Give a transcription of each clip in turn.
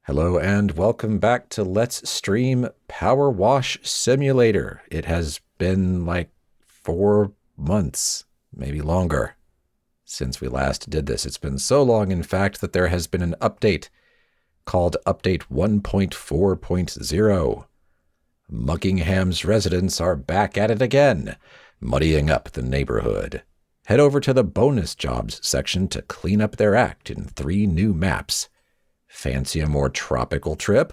Hello and welcome back to Let's Stream PowerWash Simulator. It has been like 4 months, maybe longer, since we last did this. It's been so long, in fact, that there has been an update called Update 1.4.0. Muckingham's residents are back at it again, muddying up the neighborhood. Head over to the bonus jobs section to clean up their act in 3 new maps. Fancy a more tropical trip?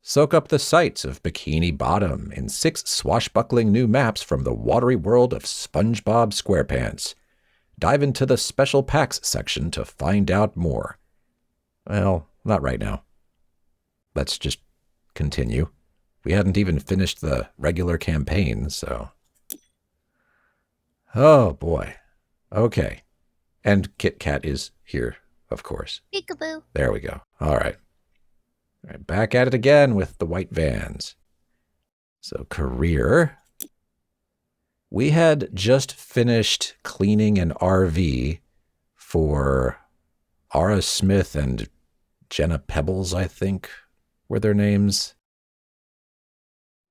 Soak up the sights of Bikini Bottom in 6 swashbuckling new maps from the watery world of SpongeBob SquarePants. Dive into the special packs section to find out more. Well, not right now. Let's just continue. We hadn't even finished the regular campaign, so... Oh, boy. Okay. And Kit Kat is here, of course. Peekaboo. There we go. All right. All right, back at it again with the white vans. So career. We had just finished cleaning an RV for Ara Smith and Jenna Pebbles, I think, were their names.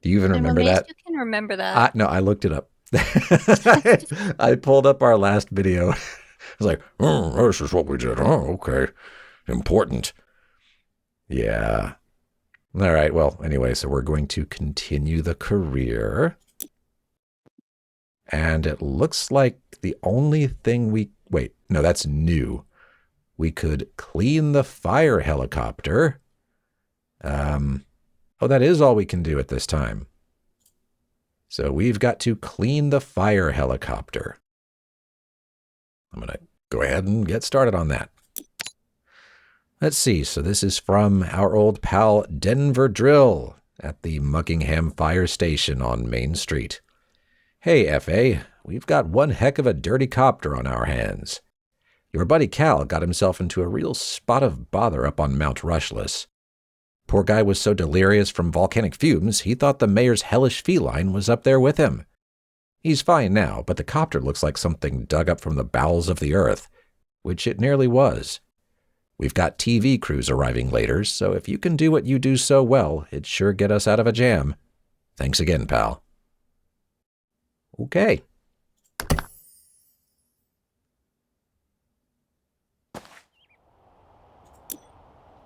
Do you even remember that? You can remember that. No, I looked it up. I pulled up our last video. I was like, oh, this is what we did. Oh, okay. Important. Yeah. All right. Well, anyway, so we're going to continue the career. And it looks like the only thing wait, no, that's new. We could clean the fire helicopter. Oh, that is all we can do at this time. So we've got to clean the fire helicopter. I'm going to go ahead and get started on that. Let's see. So this is from our old pal Denver Drill at the Muckingham Fire Station on Main Street. Hey, F.A., we've got one heck of a dirty copter on our hands. Your buddy Cal got himself into a real spot of bother up on Mount Rushless. Poor guy was so delirious from volcanic fumes, he thought the mayor's hellish feline was up there with him. He's fine now, but the copter looks like something dug up from the bowels of the earth, which it nearly was. We've got TV crews arriving later, so if you can do what you do so well, it'd sure get us out of a jam. Thanks again, pal. Okay.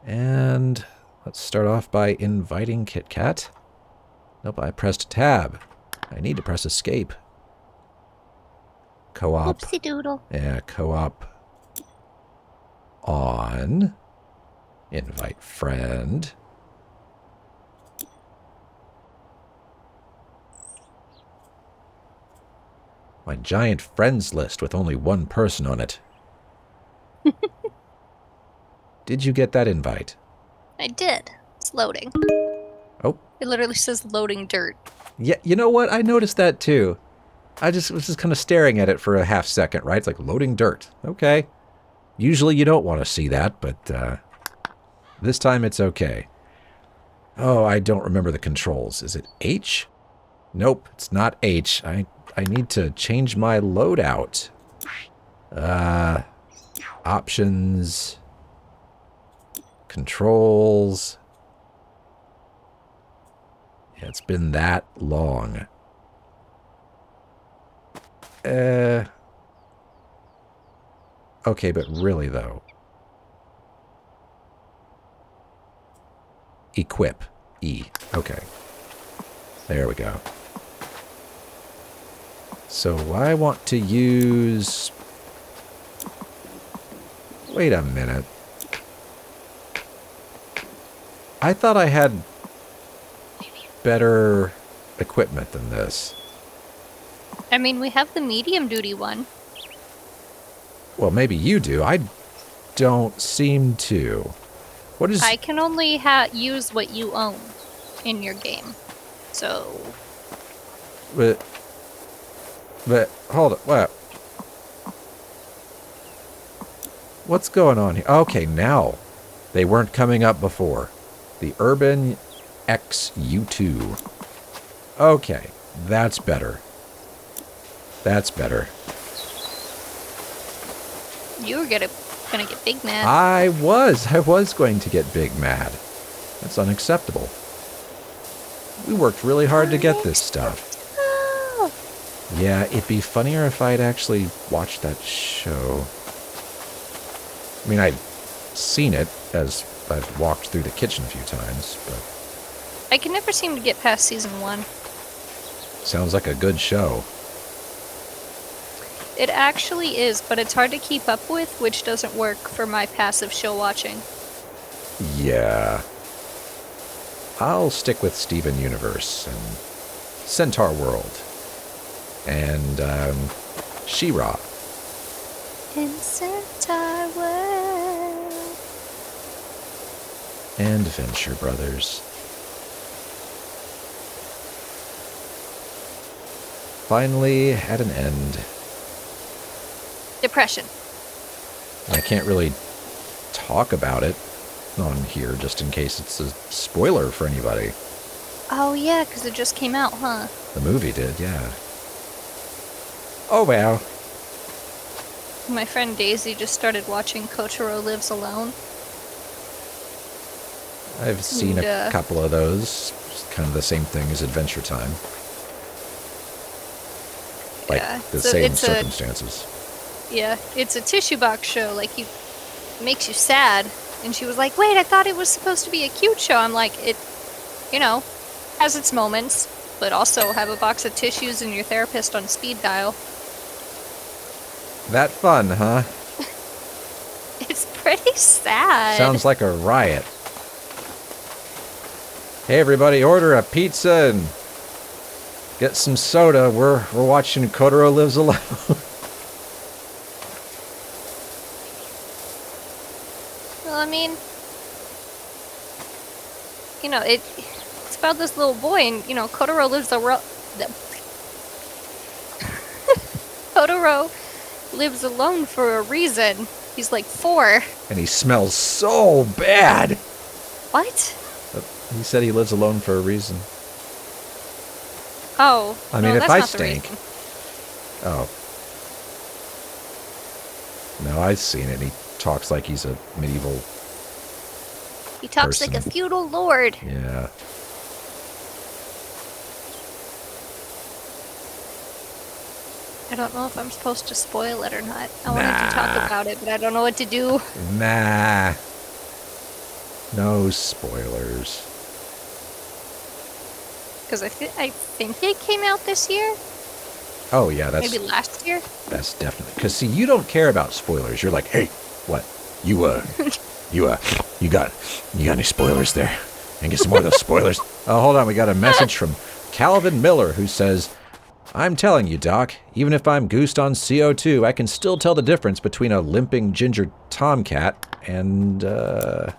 And let's start off by inviting Kit Kat. Nope, I pressed tab. I need to press escape. Co-op. Oopsie doodle. Yeah, co-op. On. Invite friend. My giant friends list with only one person on it. Did you get that invite? I did. It's loading. Oh. It literally says loading dirt. Yeah, you know what? I noticed that too. I was just kind of staring at it for a half second, right? It's like loading dirt. Okay. Usually you don't want to see that, but this time it's okay. Oh, I don't remember the controls. Is it H? Nope, it's not H. I need to change my loadout. Options. Controls. Yeah, it's been that long. Okay, but really, though. Equip. E. Okay. There we go. So I want to use... Wait a minute. I thought I had better equipment than this. I mean, we have the medium duty one. Well, maybe you do. I don't seem to. What is... I can only use what you own in your game. So... But hold it. What? What's going on here? Okay, now. They weren't coming up before. The Urban XU2. Okay, that's better. That's better. You were gonna get big mad. I was going to get big mad. That's unacceptable. We worked really hard to get this stuff. Yeah, it'd be funnier if I'd actually watched that show. I mean, I'd seen it as I've walked through the kitchen a few times, but... I can never seem to get past season 1. Sounds like a good show. It actually is, but it's hard to keep up with, which doesn't work for my passive show watching. Yeah. I'll stick with Steven Universe and Centaur World and She-Ra. In Centaur World. And Venture Brothers. Finally at an end. Depression. I can't really talk about it on here just in case it's a spoiler for anybody. Oh yeah, because it just came out, huh? The movie did, yeah. Oh well. My friend Daisy just started watching Kotaro Lives Alone. I've seen a couple of those. It's kind of the same thing as Adventure Time. Like Yeah, the so same it's circumstances. Yeah, it's a tissue box show. Like, it makes you sad. And she was like, wait, I thought it was supposed to be a cute show. I'm like, it, has its moments, but also have a box of tissues and your therapist on speed dial. That fun, huh? It's pretty sad. Sounds like a riot. Hey everybody, order a pizza and get some soda. We're watching Kotaro Lives Alone. Well, I mean, it's about this little boy, and, Kotaro Kotaro lives alone for a reason. He's like 4. And he smells so bad. What? He said he lives alone for a reason. Oh. I mean, no, if that's I not the stink. reason. Oh. No, I've seen it. He talks like he's a medieval He talks person. like a feudal lord. Yeah. I don't know if I'm supposed to spoil it or not. I wanted to talk about it, but I don't know what to do. Nah. No spoilers. Because I think it came out this year? Oh, yeah, that's... Maybe last year? That's definitely... Because, see, you don't care about spoilers. You're like, hey, what? You got any spoilers there? And get some more of those spoilers. Oh, hold on. We got a message from Calvin Miller who says, I'm telling you, Doc, even if I'm goosed on CO2, I can still tell the difference between a limping ginger tomcat and a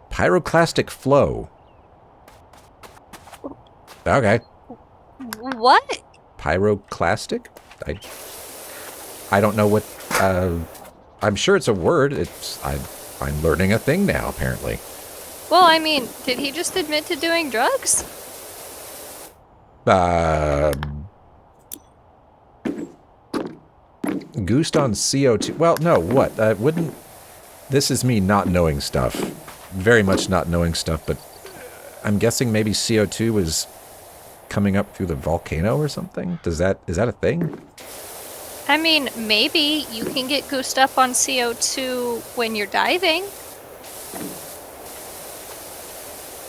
pyroclastic flow. Okay. What? Pyroclastic? I don't know what... I'm sure it's a word. I'm learning a thing now, apparently. Well, I mean, did he just admit to doing drugs? Goosed on CO2. Well, no, what? Wouldn't... This is me not knowing stuff. Very much not knowing stuff, but I'm guessing maybe CO2 was coming up through the volcano or something? Is that a thing? I mean, maybe you can get goosed up on CO2 when you're diving.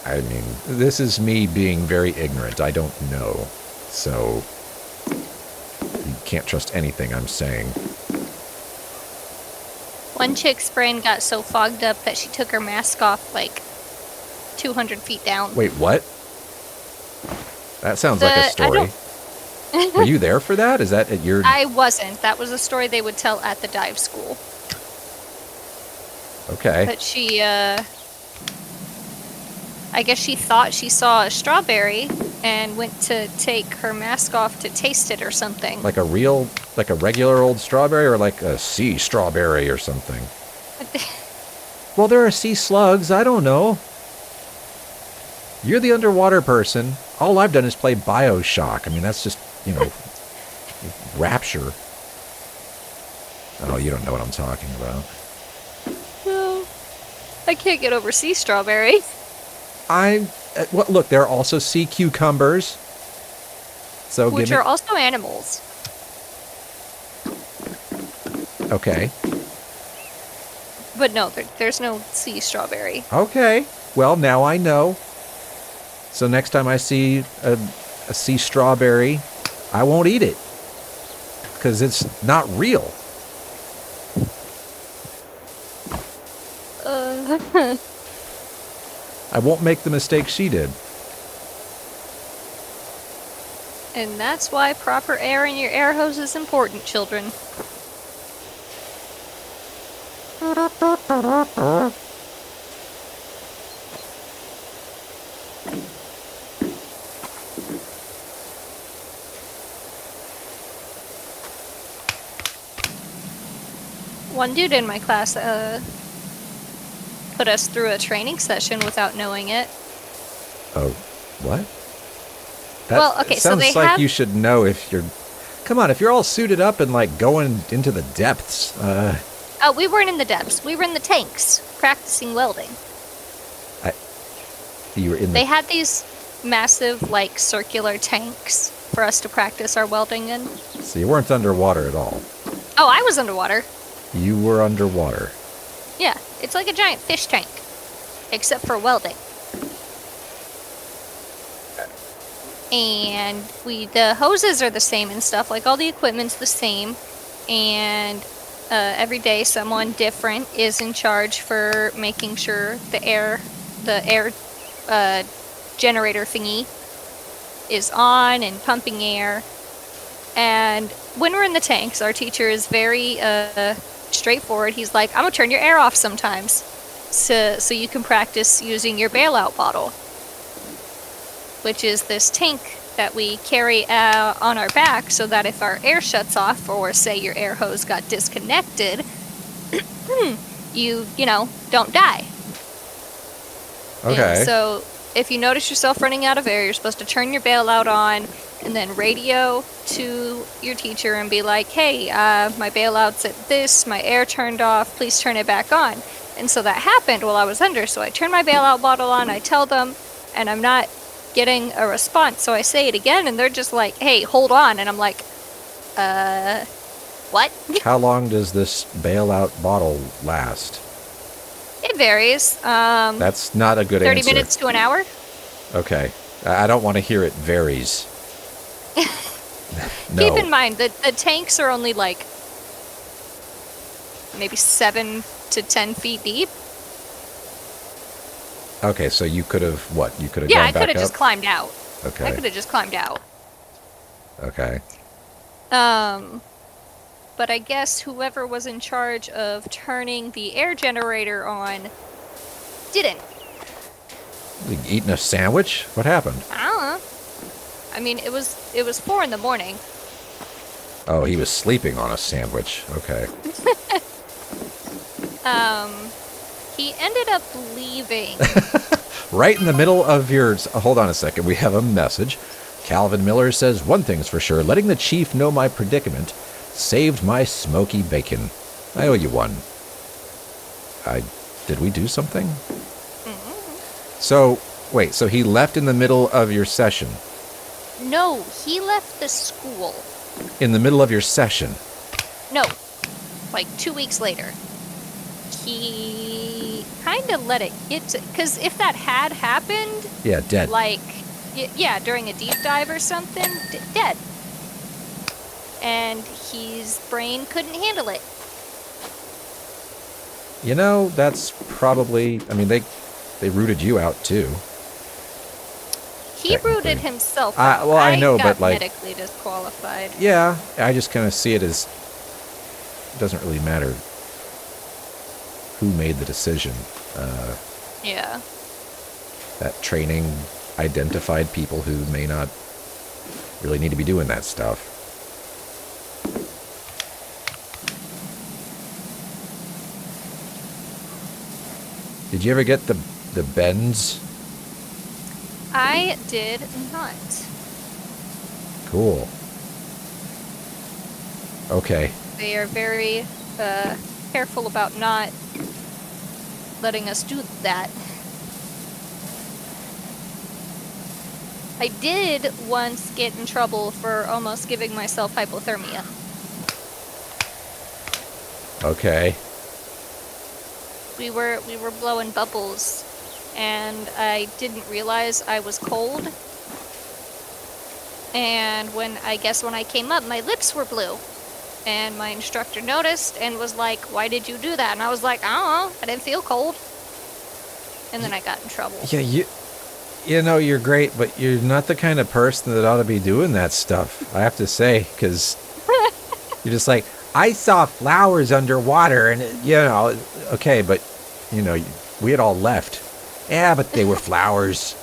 I mean, this is me being very ignorant. I don't know. So, you can't trust anything I'm saying. One chick's brain got so fogged up that she took her mask off like 200 feet down. Wait, what? That sounds like a story. Were you there for that? Is that at your... I wasn't. That was a story they would tell at the dive school. Okay. But she, I guess she thought she saw a strawberry and went to take her mask off to taste it or something. Like a regular old strawberry or like a sea strawberry or something? Well, there are sea slugs. I don't know. You're the underwater person. All I've done is play BioShock. I mean, that's just, rapture. Oh, you don't know what I'm talking about. No. I can't get over sea strawberry. Well, look, there are also sea cucumbers. So Which give me. are also animals. Okay. But no, there's no sea strawberry. Okay. Well, now I know. So next time I see a sea strawberry, I won't eat it. Because it's not real. I won't make the mistake she did. And that's why proper air in your air hose is important, children. One dude in my class put us through a training session without knowing it. Oh, what? That Well, okay, so sounds they like have- you should know if you're... Come on, if you're all suited up and, like, going into the depths, Oh, we weren't in the depths. We were in the tanks, practicing welding. you were in the... They had these massive, like, circular tanks for us to practice our welding in. So you weren't underwater at all. Oh, I was underwater. You were underwater. Yeah, it's like a giant fish tank, except for welding. And the hoses are the same and stuff, like all the equipment's the same. And every day someone different is in charge for making sure the air generator thingy is on and pumping air. And when we're in the tanks, our teacher is very straightforward. He's like, I'm gonna turn your air off sometimes so you can practice using your bailout bottle, which is this tank that we carry on our back so that if our air shuts off, or say your air hose got disconnected, you don't die. Okay. And so if you notice yourself running out of air, you're supposed to turn your bailout on and then radio to your teacher and be like, hey, my bailout's at this, my air turned off, please turn it back on. And so that happened while I was under, so I turned my bailout bottle on, I tell them, and I'm not getting a response, so I say it again, and they're just like, hey, hold on, and I'm like, what? How long does this bailout bottle last? It varies. That's not a good 30 answer. minutes to an hour? Okay. I don't want to hear it varies. No. Keep in mind that the tanks are only like maybe 7 to 10 feet deep. Okay, so you could have, what? You could have Yeah, gone I back could have up? just climbed out. I Okay. could have just climbed out. Okay. But I guess whoever was in charge of turning the air generator on didn't. You eating a sandwich? What happened? I don't know. I mean, it was 4 in the morning. Oh, he was sleeping on a sandwich. Okay. He ended up leaving. Right in the middle of your... Hold on a second. We have a message. Calvin Miller says, one thing's for sure. Letting the chief know my predicament saved my smoky bacon. I owe you one. Did we do something? Mm-hmm. So, wait. So he left in the middle of your session? No, he left the school. In the middle of your session? No, like 2 weeks later. He kind of let it get to... Because if that had happened... Yeah, dead. Like, yeah, during a deep dive or something, dead. And his brain couldn't handle it. You know, that's probably... I mean, they rooted you out, too. He Technically. rooted himself out. Well, I know, got but, like... medically disqualified. Yeah, I just kind of see it as... It doesn't really matter who made the decision. Yeah. That training identified people who may not really need to be doing that stuff. Did you ever get the bends? I did not. Cool. Okay. They are very careful about not letting us do that. I did once get in trouble for almost giving myself hypothermia. Okay. We were blowing bubbles, and I didn't realize I was cold. And when I came up, my lips were blue. And my instructor noticed and was like, "Why did you do that?" And I was like, "I don't know, I didn't feel cold." And then I got in trouble. Yeah, you know, you're great, but you're not the kind of person that ought to be doing that stuff, I have to say, because you're just like, I saw flowers underwater, and, you know, okay, but, you know, we had all left. Yeah, but they were flowers.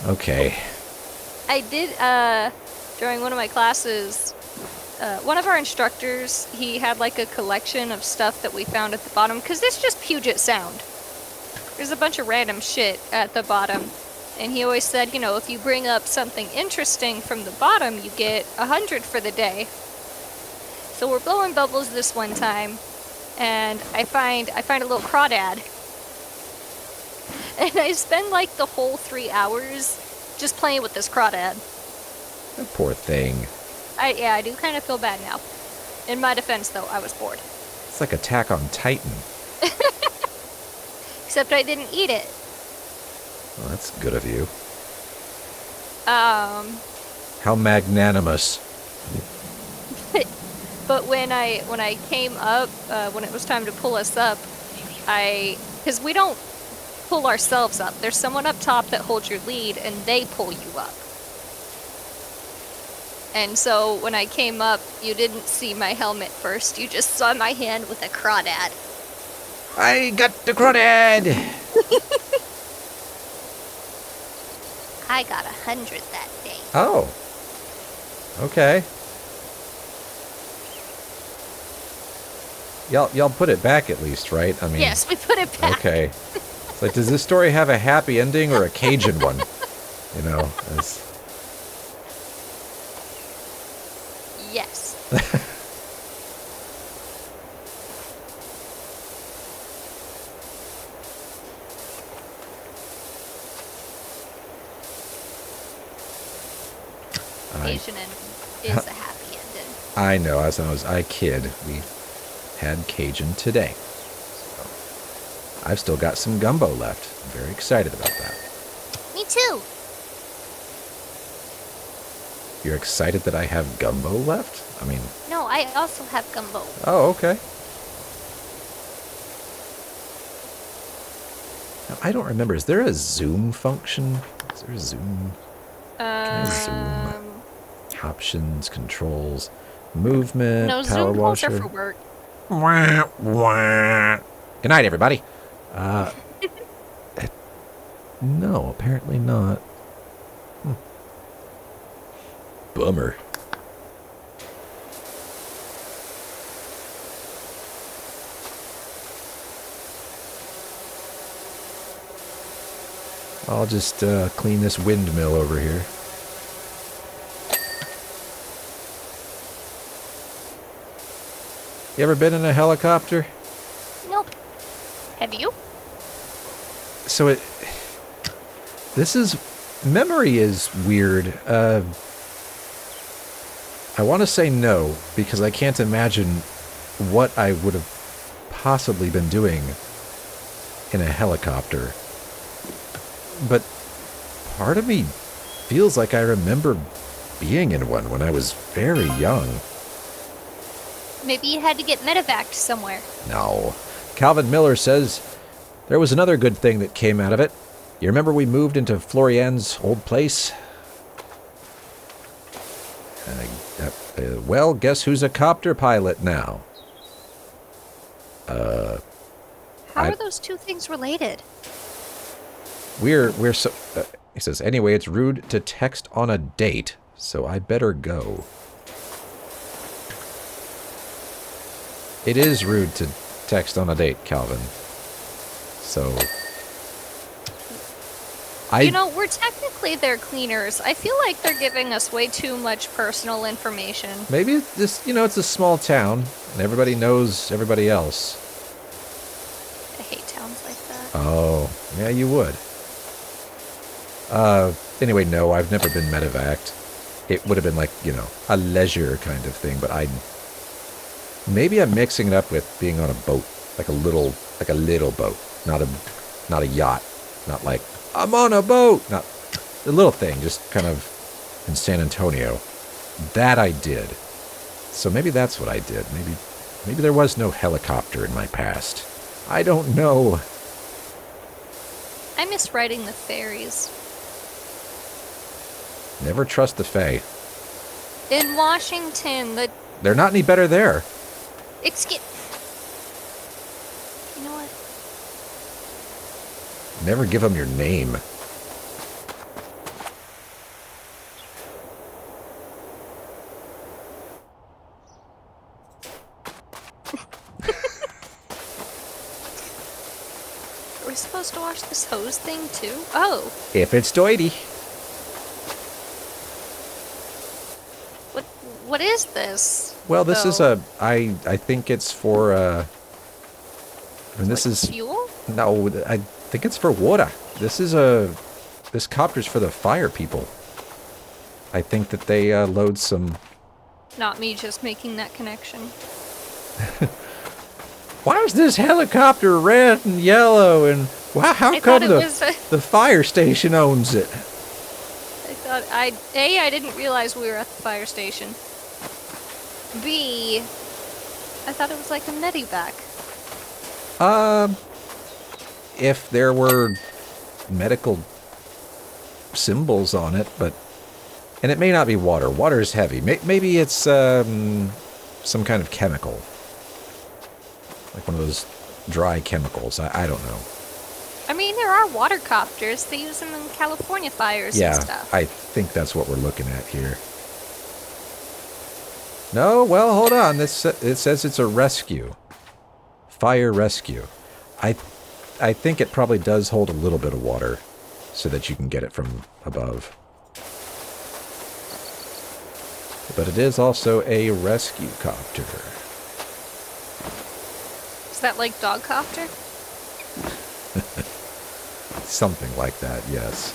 Okay. I did, during one of my classes, one of our instructors, he had like a collection of stuff that we found at the bottom, because there's just Puget Sound. There's a bunch of random shit at the bottom. And he always said, you know, if you bring up something interesting from the bottom, you get 100 for the day. So we're blowing bubbles this one time, and I find a little crawdad. And I spend like the whole 3 hours just playing with this crawdad. Poor thing. I do kind of feel bad now. In my defense, though, I was bored. It's like Attack on Titan. Except I didn't eat it. Well, that's good of you. How magnanimous. But when I came up, when it was time to pull us up, because we don't pull ourselves up. There's someone up top that holds your lead, and they pull you up. And so when I came up, you didn't see my helmet first. You just saw my hand with a crawdad. I got the crawdad! I got 100 that day. Oh. Okay. Y'all put it back at least, right? I mean. Yes, we put it back. Okay. It's like, does this story have a happy ending or a Cajun one? You know. Yes. Cajun is a happy ending. I know. As I kid, we had Cajun today. So I've still got some gumbo left. I'm very excited about that. Me too. You're excited that I have gumbo left? I mean... No, I also have gumbo. Oh, okay. Now, I don't remember. Is there a zoom function? Is there a zoom? Can I zoom? Options, controls, movement, no, PowerWash. Zoom calls are for work. Wah, wah. Good night, everybody. No, apparently not. Bummer. I'll just clean this windmill over here. You ever been in a helicopter? Nope. Have you? So memory is weird. I want to say no, because I can't imagine what I would have possibly been doing in a helicopter. But part of me feels like I remember being in one when I was very young. Maybe you had to get medevaced somewhere. No. Calvin Miller says there was another good thing that came out of it. You remember we moved into Florian's old place? Well, guess who's a copter pilot now? How are those two things related? We're so... he says, anyway, it's rude to text on a date, so I better go. It is rude to text on a date, Calvin. So... You know, we're technically their cleaners. I feel like they're giving us way too much personal information. Maybe this, it's a small town, and everybody knows everybody else. I hate towns like that. Oh, yeah, you would. Anyway, no, I've never been medevaced. It would have been like, you know, a leisure kind of thing, but maybe I'm mixing it up with being on a boat, like a little boat, not a yacht, not like I'm on a boat, not the little thing, just kind of in San Antonio. That I did. So maybe that's what I did. Maybe there was no helicopter in my past. I don't know. I miss riding the ferries. Never trust the Fae. In Washington, They're not any better there. Excuse... You know what? Never give them your name. Are we supposed to wash this hose thing too? Oh. If it's doity. What is this? Well, this is I think it's for, this is... fuel? No, I think it's for water. This copter's for the fire people. I think that they load some... Not me just making that connection. Why is this helicopter red and yellow and... Wow, how come the fire station owns it? I didn't realize we were at the fire station. B, I thought it was like a medevac. If there were medical symbols on it, but... And it may not be water. Water is heavy. Maybe it's some kind of chemical. Like one of those dry chemicals. I don't know. I mean, there are water copters. They use them in California fires and stuff. I think that's what we're looking at here. No, well, hold on. It says it's a rescue. Fire rescue. I think it probably does hold a little bit of water so that you can get it from above. But it is also a rescue copter. Is that like dog copter? Something like that, yes.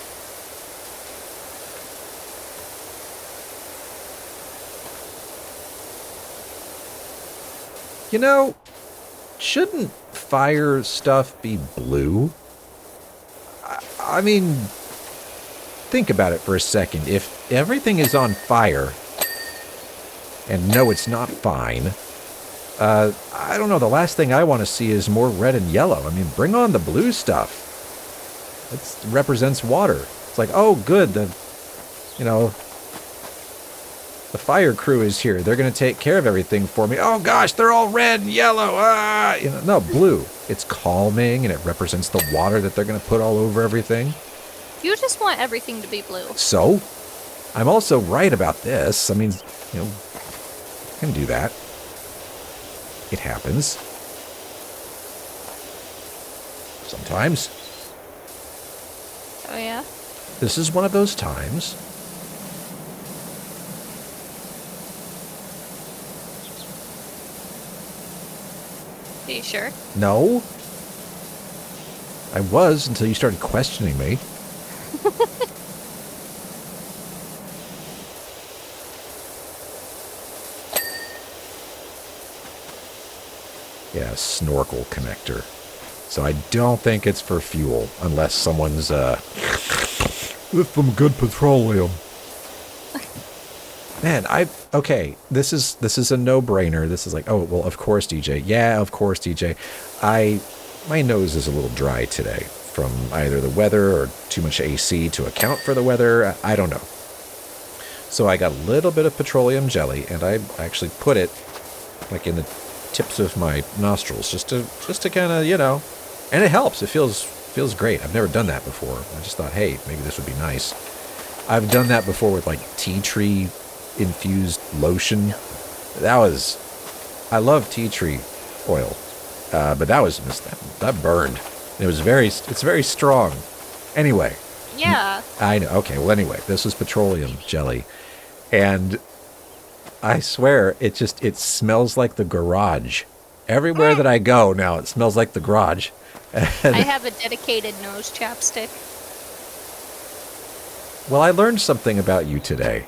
You know, shouldn't fire stuff be blue? I mean, think about it for a second. If everything is on fire, and no, it's not fine, I don't know, the last thing I want to see is more red and yellow. I mean, bring on the blue stuff. It represents water. It's like, oh, good, the fire crew is here. They're going to take care of everything for me. Oh, gosh, they're all red and yellow. No, blue. It's calming, and it represents the water that they're going to put all over everything. You just want everything to be blue. So, I'm also right about this. I mean, I can do that. It happens. Sometimes. Oh, yeah? This is one of those times. Are you sure? No. I was until you started questioning me. Yeah, snorkel connector. So I don't think it's for fuel, unless someone's, with some good petroleum. Man, okay, this is a no-brainer. This is like, oh, well, of course, DJ. Yeah, of course, DJ. My nose is a little dry today from either the weather or too much AC to account for the weather. I don't know. So I got a little bit of petroleum jelly, and I actually put it, like, in the tips of my nostrils, just to kind of, and it helps. It feels great. I've never done that before. I just thought, hey, maybe this would be nice. I've done that before with like tea tree infused lotion. I love tea tree oil, but that burned. It's very strong. Anyway. Yeah. I know. Okay. Well, anyway, this was petroleum jelly, and I swear, it smells like the garage. Everywhere that I go now, it smells like the garage. I have a dedicated nose chapstick. Well, I learned something about you today.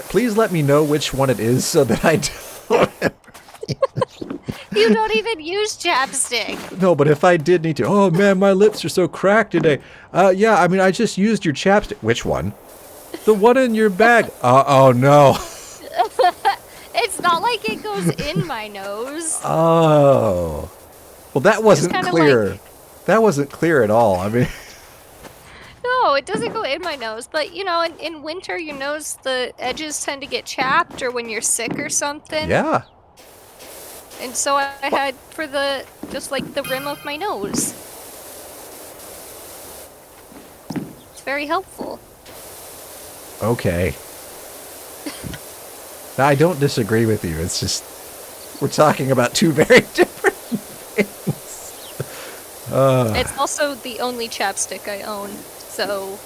Please let me know which one it is so that I don't. You don't even use chapstick. No, but if I did need to, oh man, my lips are so cracked today. Yeah, I mean, I just used your chapstick. Which one? The one in your bag. Oh no. It's not like it goes in my nose. Oh. Well, that wasn't clear. Like... That wasn't clear at all. I mean. No, it doesn't go in my nose. But, you know, in winter, your nose, the edges tend to get chapped, or when you're sick or something. Yeah. And so I had for just like the rim of my nose. It's very helpful. Okay. I don't disagree with you. It's just, we're talking about two very different things. It's also the only chapstick I own, so...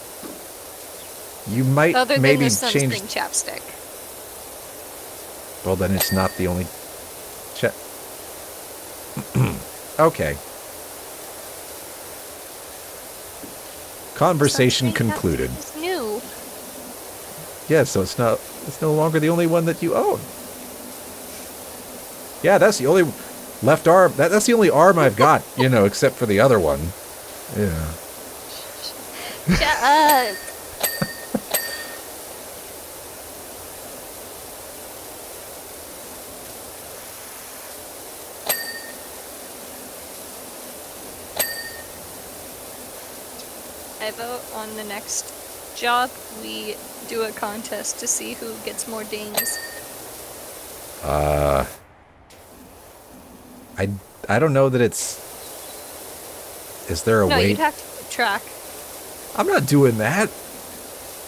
You might other than maybe the change... sunscreen chapstick. Well, then it's not the only... Okay. Conversation concluded. It's new. Yeah, so it's no longer the only one that you own. Yeah, that's the only left arm. That's the only arm I've got, you know, except for the other one. Yeah. Shut up. I vote on the next job we do a contest to see who gets more dings. I don't know that it's... Is there a way... No, you'd have to keep track. I'm not doing that.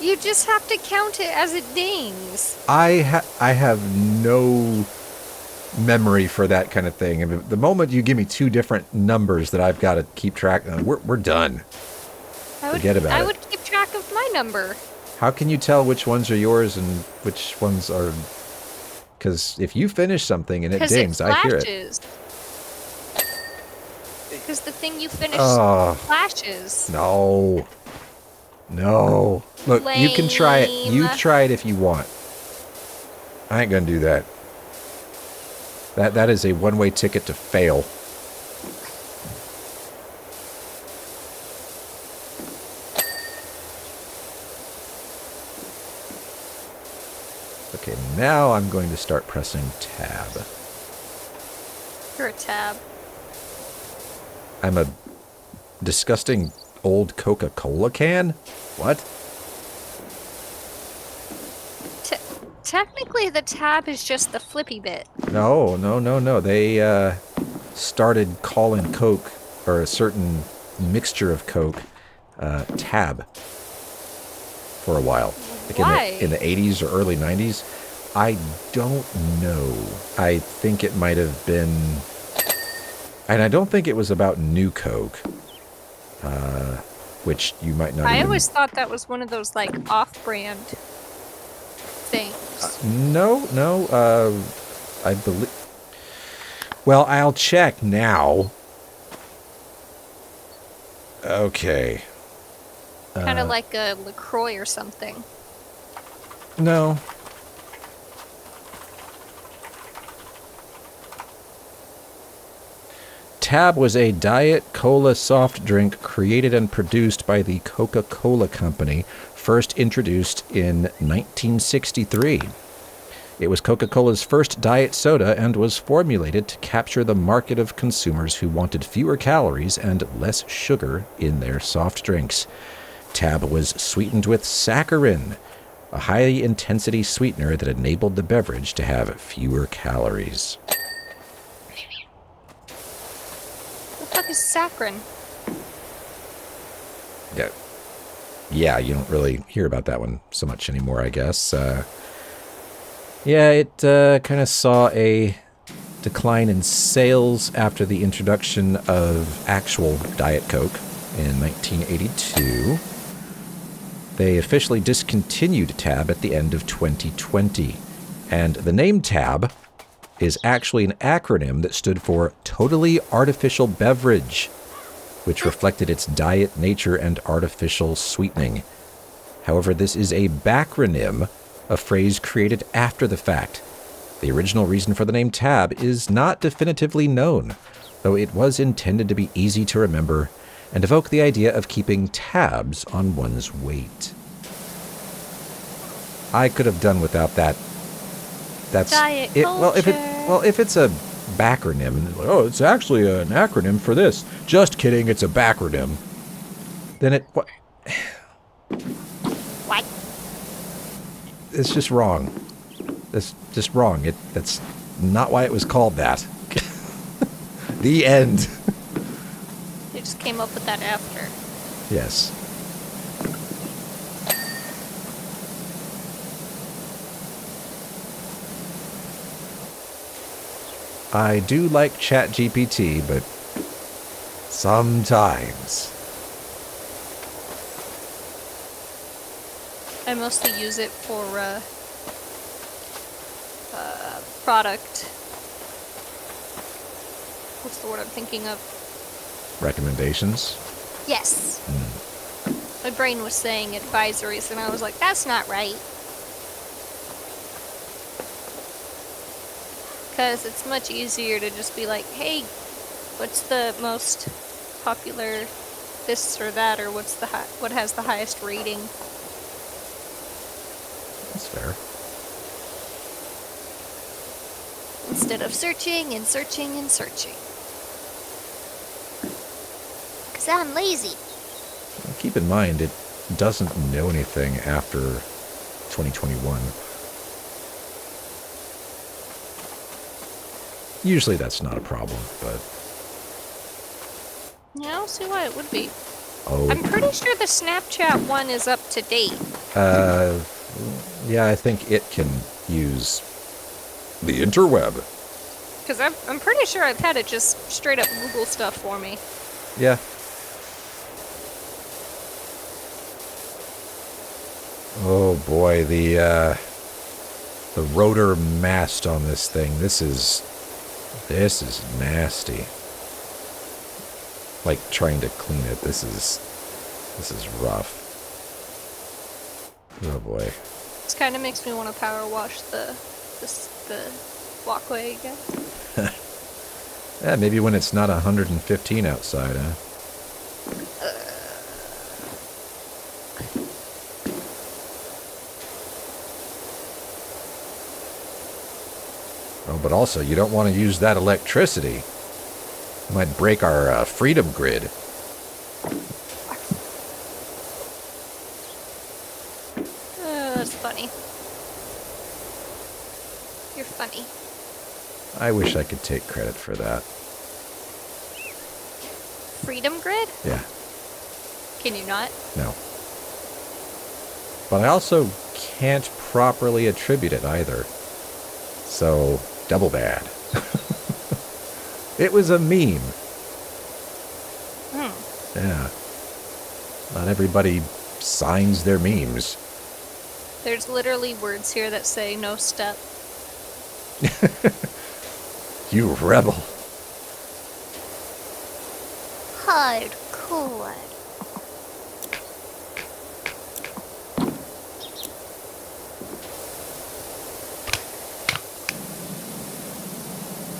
You just have to count it as it dings. I have no memory for that kind of thing. And the moment you give me two different numbers that I've got to keep track of, we're done. Forget about it. I would keep track of my number. How can you tell which ones are yours and which ones are... Because if you finish something and it dings, I hear it. Because the thing you finish flashes. No. No. Look, Lame. You can try it. You try it if you want. I ain't gonna do that. That is a one-way ticket to fail. Okay, now I'm going to start pressing tab. You're a tab. I'm a disgusting old Coca-Cola can? What? Technically, the tab is just the flippy bit. No. They started calling Coke, or a certain mixture of Coke, tab for a while. Like Why? In the 80s or early 90s. I don't know. I think it might have been... And I don't think it was about New Coke, which you might not. I always thought that was one of those like off-brand things. No. I believe. Well, I'll check now. Okay. Kind of like a LaCroix or something. No. Tab was a Diet Cola soft drink created and produced by the Coca-Cola Company, first introduced in 1963. It was Coca-Cola's first diet soda and was formulated to capture the market of consumers who wanted fewer calories and less sugar in their soft drinks. Tab was sweetened with saccharin, a high-intensity sweetener that enabled the beverage to have fewer calories. What is saccharin? Yeah, you don't really hear about that one so much anymore, I guess. Yeah, it kind of saw a decline in sales after the introduction of actual Diet Coke in 1982. They officially discontinued Tab at the end of 2020. And the name Tab is actually an acronym that stood for Totally Artificial Beverage, which reflected its diet nature and artificial sweetening. However, this is a backronym, a phrase created after the fact. The original reason for the name Tab is not definitively known, though it was intended to be easy to remember and evoke the idea of keeping tabs on one's weight. I could have done without that. That's Diet it. culture. If it's a backronym, oh, it's actually an acronym for this. Just kidding, it's a backronym. Then it what? What? It's just wrong. It's just wrong. That's not why it was called that. The end. They just came up with that after. Yes. I do like ChatGPT, but sometimes. I mostly use it for product. What's the word I'm thinking of? Recommendations? Yes. My brain was saying advisories, and I was like, that's not right. Because it's much easier to just be like, hey, what's the most popular this or that, or what has the highest rating? That's fair. Instead of searching and searching and searching. Because I'm lazy. Keep in mind, it doesn't know anything after 2021. Usually that's not a problem, but... Yeah, I don't see why it would be. Oh. I'm pretty sure the Snapchat one is up to date. Yeah, I think it can use the interweb. Because I'm pretty sure I've had it just straight up Google stuff for me. Yeah. Oh boy, the rotor mast on this thing. This is nasty. Like trying to clean it. This is rough. Oh boy. This kind of makes me want to power wash the walkway again. Yeah, maybe when it's not 115 outside, huh? Oh, but also, you don't want to use that electricity. It might break our freedom grid. That's funny. You're funny. I wish I could take credit for that. Freedom grid? Yeah, Can you not? no. But I also can't properly attribute it either. So, double bad. It was a meme. Yeah. Not everybody signs their memes. There's literally words here that say no step. You rebel. Hardcore.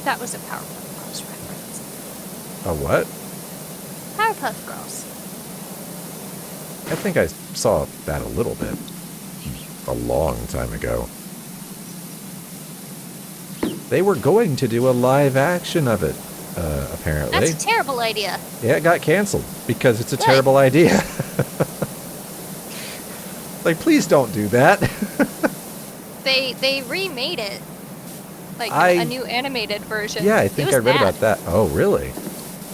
That was a Powerpuff Girls reference. A what? Powerpuff Girls. I think I saw that a little bit. A long time ago. They were going to do a live action of it, apparently. That's a terrible idea. Yeah, it got canceled because it's a Good. terrible idea. Like, please don't do that. They remade it. Like a new animated version. Yeah, I think I read about that. Oh, really?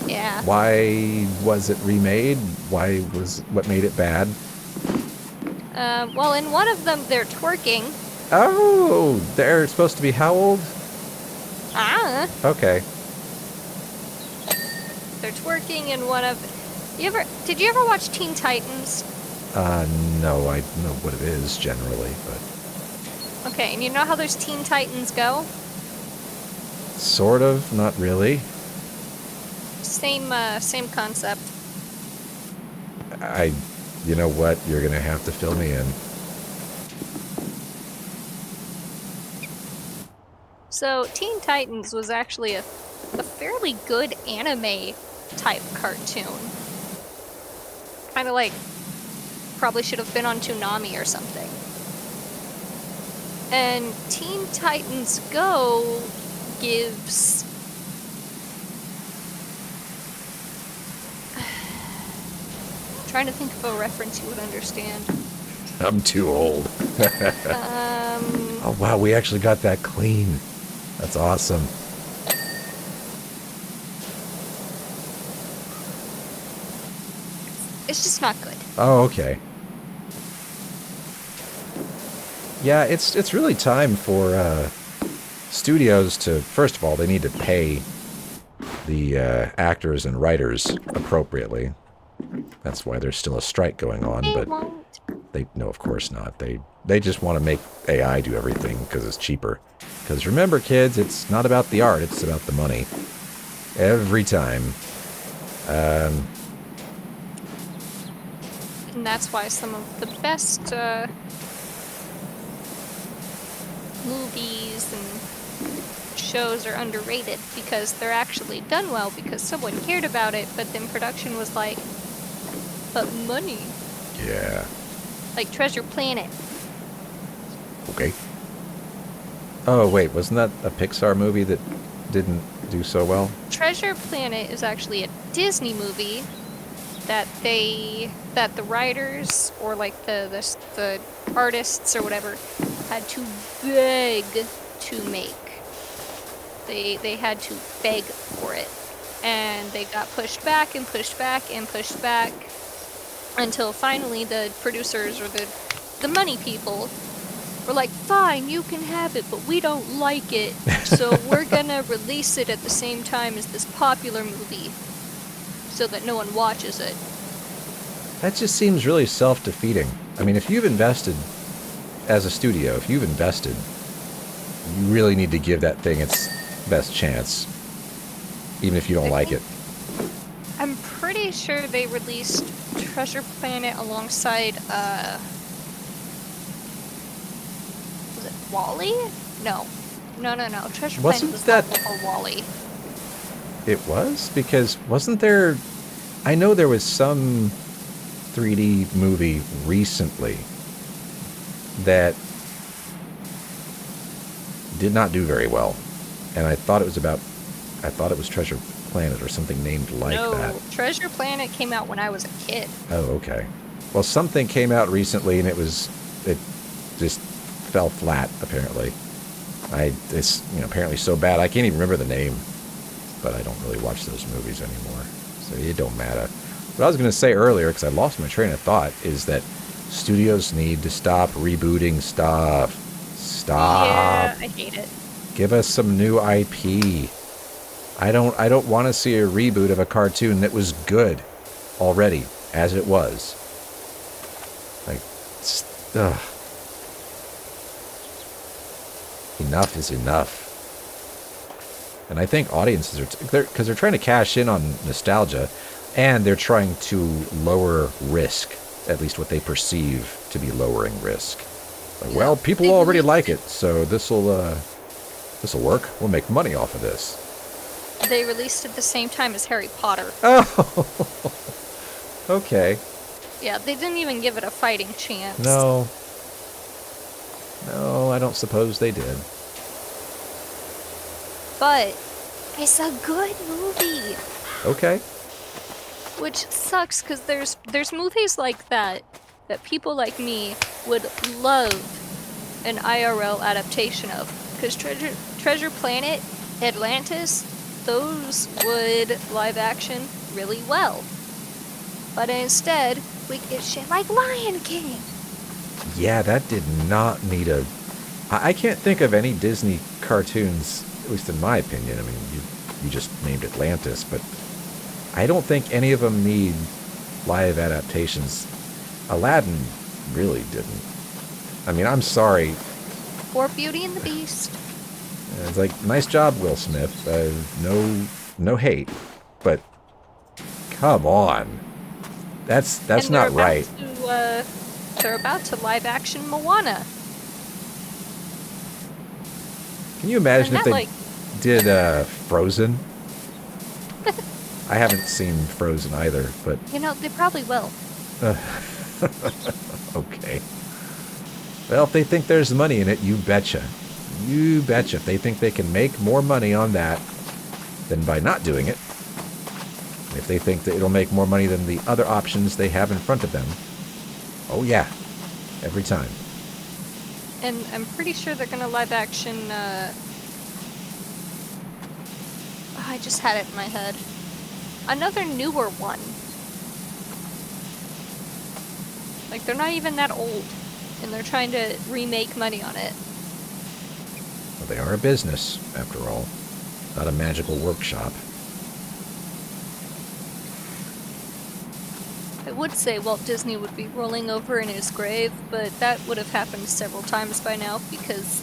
Yeah. Why was it remade? What made it bad? Well, in one of them, they're twerking. Oh, they're supposed to be how old? Okay. They're twerking in one of... Did you ever watch Teen Titans? No, I know what it is generally, but... Okay, and you know how those Teen Titans Go? Sort of, not really. Same concept. You know what? You're gonna have to fill me in. So, Teen Titans was actually a fairly good anime type cartoon. Kind of like, probably should have been on Toonami or something. And Teen Titans Go gives... trying to think of a reference you would understand. I'm too old. Oh, wow, we actually got that clean. That's awesome. It's just not good. Oh, okay. Yeah, it's really time for studios to, first of all, they need to pay the actors and writers appropriately. That's why there's still a strike going on, but no, of course not. They just want to make AI do everything because it's cheaper. Because remember, kids, it's not about the art, it's about the money. Every time. And that's why some of the best movies and shows are underrated, because they're actually done well because someone cared about it, but then production was like, but money. Yeah. Like Treasure Planet. Okay. Oh, wait, wasn't that a Pixar movie that didn't do so well? Treasure Planet is actually a Disney movie that the writers or like the artists or whatever had to beg to make. They had to beg for it, and they got pushed back and pushed back and pushed back until finally the producers or the money people were like, fine, you can have it, but we don't like it, so we're gonna release it at the same time as this popular movie so that no one watches it. That just seems really self-defeating. I mean, if you've invested, as a studio, if you've invested, you really need to give that thing its best chance, even if you don't like it. I'm pretty sure they released Treasure Planet alongside, was it WALL-E? No. Treasure Planet was not before WALL-E. It was? Because wasn't there... I know there was some 3D movie recently that did not do very well. And I thought it was Treasure Planet or something named like that. No, Treasure Planet came out when I was a kid. Oh, okay. Well, something came out recently and it just fell flat, apparently. It's apparently so bad I can't even remember the name. But I don't really watch those movies anymore, so it don't matter. What I was going to say earlier, because I lost my train of thought, is that studios need to stop rebooting stuff. Stop. Yeah, I hate it. Give us some new IP. I don't want to see a reboot of a cartoon that was good already, as it was. Like, ugh. Enough is enough. And I think audiences are... because they're trying to cash in on nostalgia, and they're trying to lower risk, at least what they perceive to be lowering risk. Like, well, people already like it, so this'll work. We'll make money off of this. They released it the same time as Harry Potter. Oh! Okay. Yeah, they didn't even give it a fighting chance. No, I don't suppose they did. But it's a good movie. Okay. Which sucks, because there's movies like that people like me would love an IRL adaptation of. Because Treasure Planet, Atlantis, those would live action really well. But instead, we get shit like Lion King. Yeah, that did not need a... I can't think of any Disney cartoons, at least in my opinion. I mean, you just named Atlantis, but I don't think any of them need live adaptations. Aladdin really didn't. I mean, I'm sorry. Or Beauty and the Beast. And it's like, nice job, Will Smith. No hate, but come on. That's And not right. They're about to live action Moana. Can you imagine if that, they did Frozen? I haven't seen Frozen either, but You know, they probably will. okay. Well, if they think there's money in it, you betcha. You betcha. If they think they can make more money on that than by not doing it, if they think that it'll make more money than the other options they have in front of them, oh yeah, every time. And I'm pretty sure they're gonna live action, I just had it in my head. Another newer one. Like, they're not even that old, and they're trying to remake money on it. Well, they are a business, after all, not a magical workshop. I would say Walt Disney would be rolling over in his grave, but that would have happened several times by now, because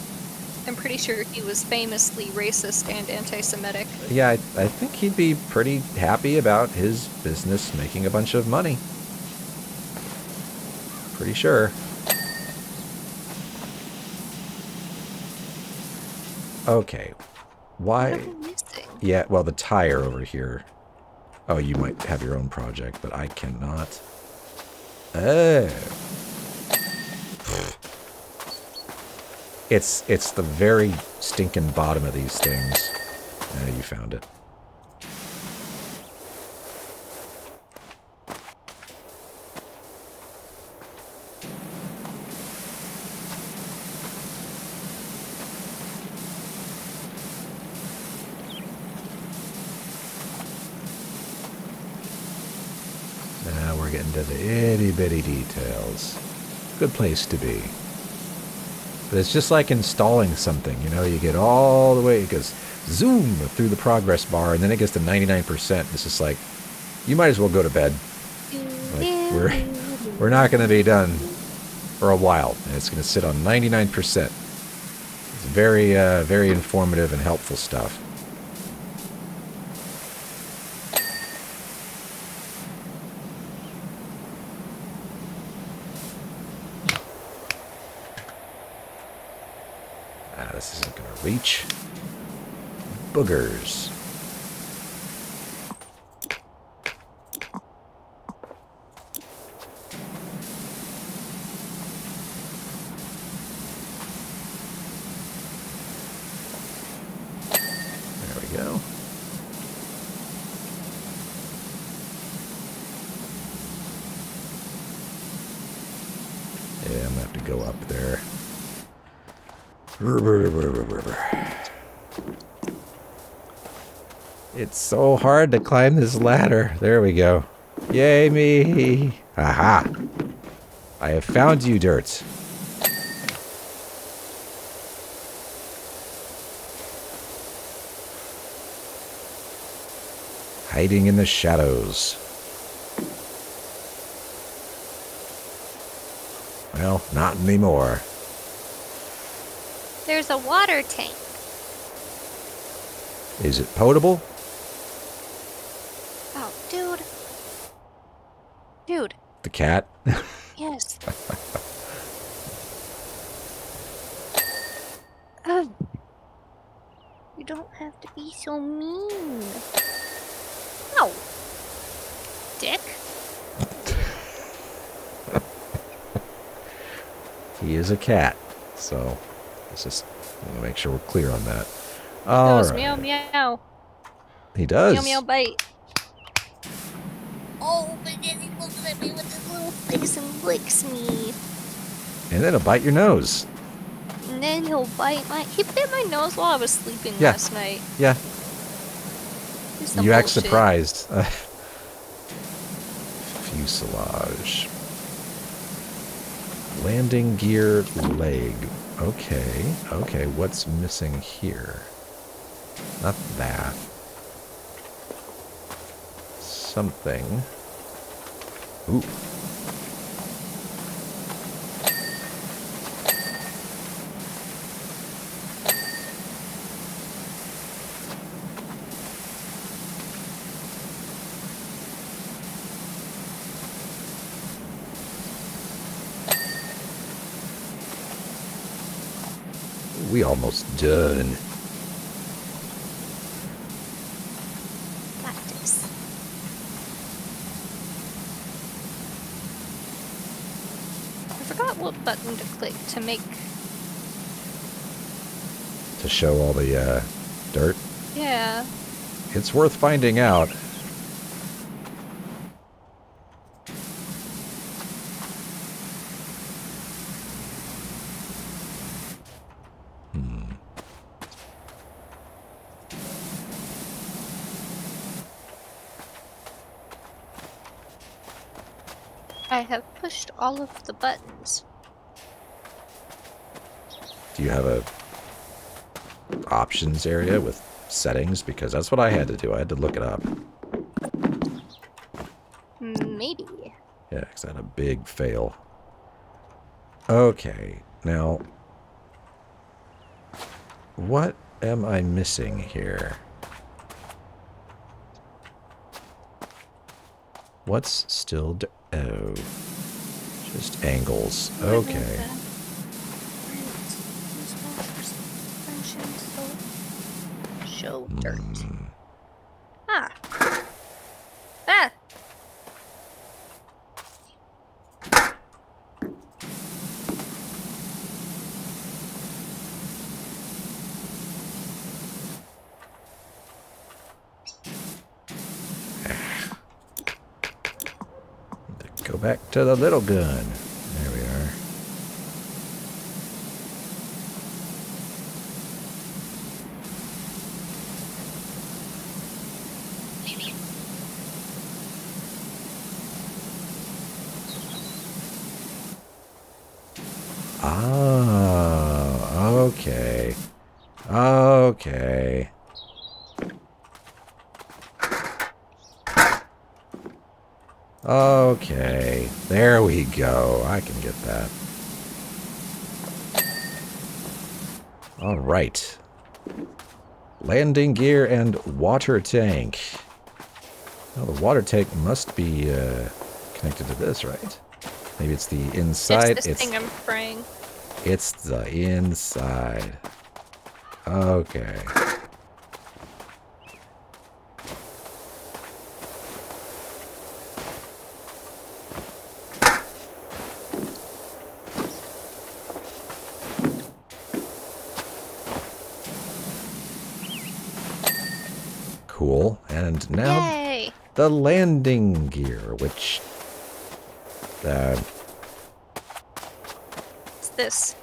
I'm pretty sure he was famously racist and anti-Semitic. Yeah, I think he'd be pretty happy about his business making a bunch of money. Pretty sure. Okay. Why? What am I missing? Yeah, well, the tire over here. Oh, you might have your own project, but I cannot. Oh. It's the very stinking bottom of these things. You found it. Now we're getting to the itty-bitty details. Good place to be. But it's just like installing something, you know, you get all the way, it goes zoom through the progress bar, and then it gets to 99%. It's just like, you might as well go to bed. Like, we're not going to be done for a while, and it's going to sit on 99%. It's very, very informative and helpful stuff. This isn't going to reach. Boogers. There we go. Yeah, I'm going to have to go up there. It's so hard to climb this ladder. There we go. Yay me! Aha! I have found you, Dirt. Hiding in the shadows. Well, not anymore. There's a water tank. Is it potable? Oh, dude. Dude. The cat? Yes. You don't have to be so mean. No. Dick. He is a cat, so let's just make sure we're clear on that. All right. Meow meow. He does. Meow meow bite. Oh, but then he looks at me with his little face and licks me. And then he'll bite your nose. And then he bit my nose while I was sleeping last night. Yeah. You act surprised. Fuselage. Landing gear leg. Okay. Okay, what's missing here? Not that. Something. Ooh. We almost done. Got this. I forgot what button to click to make... To show all the dirt. Yeah. It's worth finding out. I have pushed all of the buttons. Do you have a options area with settings? Because that's what I had to do. I had to look it up. Maybe. Yeah, because I had a big fail. Okay, now... What am I missing here? What's still... Oh. Just angles. Okay. Show dirt. Ah. Ah. Go back to the little gun. There we are. Oh, okay. Okay. Okay, there we go. I can get that. All right. Landing gear and water tank. Oh, the water tank must be connected to this, right? Maybe it's the inside. It's this thing I'm spraying. It's the inside. Okay. Cool. And now Yay! the landing gear, which It's this.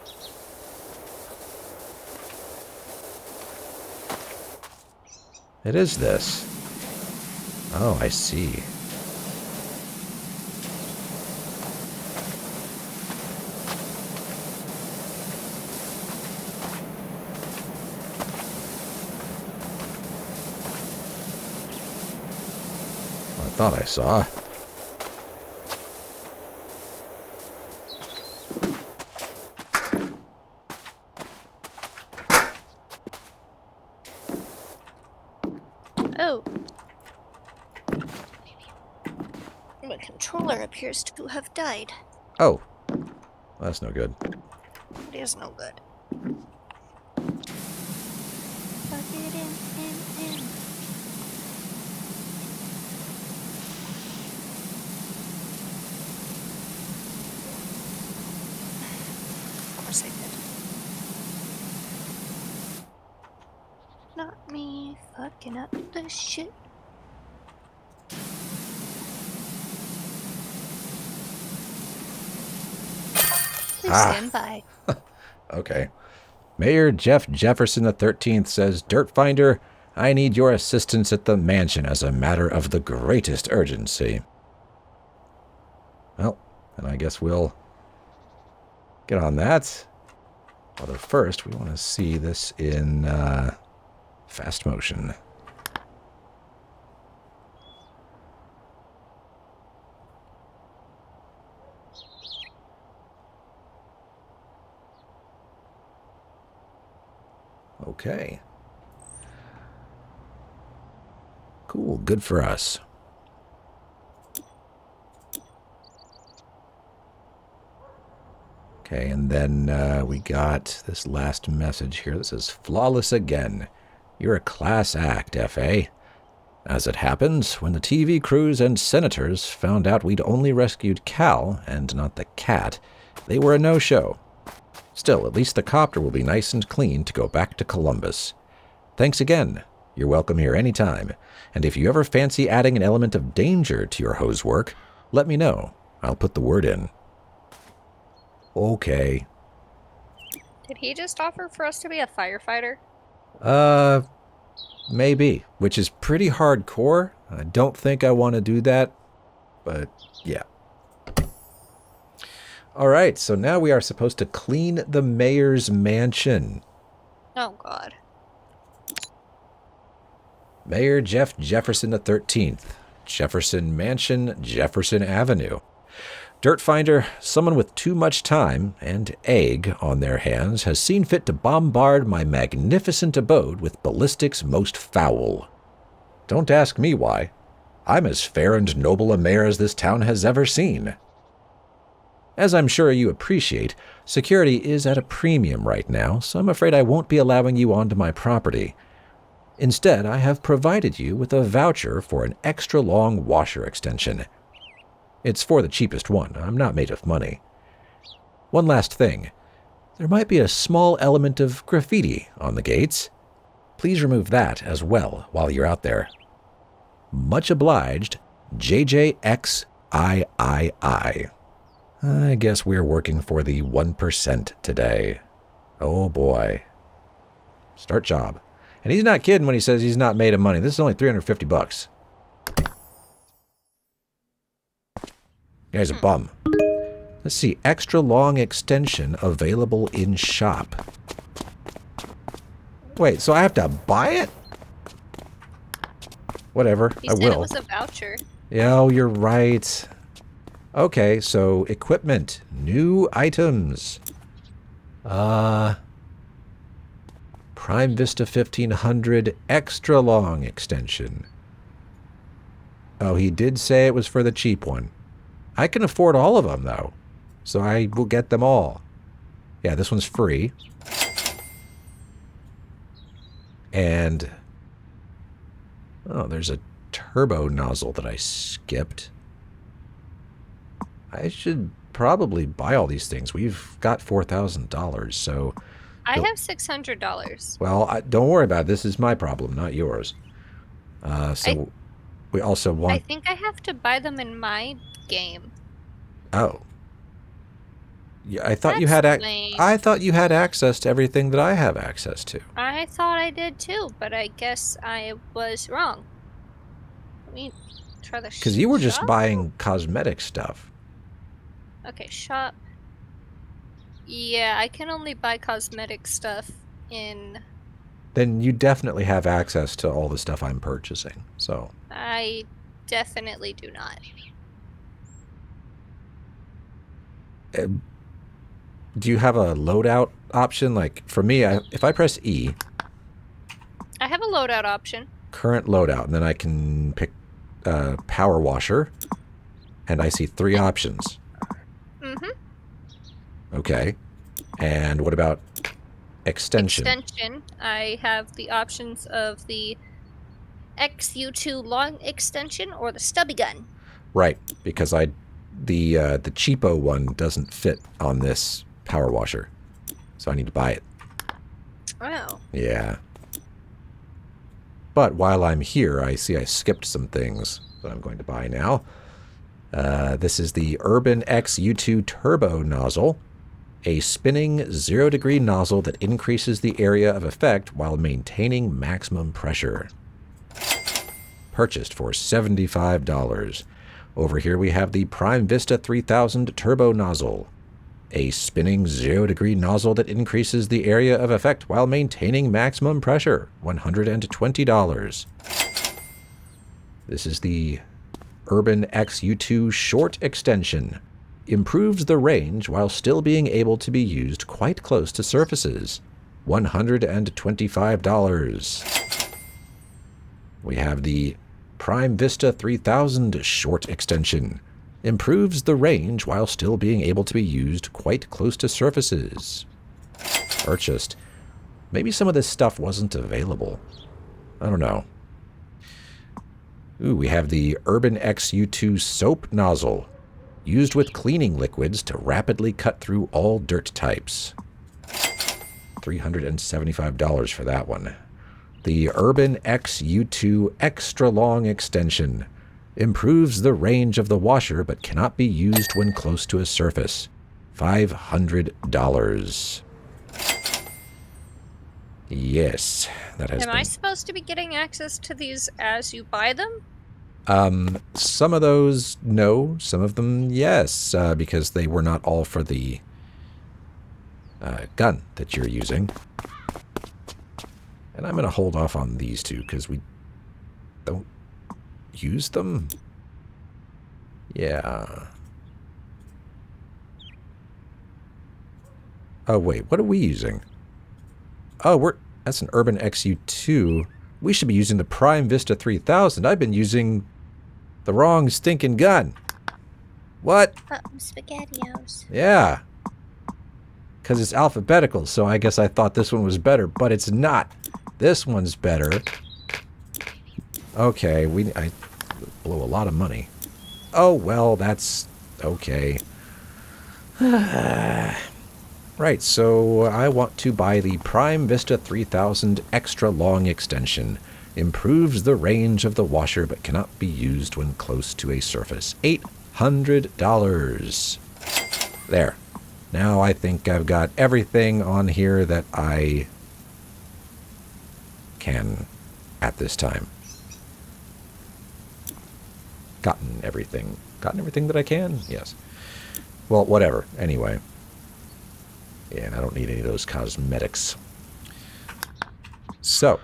it is this. Oh, I see. I thought I saw. Oh. My controller appears to have died. Oh, well, that's no good. It is no good. Plug it in. Of course I did. Not me fucking up the shit. Please stand by. Okay. Mayor Jeff Jefferson XIII says, Dirt Finder, I need your assistance at the mansion as a matter of the greatest urgency. Well, then I guess we'll get on that. Although first, we want to see this in fast motion. Okay. Cool. Good for us. Okay, and then we got this last message here that says, flawless again. You're a class act, F.A. As it happens, when the TV crews and senators found out we'd only rescued Cal and not the cat, they were a no-show. Still, at least the copter will be nice and clean to go back to Columbus. Thanks again. You're welcome here anytime. And if you ever fancy adding an element of danger to your hose work, let me know. I'll put the word in. Okay. Did he just offer for us to be a firefighter? Maybe, which is pretty hardcore. I don't think I want to do that, but yeah. All right, so now we are supposed to clean the mayor's mansion. Oh, God. Mayor Jeff Jefferson XIII, Jefferson Mansion, Jefferson Avenue. Dirt Finder, someone with too much time and egg on their hands, has seen fit to bombard my magnificent abode with ballistics most foul. Don't ask me why. I'm as fair and noble a mayor as this town has ever seen. As I'm sure you appreciate, security is at a premium right now, so I'm afraid I won't be allowing you onto my property. Instead, I have provided you with a voucher for an extra-long washer extension. It's for the cheapest one. I'm not made of money. One last thing. There might be a small element of graffiti on the gates. Please remove that as well while you're out there. Much obliged, JJXIII. I guess we're working for the 1% today. Oh boy. Start job. And he's not kidding when he says he's not made of money. This is only $350. Guy's a bum. Let's see. Extra long extension available in shop. Wait, so I have to buy it? Whatever, I will. He said it was a voucher. Yeah, oh, you're right. Okay, so equipment. New items. Prime Vista 1500 extra long extension. Oh, he did say it was for the cheap one. I can afford all of them, though, so I will get them all. Yeah, this one's free. And, oh, there's a turbo nozzle that I skipped. I should probably buy all these things. We've got $4,000, so... I have $600. Well, don't worry about it. This is my problem, not yours. We also want... I think I have to buy them in my game. Oh. Yeah, I thought you had I thought you had access to everything that I have access to. I thought I did too, but I guess I was wrong. Let me try the shop. Because you were just buying cosmetic stuff. Okay, shop. Yeah, I can only buy cosmetic stuff in... Then you definitely have access to all the stuff I'm purchasing, so... I definitely do not. Do you have a loadout option? Like, for me, if I press E... I have a loadout option. Current loadout, and then I can pick power washer, and I see 3 options. Mm-hmm. Okay. And what about extension? Extension. I have the options of the XU2 long extension or the stubby gun. Right, because the cheapo one doesn't fit on this power washer, so I need to buy it. Oh. Yeah. But while I'm here, I see I skipped some things that I'm going to buy now. This is the Urban X U2 Turbo Nozzle, a spinning 0-degree nozzle that increases the area of effect while maintaining maximum pressure. Purchased for $75. Over here we have the Prime Vista 3000 Turbo Nozzle, a spinning 0-degree nozzle that increases the area of effect while maintaining maximum pressure, $120. This is the Urban X U2 Short Extension. Improves the range while still being able to be used quite close to surfaces, $125. We have the Prime Vista 3000 Short Extension. Improves the range while still being able to be used quite close to surfaces. Purchased. Maybe some of this stuff wasn't available. I don't know. Ooh, we have the Urban XU2 soap nozzle. Used with cleaning liquids to rapidly cut through all dirt types. $375 for that one. The Urban XU2 extra long extension. Improves the range of the washer but cannot be used when close to a surface. $500. Yes, that has been... Am I supposed to be getting access to these as you buy them? Some of those, no. Some of them, yes, because they were not all for the gun that you're using. And I'm going to hold off on these two because we don't use them. Yeah. Oh, wait, what are we using? Oh, that's an Urban XU2. We should be using the Prime Vista 3000. I've been using the wrong stinking gun. What? SpaghettiOs. Yeah. Because it's alphabetical, so I guess I thought this one was better, but it's not. This one's better. Okay, I blew a lot of money. Oh, well, that's okay. Right, so I want to buy the Prime Vista 3000 extra long extension. Improves the range of the washer but cannot be used when close to a surface. $800. There. Now I think I've got everything on here that I can at this time. Gotten everything. Gotten everything that I can? Yes. Well, whatever. Anyway. Yeah, and I don't need any of those cosmetics. So.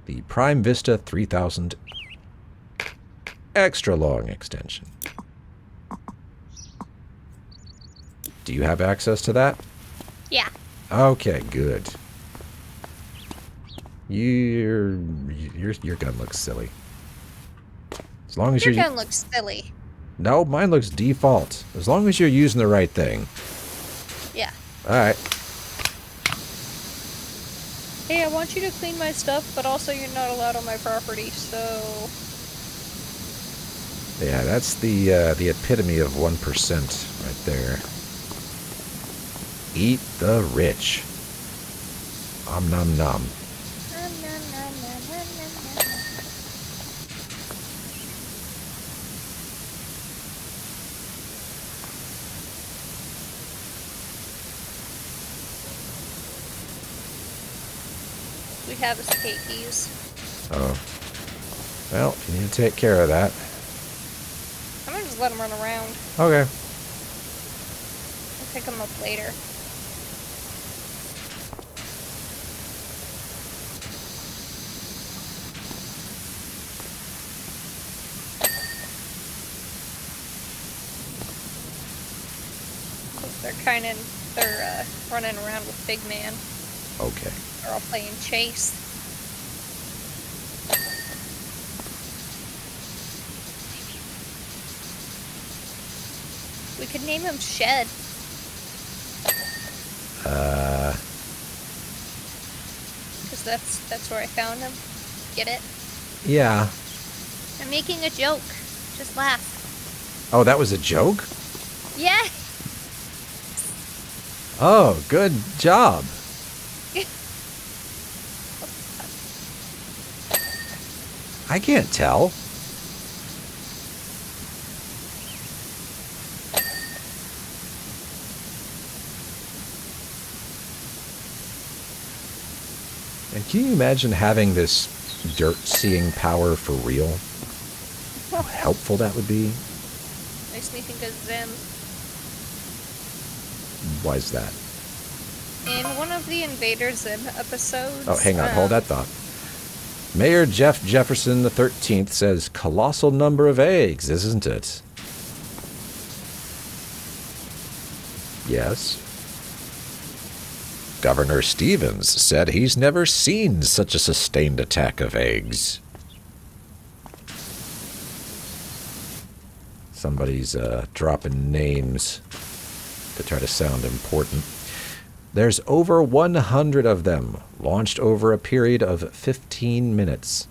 The Prime Vista 3000 extra long extension. Do you have access to that? Yeah. Okay, good. Your gun looks silly. As long as your gun looks silly. No, mine looks default. As long as you're using the right thing. Yeah. All right. Hey, I want you to clean my stuff, but also you're not allowed on my property, so... Yeah, that's the epitome of 1% right there. Eat the rich. Om nom nom. We have escapees. Oh. Well, you need to take care of that. I'm gonna just let them run around. Okay. I'll pick them up later. They're running around with Big Man. Okay. They're all playing chase. We could name him Shed. Because that's where I found him. Get it? Yeah. I'm making a joke. Just laugh. Oh, that was a joke? Yeah. Oh, good job. I can't tell. And can you imagine having this dirt seeing power for real? How helpful that would be. Makes me think of Zim. Why is that? In one of the Invader Zim episodes... Oh, hang on. Hold that thought. Mayor Jeff Jefferson XIII says, colossal number of eggs, isn't it? Yes. Governor Stevens said he's never seen such a sustained attack of eggs. Somebody's dropping names to try to sound important. There's over 100 of them, launched over a period of 15 minutes.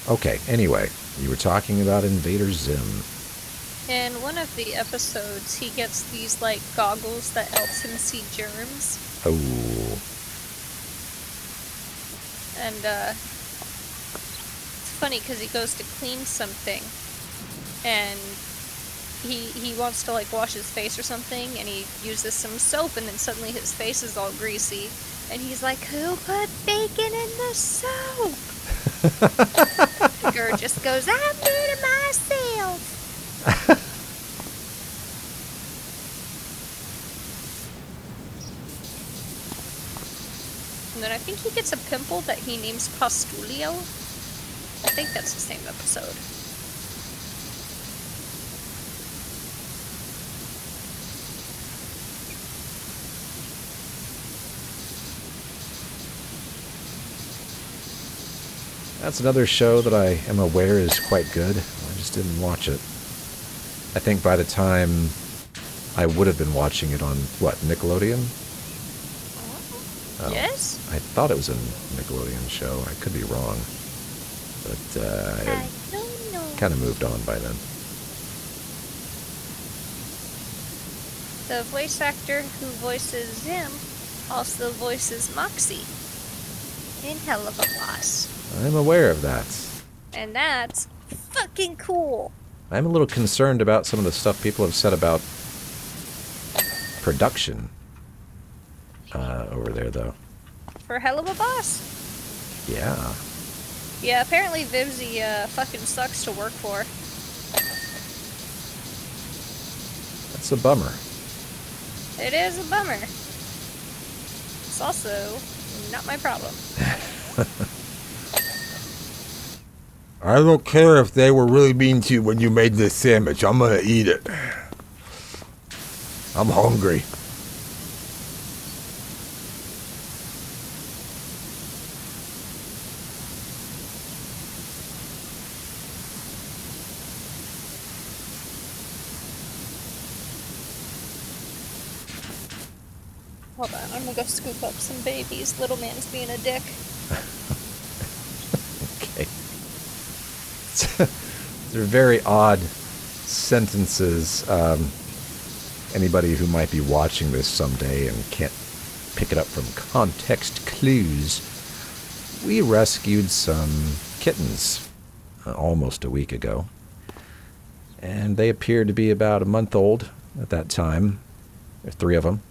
Okay, anyway, you were talking about Invader Zim. In one of the episodes, he gets these, like, goggles that helps him see germs. Oh. And, it's funny because he goes to clean something, and he wants to, like, wash his face or something, and he uses some soap, and then suddenly his face is all greasy, and he's like, "Who put bacon in the soap?" The girl just goes, "I did it myself." And then I think he gets a pimple that he names Postulio. I think that's the same episode. That's another show that I am aware is quite good. I just didn't watch it. I think by the time I would have been watching it on, what, Nickelodeon? Oh, yes? I thought it was a Nickelodeon show. I could be wrong. But I don't know. Kind of moved on by then. The voice actor who voices Zim also voices Moxie in Hell of a Boss. I'm aware of that. And that's fucking cool. I'm a little concerned about some of the stuff people have said about production over there, though. For Hell of a Boss. Yeah. Yeah, apparently Vivzy fucking sucks to work for. That's a bummer. It is a bummer. It's also not my problem. I don't care if they were really mean to you when you made this sandwich. I'm gonna eat it. I'm hungry. Hold on, I'm gonna go scoop up some babies. Little man's being a dick. Okay. They're very odd sentences. Anybody who might be watching this someday and can't pick it up from context clues, we rescued some kittens almost a week ago. And they appeared to be about a month old at that time. There are 3 of them.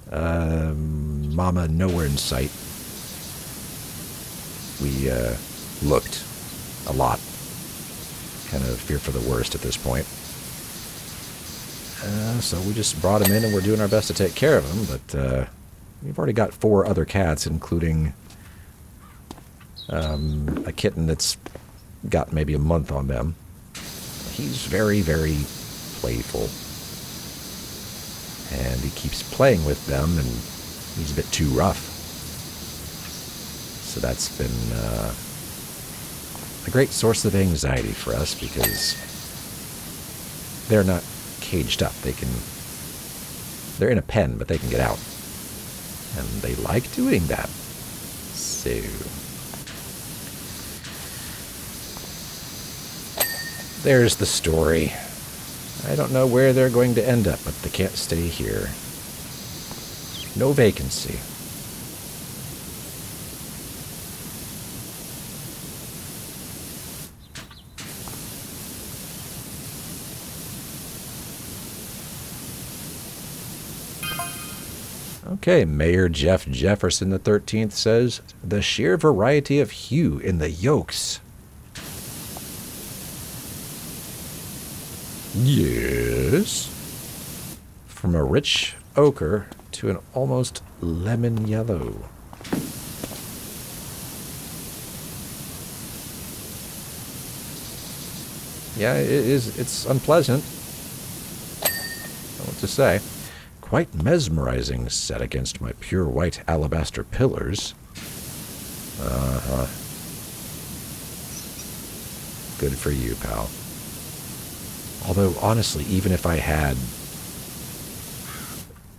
Mama nowhere in sight. We looked a lot. Kind of fear for the worst at this point. So we just brought them in and we're doing our best to take care of them. But we've already got 4 other cats, including a kitten that's got maybe a month on them. He's very, very playful. And he keeps playing with them, and he's a bit too rough. So that's been a great source of anxiety for us, because they're not caged up. They're in a pen, but they can get out. And they like doing that. So there's the story. I don't know where they're going to end up, but they can't stay here. No vacancy. Okay, Mayor Jeff Jefferson XIII says, the sheer variety of hue in the yolks. Yes. From a rich ochre to an almost lemon yellow. Yeah, it's unpleasant. I don't know what to say. Quite mesmerizing set against my pure white alabaster pillars. Uh-huh. Good for you, pal. Although, honestly, even if I had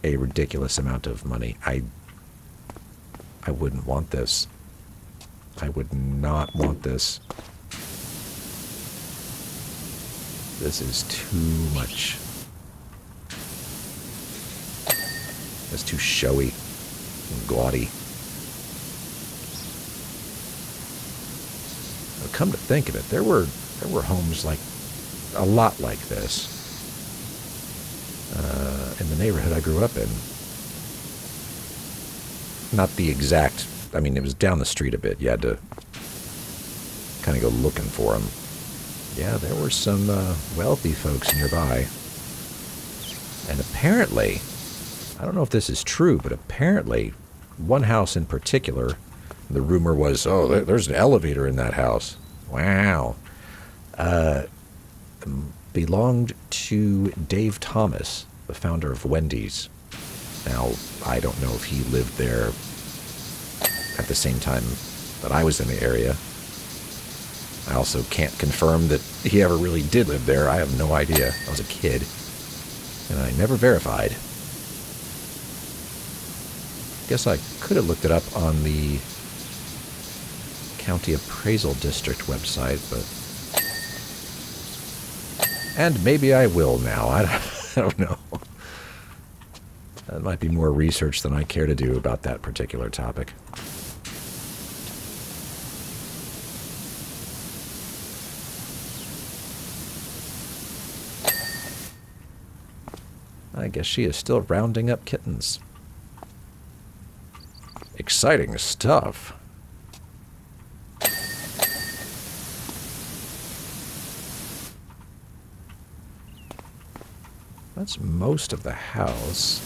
a ridiculous amount of money, I wouldn't want this. I would not want this. This is too much. It's too showy and gaudy. Now, come to think of it, there were homes like a lot like this in the neighborhood I grew up in. Not the exact. I mean, it was down the street a bit. You had to kind of go looking for them. Yeah, there were some wealthy folks nearby. And apparently, I don't know if this is true, but apparently, one house in particular, the rumor was, oh, there's an elevator in that house. Wow. Belonged to Dave Thomas, the founder of Wendy's. Now, I don't know if he lived there at the same time that I was in the area. I also can't confirm that he ever really did live there. I have no idea. I was a kid, and I never verified. Guess I could have looked it up on the County Appraisal District website, but... And maybe I will now. I don't know. That might be more research than I care to do about that particular topic. I guess she is still rounding up kittens. Exciting stuff. That's most of the house.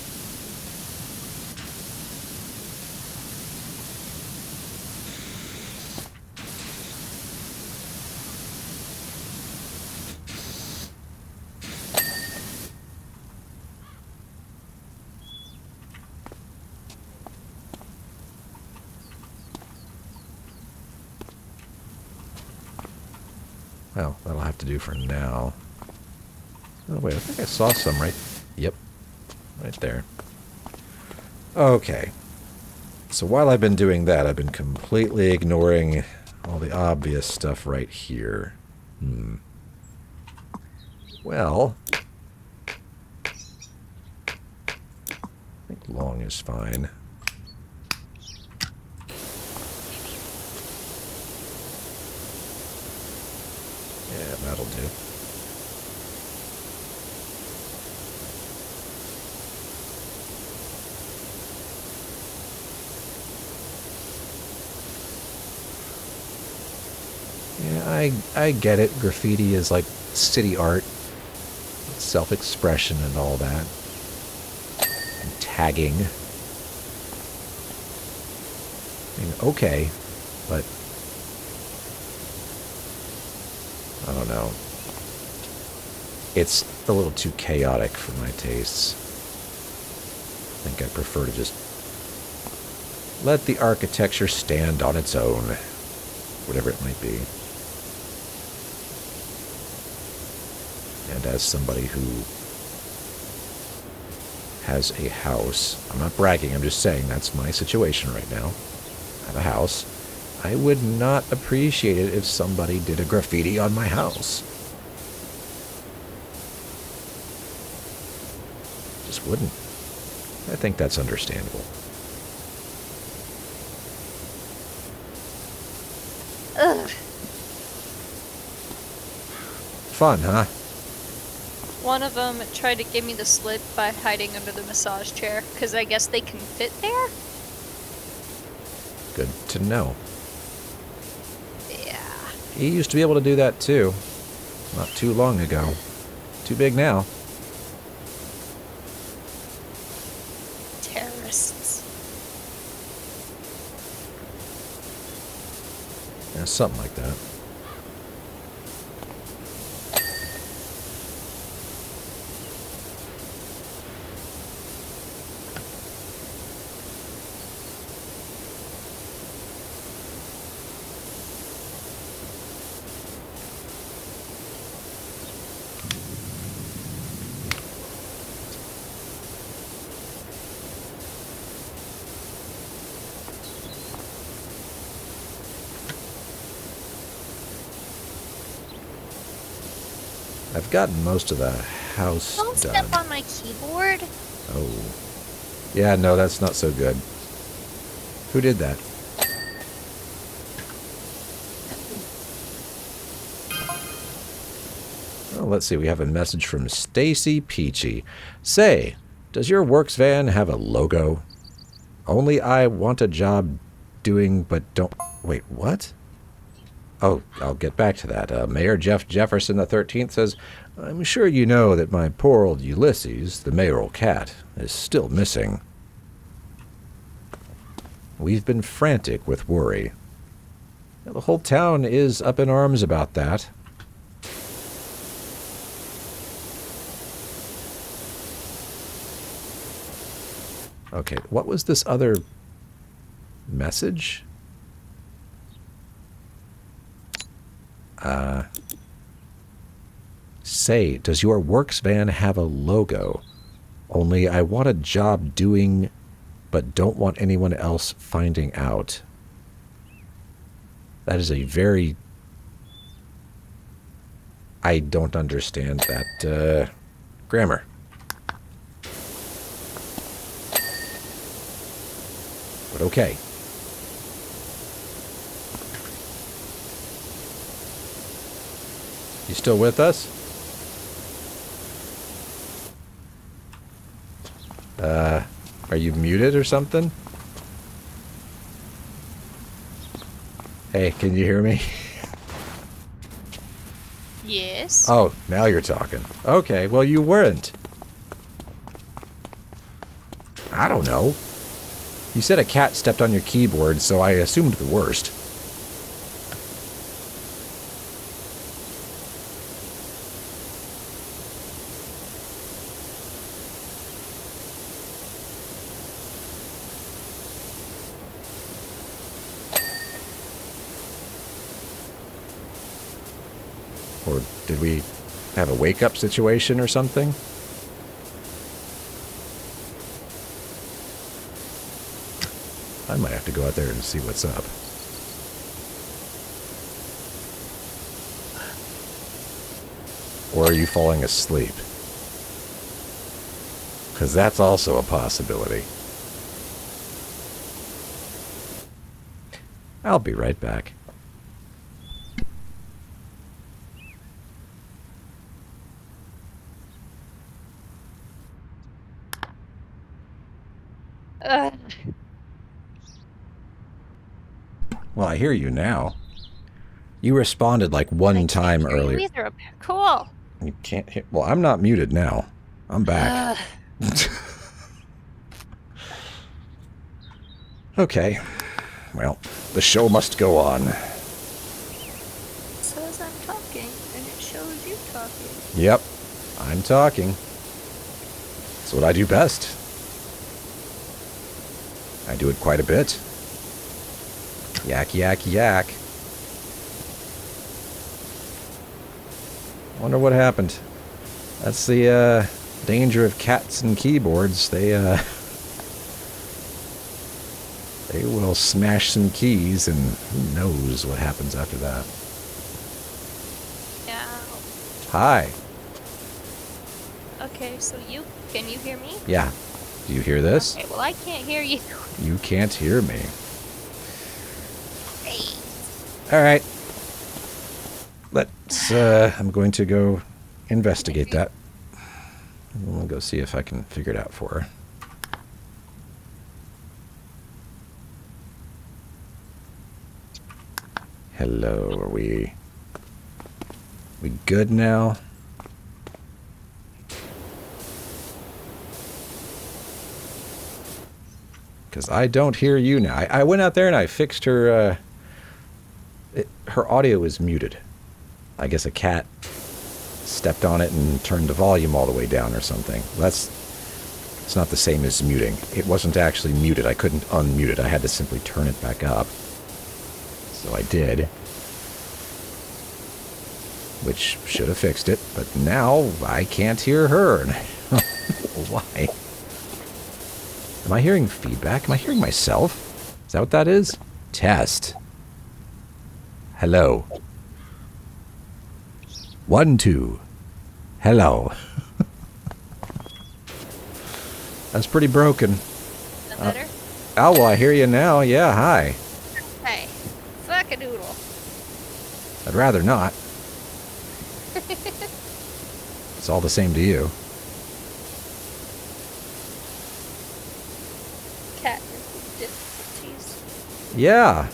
Well, that'll have to do for now. Oh, wait, I think I saw some right... Yep, right there. Okay. So while I've been doing that, I've been completely ignoring all the obvious stuff right here. Well... I think long is fine. Yeah, that'll do. Yeah, I get it. Graffiti is like city art, self-expression and all that. And tagging. I mean, okay, but I don't know. It's a little too chaotic for my tastes. I think I prefer to just let the architecture stand on its own, whatever it might be. And as somebody who has a house, I'm not bragging, I'm just saying that's my situation right now. I have a house. I would not appreciate it if somebody did a graffiti on my house. Just wouldn't. I think that's understandable. Ugh. Fun, huh? One of them tried to give me the slip by hiding under the massage chair, because I guess they can fit there? Good to know. Yeah. He used to be able to do that too. Not too long ago. Too big now. Terrorists. Yeah, something like that. I've gotten most of the house Don't done. step on my keyboard. Oh. Yeah, no, that's not so good. Who did that? Well, let's see. We have a message from Stacey Peachy. Say, does your works van have a logo? Only I want a job doing, but don't... Wait, what? Oh, I'll get back to that. Mayor Jeff Jefferson XIII says, I'm sure you know that my poor old Ulysses, the mayoral cat, is still missing. We've been frantic with worry. The whole town is up in arms about that. Okay, what was this other message? Say, does your works van have a logo? Only I want a job doing, but don't want anyone else finding out. That is a very... I don't understand that grammar. But okay. You still with us? Are you muted or something? Hey, can you hear me? Yes. Oh, now you're talking. Okay, well you weren't. I don't know. You said a cat stepped on your keyboard, so I assumed the worst. Or did we have a wake-up situation or something? I might have to go out there and see what's up. Or are you falling asleep? Because that's also a possibility. I'll be right back. Well, I hear you now. You responded like one time earlier. You either. Cool. You can't hear. Well, I'm not muted now. I'm back. Okay. Well, the show must go on. It says I'm talking, and it shows you talking. Yep. I'm talking. That's what I do best. I do it quite a bit. Yak, yak, yak. Wonder what happened. That's the danger of cats and keyboards. They will smash some keys, and who knows what happens after that. Yeah. Hi. Okay, so can you hear me? Yeah. Do you hear this? Okay, well I can't hear you. You can't hear me. All right. Let's, I'm going to go investigate that. We'll go see if I can figure it out for her. Hello, are we good now? Because I don't hear you now. I went out there and I fixed her, her audio is muted. I guess a cat stepped on it and turned the volume all the way down or something. It's not the same as muting. It wasn't actually muted. I couldn't unmute it. I had to simply turn it back up. So I did. Which should have fixed it, but now I can't hear her. Why? Am I hearing feedback? Am I hearing myself? Is that what that is? Test. Hello. 1, 2. Hello. That's pretty broken. Is that better? Oh, well, I hear you now. Yeah, hi. Hey, fuck a doodle. I'd rather not. It's all the same to you. Cat difficulties. Yeah.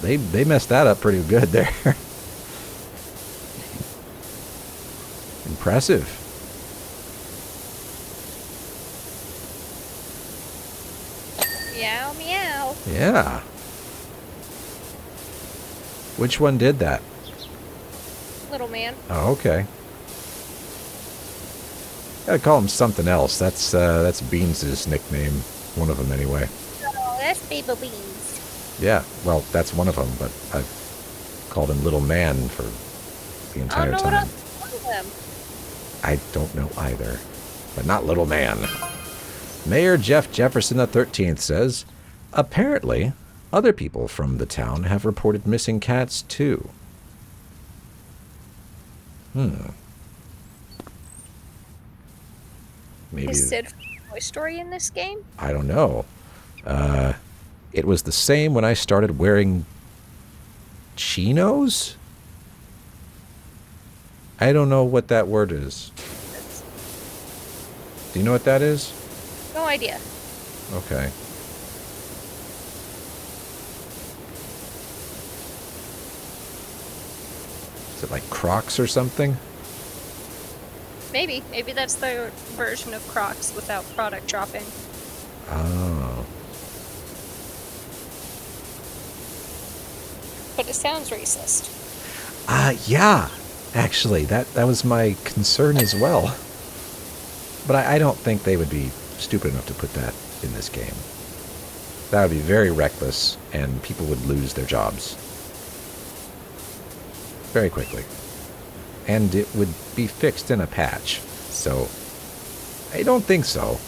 They messed that up pretty good there. Impressive. Meow, meow. Yeah. Which one did that? Little man. Oh, okay. Gotta call him something else. That's Beans' nickname. One of them, anyway. Oh, that's Baby Beans. Yeah, well, that's one of them, but I've called him Little Man for the entire What time. else is one of them? I don't know either, but not Little Man. Mayor Jeff Jefferson XIII says, apparently, other people from the town have reported missing cats, too. Maybe. Is Sid from Toy Story in this game? I don't know. It was the same when I started wearing chinos? I don't know what that word is. Do you know what that is? No idea. Okay. Is it like Crocs or something? Maybe. Maybe that's the version of Crocs without product dropping. Oh. But it sounds racist. Yeah. Actually, that was my concern as well. But I don't think they would be stupid enough to put that in this game. That would be very reckless, and people would lose their jobs. Very quickly. And it would be fixed in a patch. So, I don't think so.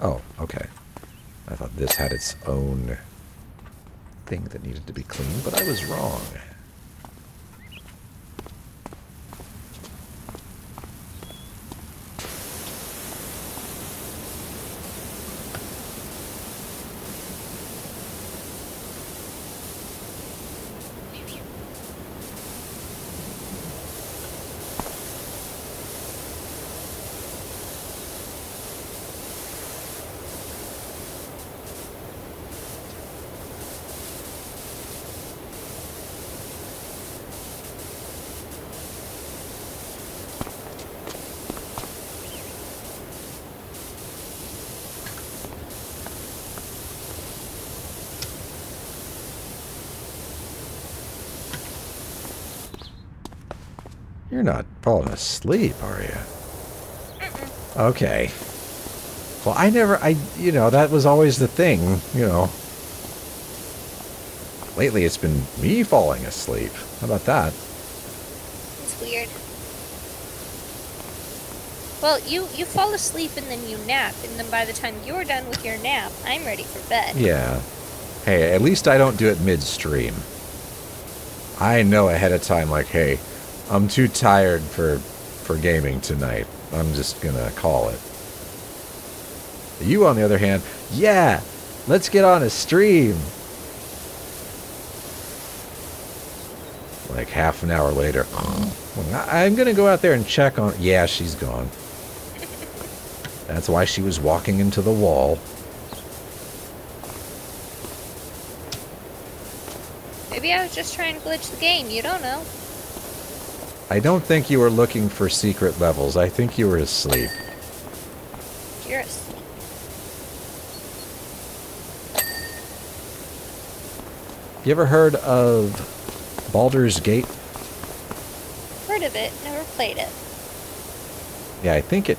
Oh, okay. I thought this had its own thing that needed to be cleaned, but I was wrong. You're not falling asleep, are you? Okay. Well, that was always the thing, Lately, it's been me falling asleep. How about that? It's weird. Well, you fall asleep and then you nap, and then by the time you're done with your nap, I'm ready for bed. Yeah. Hey, at least I don't do it midstream. I know ahead of time, like, hey, I'm too tired for gaming tonight. I'm just gonna call it. You, on the other hand, yeah, let's get on a stream. Like half an hour later, I'm gonna go out there and check on. Yeah, she's gone. That's why she was walking into the wall. Maybe I was just trying to glitch the game. You don't know. I don't think you were looking for secret levels. I think you were asleep. You're asleep. You ever heard of Baldur's Gate? Heard of it, never played it. Yeah, I think it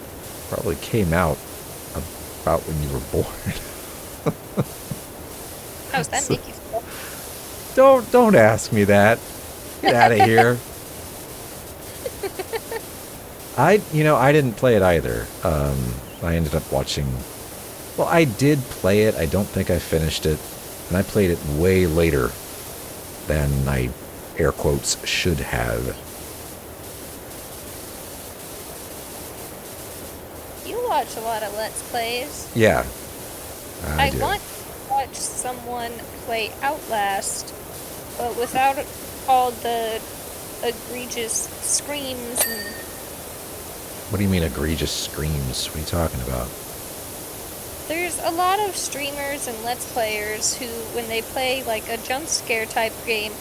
probably came out about when you were born. How's that So- make you feel? Don't ask me that. Get out of here. I didn't play it either. I ended up watching. Well, I did play it. I don't think I finished it, and I played it way later than I, air quotes, should have. You watch a lot of Let's Plays. Yeah, I I do. want to watch someone play Outlast, but without all the egregious screams and What do you mean egregious screams? What are you talking about? there's a lot of streamers and Let's Players who, when they play like a jump scare type game,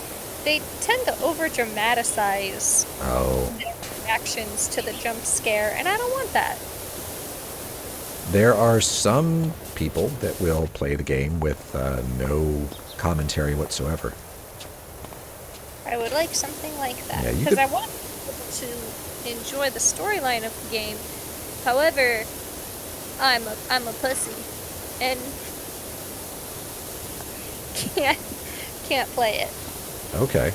they tend to over dramatize Oh, their reactions to the jump scare, and I don't want that. there are some people that will play the game with no commentary whatsoever. I would like something like that Yeah, you because could- I want people to enjoy the storyline of the game. However, I'm a pussy and can't play it. Okay.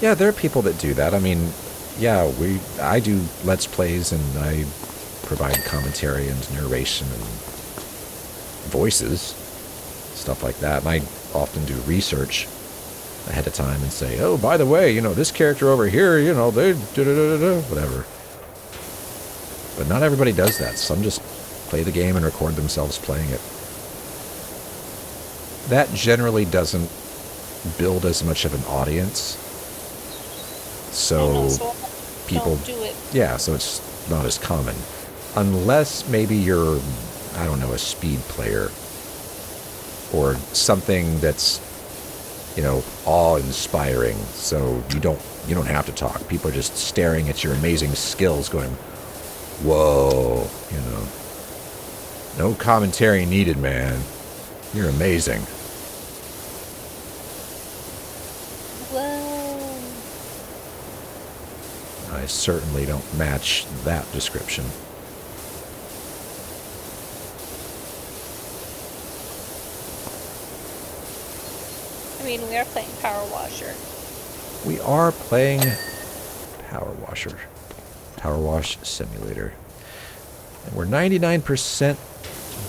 Yeah, there are people that do that. I mean, yeah, I do Let's Plays and I provide commentary and narration and voices, stuff like that. And I often do research ahead of time and say, oh, by the way, this character over here, they da-da-da-da-da, whatever. But not everybody does that. Some just play the game and record themselves playing it. That generally doesn't build as much of an audience. So people don't do it. yeah, so it's not as common. Unless maybe you're, I don't know, a speed player or something that's, awe-inspiring. So you don't have to talk. People are just staring at your amazing skills going, whoa, no commentary needed, man. You're amazing. Whoa. I certainly don't match that description. I mean, we are playing Power Washer. We are playing Power Wash Simulator. And we're 99%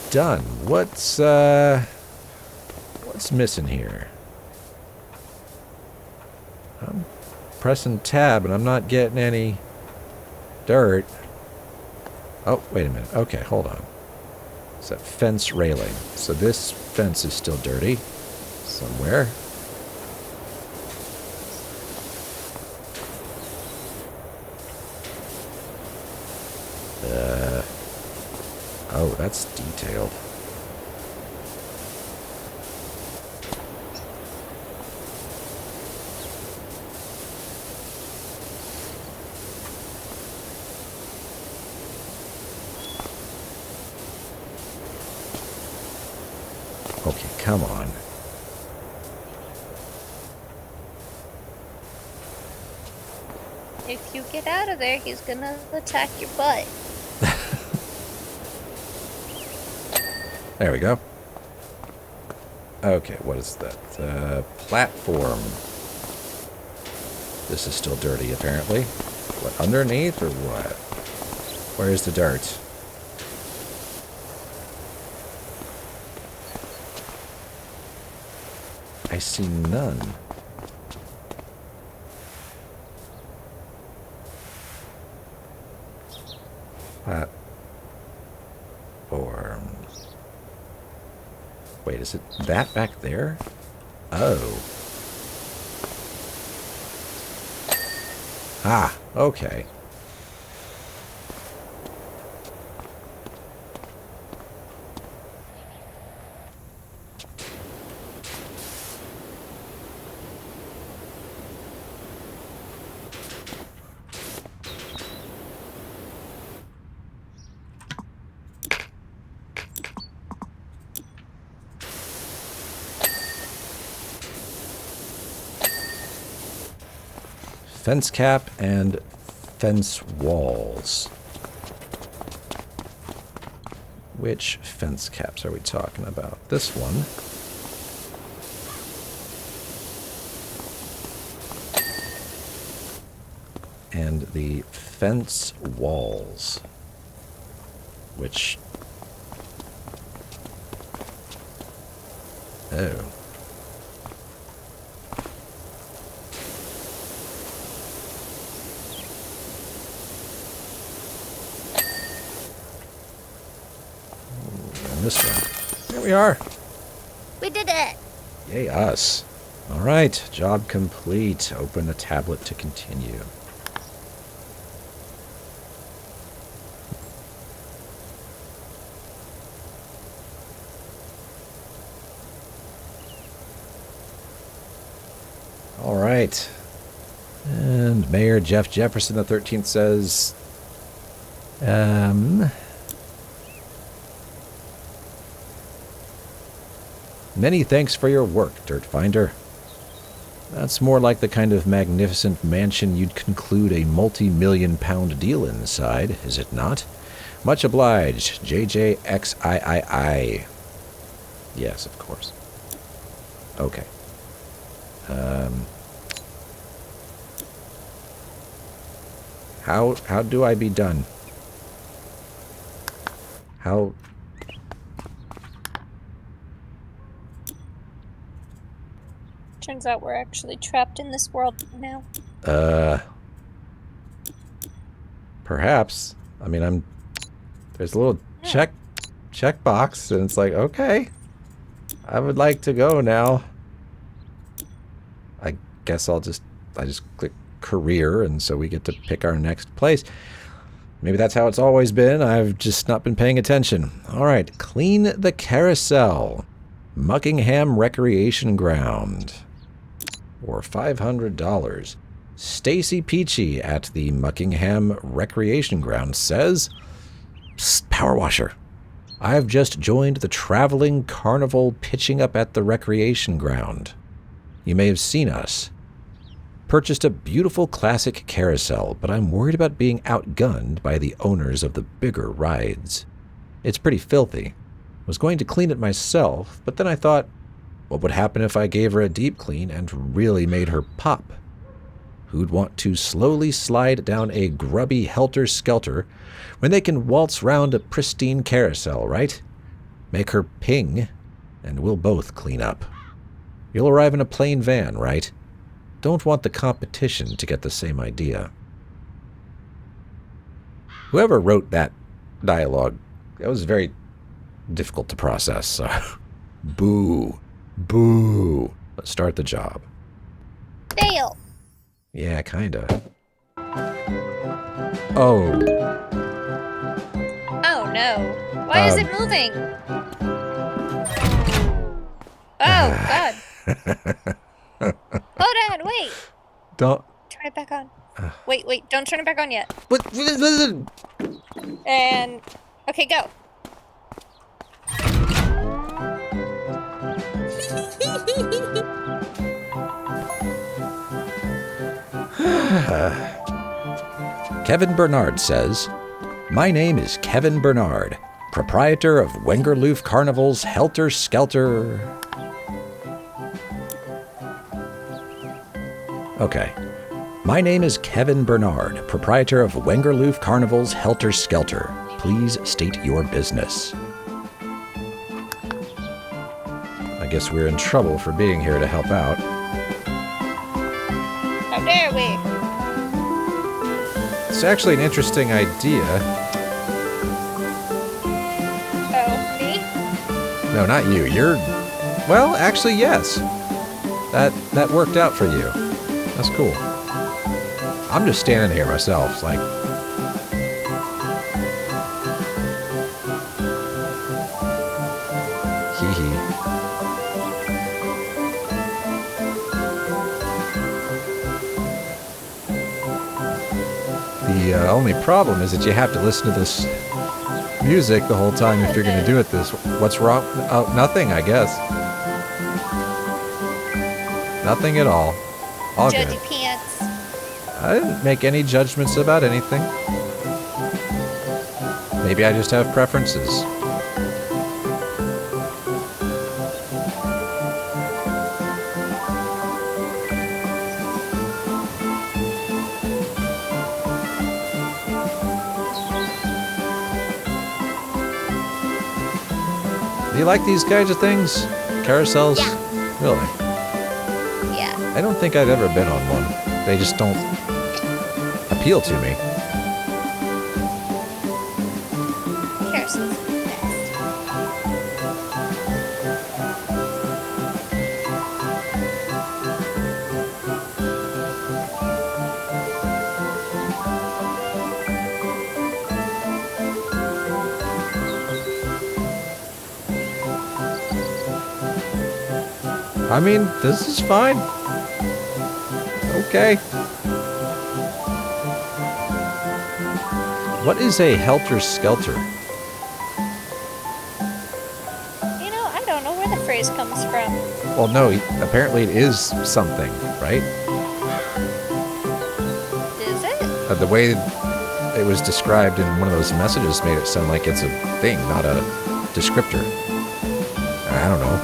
done. What's missing here? I'm pressing tab and I'm not getting any dirt. Oh, wait a minute. Okay, hold on. It's that fence railing. So this fence is still dirty somewhere. Oh, that's detailed. Okay, come on. If you get out of there, he's gonna attack your butt. There we go. Okay, what is that? Platform. This is still dirty, apparently. What, underneath or what? Where's the dirt? I see none. Platform. Wait, is it that back there? Oh. Ah, okay. Fence cap and fence walls. Which fence caps are we talking about? This one. and the fence walls, which... Oh. And this one. There we are. We did it! Yay, us. All right, job complete. Open the tablet to continue. All right. And Mayor Jeff Jefferson XIII says, many thanks for your work, Dirt Finder. That's more like the kind of magnificent mansion you'd conclude a multi-million-pound deal inside, is it not? Much obliged, JJXIII. Yes, of course. Okay. How do I be done? How... Turns out we're actually trapped in this world now. Perhaps. I mean, there's a little check box, and it's like, okay, I would like to go now. I guess I just click career, and so we get to pick our next place. Maybe that's how it's always been. I've just not been paying attention. All right, clean the carousel. Muckingham Recreation Ground. For $500. Stacey Peachy at the Muckingham Recreation Ground says, Psst, Power Washer. I've just joined the traveling carnival pitching up at the recreation ground. You may have seen us. Purchased a beautiful classic carousel, but I'm worried about being outgunned by the owners of the bigger rides. It's pretty filthy. Was going to clean it myself, but then I thought, what would happen if I gave her a deep clean and really made her pop? Who'd want to slowly slide down a grubby helter-skelter when they can waltz round a pristine carousel, right? Make her ping, and we'll both clean up. You'll arrive in a plain van, right? Don't want the competition to get the same idea. Whoever wrote that dialogue, that was very difficult to process, so... Boo. Boo. Let's start the job. Fail! Yeah, kinda. Oh. Oh no. Why is it moving? Oh, God. Hold on, wait. Don't... Turn it back on. Wait, don't turn it back on yet. What? And... Okay, go. Kevin Bernard says, my name is Kevin Bernard, proprietor of Wengerloof Carnival's Helter Skelter. Okay. My name is Kevin Bernard, proprietor of Wengerloof Carnival's Helter Skelter. Please state your business. I guess we're in trouble for being here to help out. How dare we? It's actually an interesting idea. Oh, me? No, not you. You're... Well, actually, yes. That worked out for you. That's cool. I'm just standing here myself, like... Hee-hee. The only problem is that you have to listen to this music the whole time if you're going to do it this. What's wrong? Oh, nothing, I guess. Nothing at all. All good. Judgy pants. I didn't make any judgments about anything. Maybe I just have preferences. Do you like these kinds of things? Carousels? Yeah. Really? Yeah. I don't think I've ever been on one. They just don't appeal to me. Carousels are the best. I mean, this is fine. Okay. What is a helter-skelter? You know, I don't know where the phrase comes from. Well, no, apparently it is something, right? Is it? The way it was described in one of those messages made it sound like it's a thing, not a descriptor. I don't know.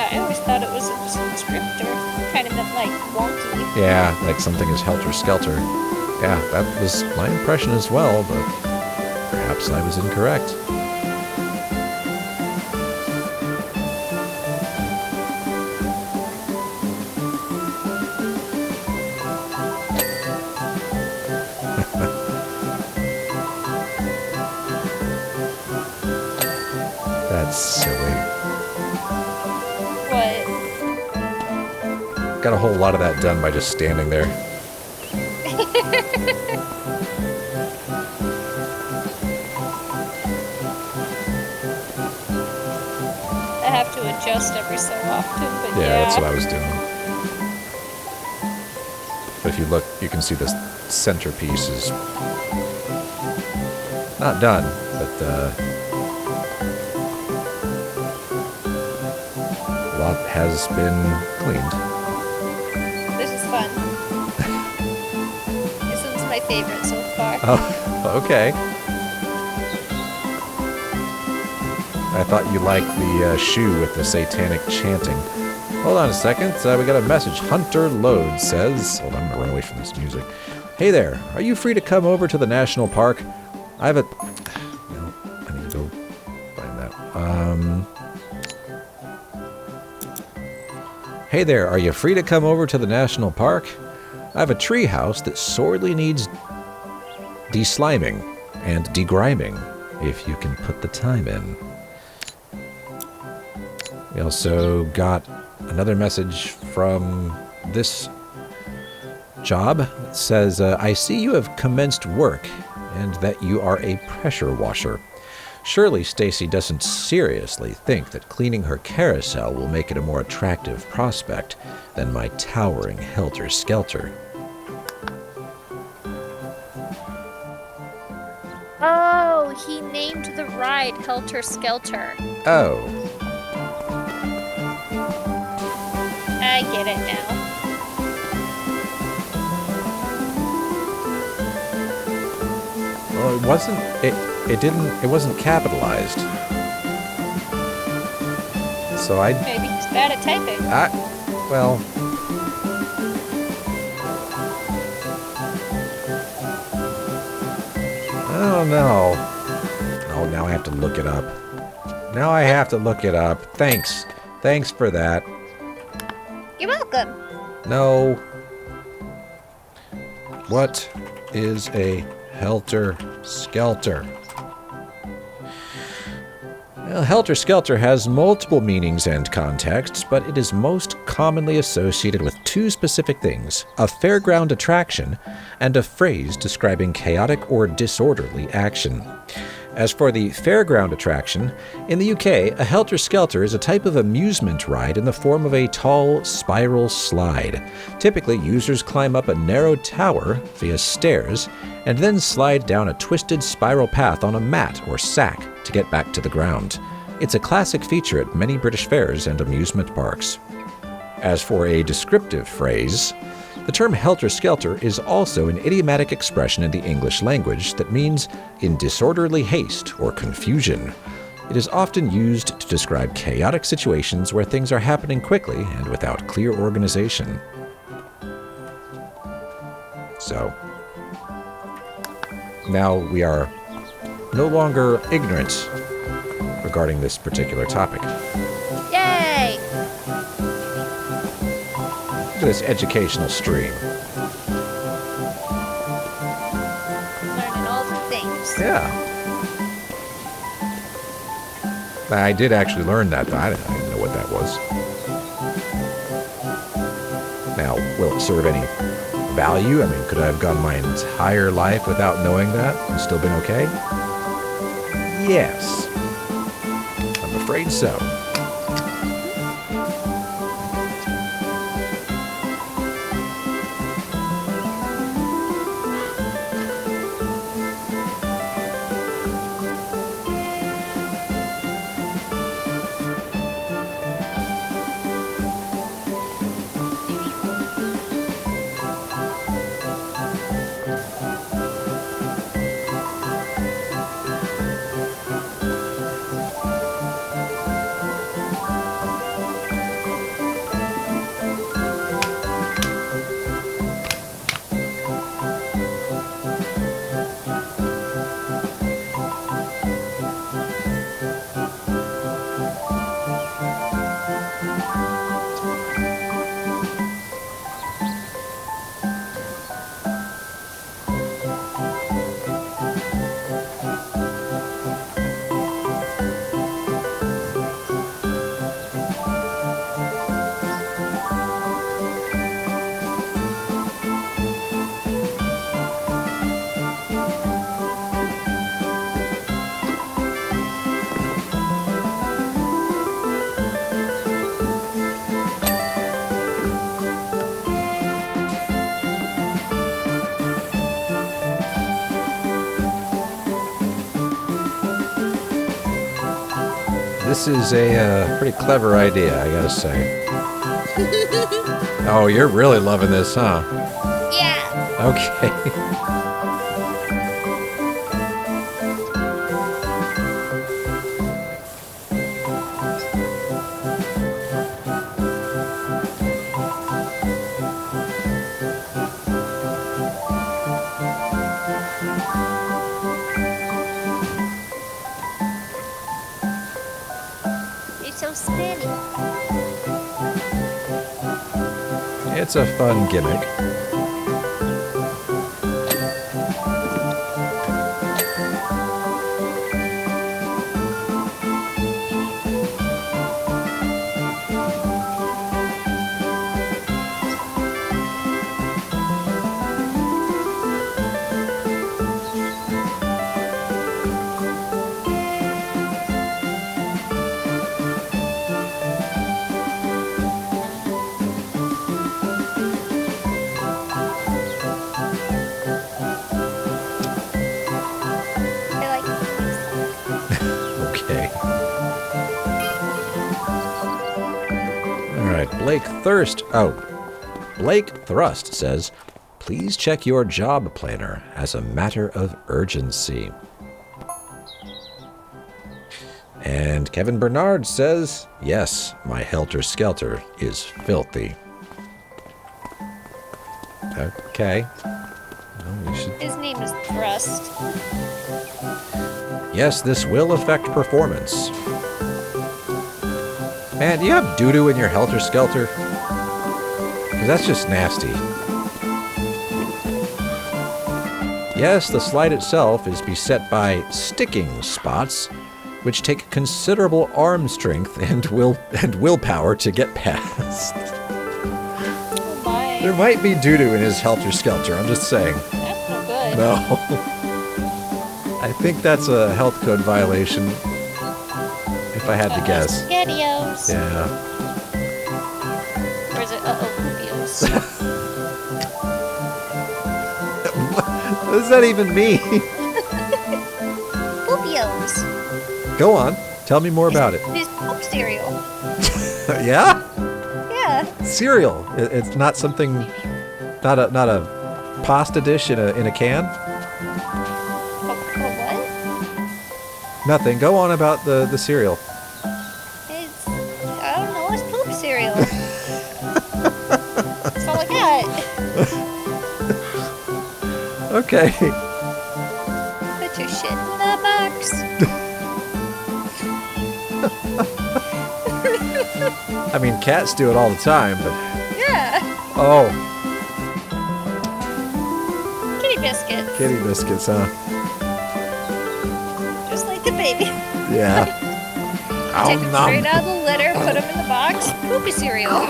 I always thought it was a descriptor. Kind of meant like wonky. Yeah, like something is helter-skelter. Yeah, that was my impression as well, but perhaps I was incorrect. That's silly. What? Got a whole lot of that done by just standing there. I have to adjust every so often, but Yeah, that's what I was doing. But if you look, you can see the centerpiece is not done, but a lot has been cleaned. This is fun. This one's my favorite so far. Oh, okay. I thought you liked the shoe with the satanic chanting. Hold on a second. We got a message. Hunter Load says... Hold on, I'm going to run away from this music. Hey there. Are you free to come over to the national park? I have a... No, I need to go find that. Hey there. Are you free to come over to the national park? I have a tree house that sorely needs de-sliming and degriming, if you can put the time in. We also got another message from this job. It says, I see you have commenced work and that you are a pressure washer. Surely Stacey doesn't seriously think that cleaning her carousel will make it a more attractive prospect than my towering helter-skelter. Oh, he named the ride Helter Skelter. Oh. I get it now. Well, it wasn't capitalized. So Maybe he's bad at typing. well... I don't know. Oh, now I have to look it up. Now I have to look it up. Thanks. Thanks for that. You're welcome. No. What is a helter-skelter? Well, helter-skelter has multiple meanings and contexts, but it is most commonly associated with two specific things: a fairground attraction and a phrase describing chaotic or disorderly action. As for the fairground attraction, in the UK, a helter-skelter is a type of amusement ride in the form of a tall, spiral slide. Typically, users climb up a narrow tower via stairs and then slide down a twisted spiral path on a mat or sack to get back to the ground. It's a classic feature at many British fairs and amusement parks. As for a descriptive phrase, the term helter-skelter is also an idiomatic expression in the English language that means in disorderly haste or confusion. It is often used to describe chaotic situations where things are happening quickly and without clear organization. So, now we are no longer ignorant regarding this particular topic. Yay! Look at this educational stream. Learning all the things. Yeah. I did actually learn that, but I didn't know what that was. Now, will it serve any value? I mean, could I have gone my entire life without knowing that and still been okay? Yes. I'm afraid so. This is a pretty clever idea, I gotta say. Oh, you're really loving this, huh? Yeah. Okay. You're so spinny. It's a fun gimmick. I like Okay. All right, Blake Thrust says, please check your job planner as a matter of urgency. And Kevin Bernard says, yes, my helter-skelter is filthy. Okay. Well, we should... His name is Thrust. Yes, this will affect performance. Man, do you have doo-doo in your helter-skelter? 'Cause that's just nasty. Yes, the slide itself is beset by sticking spots, which take considerable arm strength and willpower to get past. Oh my. There might be doo-doo in his helter-skelter, I'm just saying. That's no good. No. I think that's a health code violation, if I had to guess. SpaghettiOs. Yeah. Or is it Poopios? What does that even mean? Poopios. Go on. Tell me more about it. It's poop cereal. Yeah? Yeah. Cereal. It's not something, not a pasta dish in a can? What? Nothing. Go on about the cereal. It's, I don't know, it's poop cereal. That's all I got. Okay. Put your shit in the box. I mean, cats do it all the time, but... Yeah. Oh, Kitty biscuits. kitty biscuits, huh? Just like the baby. Yeah. Take them straight out of the litter, put them in the box. Poopy cereal.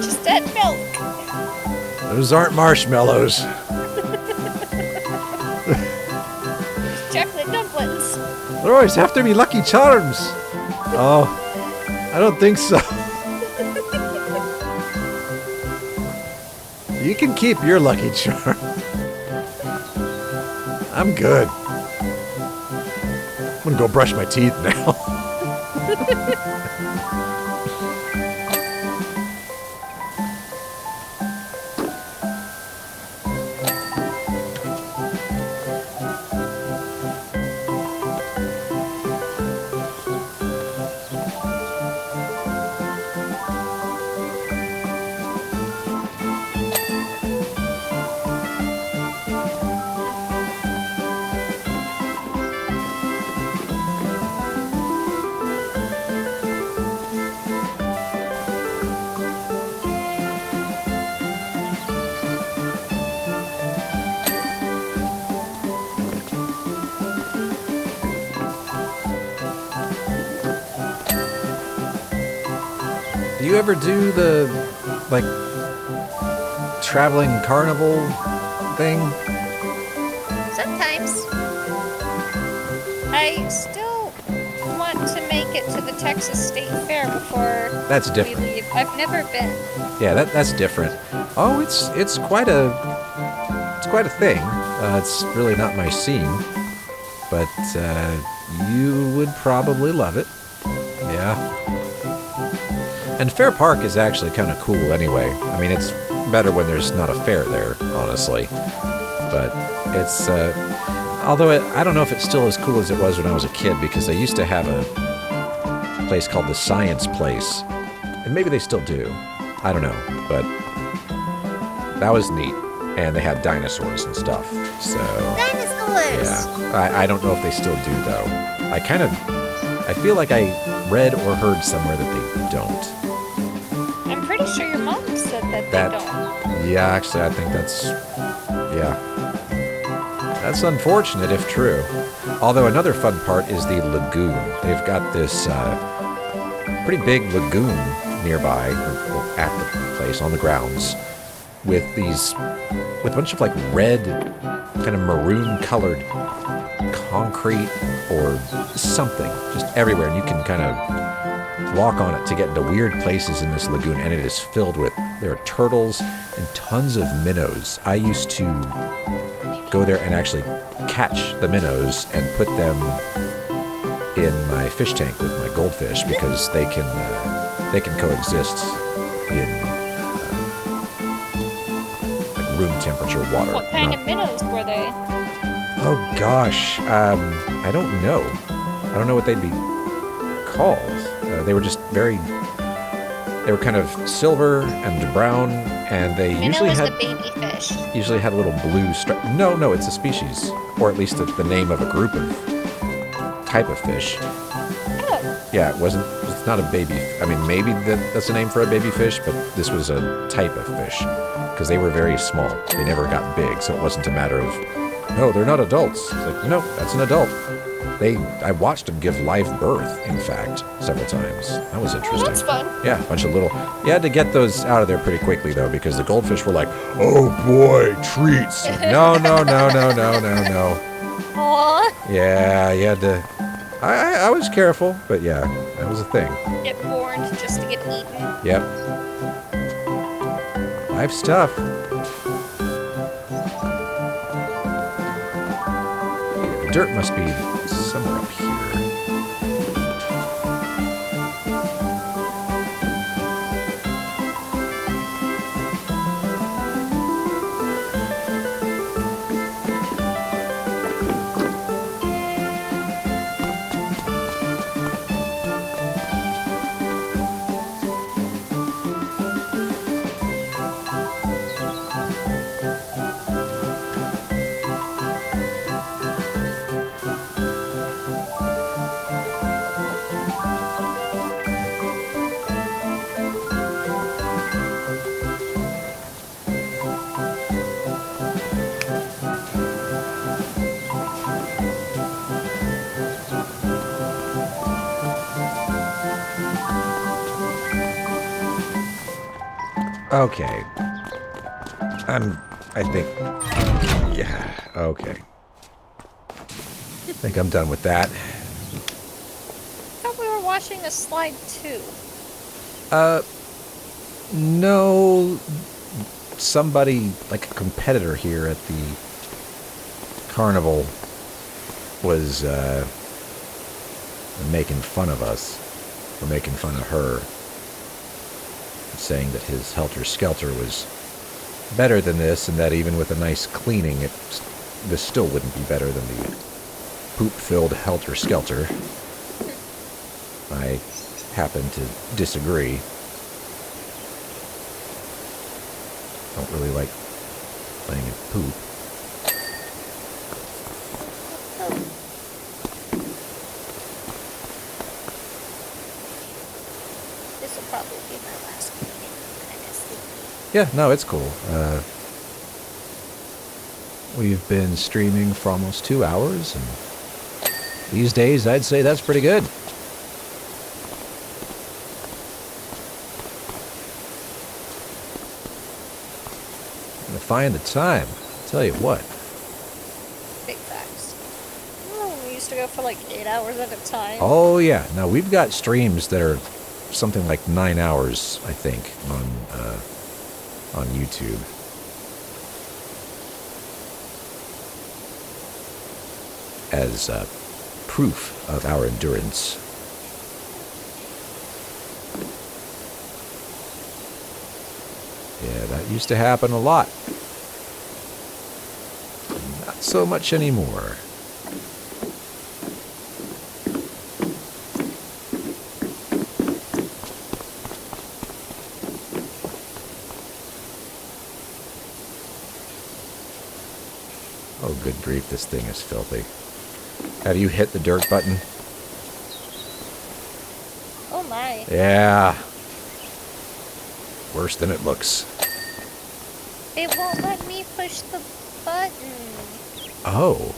Just that milk. Those aren't marshmallows. Chocolate dumplings. They're always after me Lucky Charms. Oh, I don't think so. You can keep your Lucky Charm. I'm good. I'm gonna go brush my teeth now. Do you ever do the, like, traveling carnival thing? Sometimes. I still want to make it to the Texas State Fair before That's we different. leave. I've never been. Yeah, that's different. Oh, it's quite a thing. It's really not my scene, but you would probably love it. Yeah. And Fair Park is actually kind of cool anyway. I mean, it's better when there's not a fair there, honestly. But it's, although I don't know if it's still as cool as it was when I was a kid, because they used to have a place called the Science Place. And maybe they still do. I don't know. But that was neat. And they had dinosaurs and stuff. So, Dinosaurs! yeah. I don't know if they still do, though. I feel like I read or heard somewhere that they don't. I'm pretty sure your mom said that they don't. Yeah, actually, I think that's unfortunate if true. Although another fun part is the lagoon. They've got this pretty big lagoon nearby, or at the place, on the grounds, with a bunch of like red, kind of maroon colored concrete or something just everywhere, and you can kind of walk on it to get into weird places in this lagoon, and it is filled with, there are turtles and tons of minnows. I used to go there and actually catch the minnows and put them in my fish tank with my goldfish, because they can coexist in like room temperature water. What kind of minnows were they? Oh gosh, I don't know. I don't know what they'd be called. They were just they were kind of silver and brown, and they Minnow is the baby fish. usually had a little blue stripe. No, it's a species, or at least the name of a group of type of fish. Oh, Yeah, it's not a baby. I mean, maybe that's a name for a baby fish, but this was a type of fish, because they were very small. They never got big, so it wasn't a matter of, no, they're not adults. It's like, no, that's an adult. I watched them give live birth, in fact, several times. That was interesting. that's fun. Yeah, a bunch of little... You had to get those out of there pretty quickly, though, because the goldfish were like, Oh boy, treats. no. Aw, Yeah, you had to... I was careful, but yeah, that was a thing. get born just to get eaten. Yep. Live stuff. The dirt must be somewhere up here. Okay. I think... Yeah, okay. I think I'm done with that. I thought we were watching a slide too. No... Somebody, like a competitor here at the carnival, was, making fun of us. Or making fun of her. Saying that his Helter Skelter was better than this, and that even with a nice cleaning, this still wouldn't be better than the poop-filled Helter Skelter. I happen to disagree. Don't really like playing in poop. This will probably be my last meeting. I'm kind of sleepy. Yeah, no, it's cool. We've been streaming for almost 2 hours, and these days I'd say that's pretty good. To find the time, I'll tell you what. Big facts. Oh, we used to go for like 8 hours at a time. Oh yeah, now we've got streams that are something like 9 hours, I think, on YouTube. As proof of our endurance. Yeah, that used to happen a lot. Not so much anymore. Oh, good grief, this thing is filthy. Have you hit the dirt button? Oh my. Yeah. Worse than it looks. It won't let me push the button. Oh.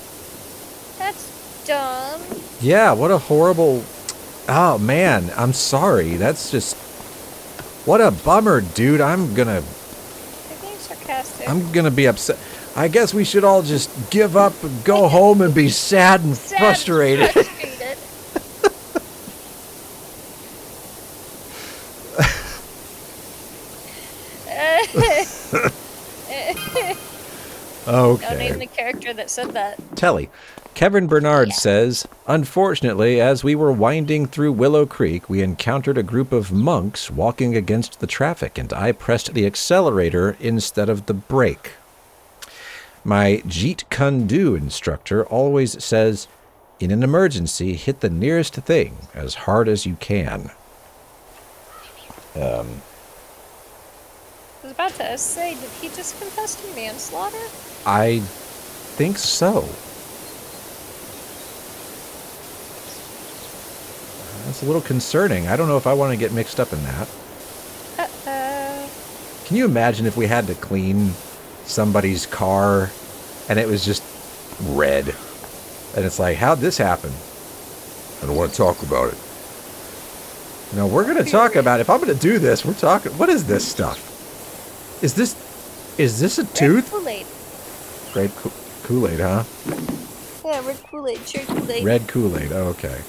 That's dumb. Yeah, what a horrible... Oh, man, I'm sorry. That's just... What a bummer, dude. I'm gonna being sarcastic. I'm gonna be upset. I guess we should all just give up and go home and be sad and frustrated. Okay. Don't name the character that said that. Telly. Kevin Bernard says, unfortunately, as we were winding through Willow Creek, we encountered a group of monks walking against the traffic, and I pressed the accelerator instead of the brake. My Jeet Kune Do instructor always says, in an emergency, hit the nearest thing as hard as you can. I was about to say, did he just confess to manslaughter? I think so. That's a little concerning. I don't know if I want to get mixed up in that. Uh-oh. Can you imagine if we had to clean somebody's car and it was just red? And it's like, how'd this happen? I don't want to talk about it. No, we're going to talk about it. If I'm going to do this, we're talking... What is this stuff? Is this a tooth? Kool-Aid. Grape Kool-Aid, huh? Yeah, red Kool-Aid, cherry Kool-Aid. Red Kool-Aid, oh, okay.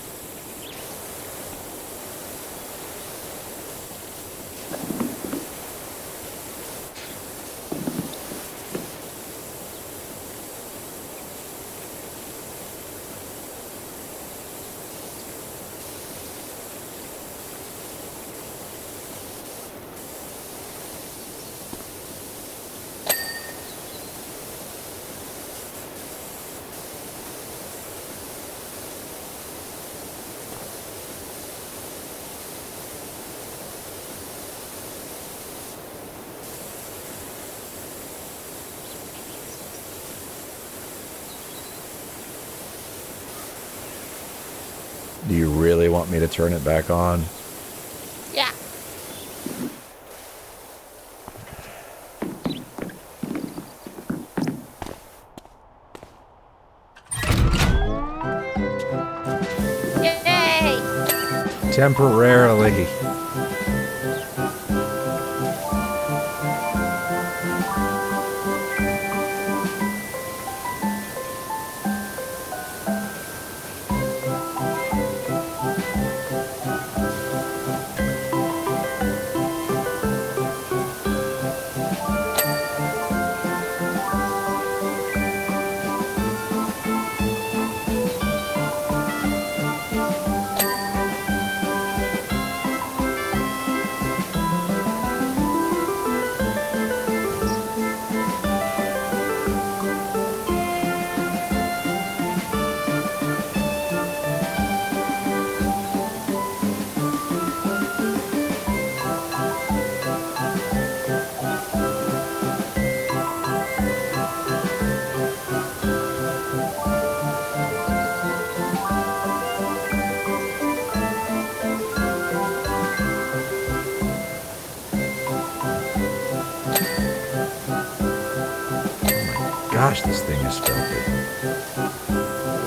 Do you really want me to turn it back on? Yeah. Yay! Temporarily. gosh, this thing is filthy.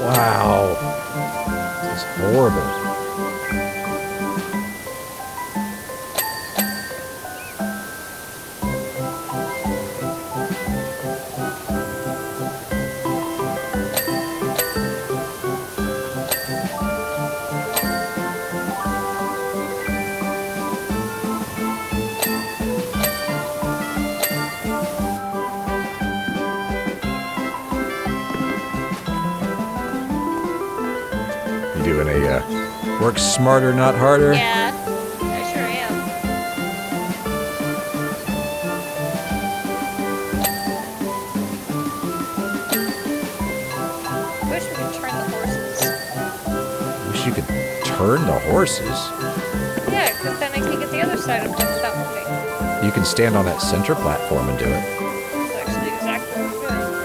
Wow. This is horrible. Doing a work smarter, not harder. Yeah, I sure am. Wish we could turn the horses. Wish you could turn the horses. Yeah, because then I can get the other side of them without moving. You can stand on that center platform and do it. That's actually exactly what I'm doing.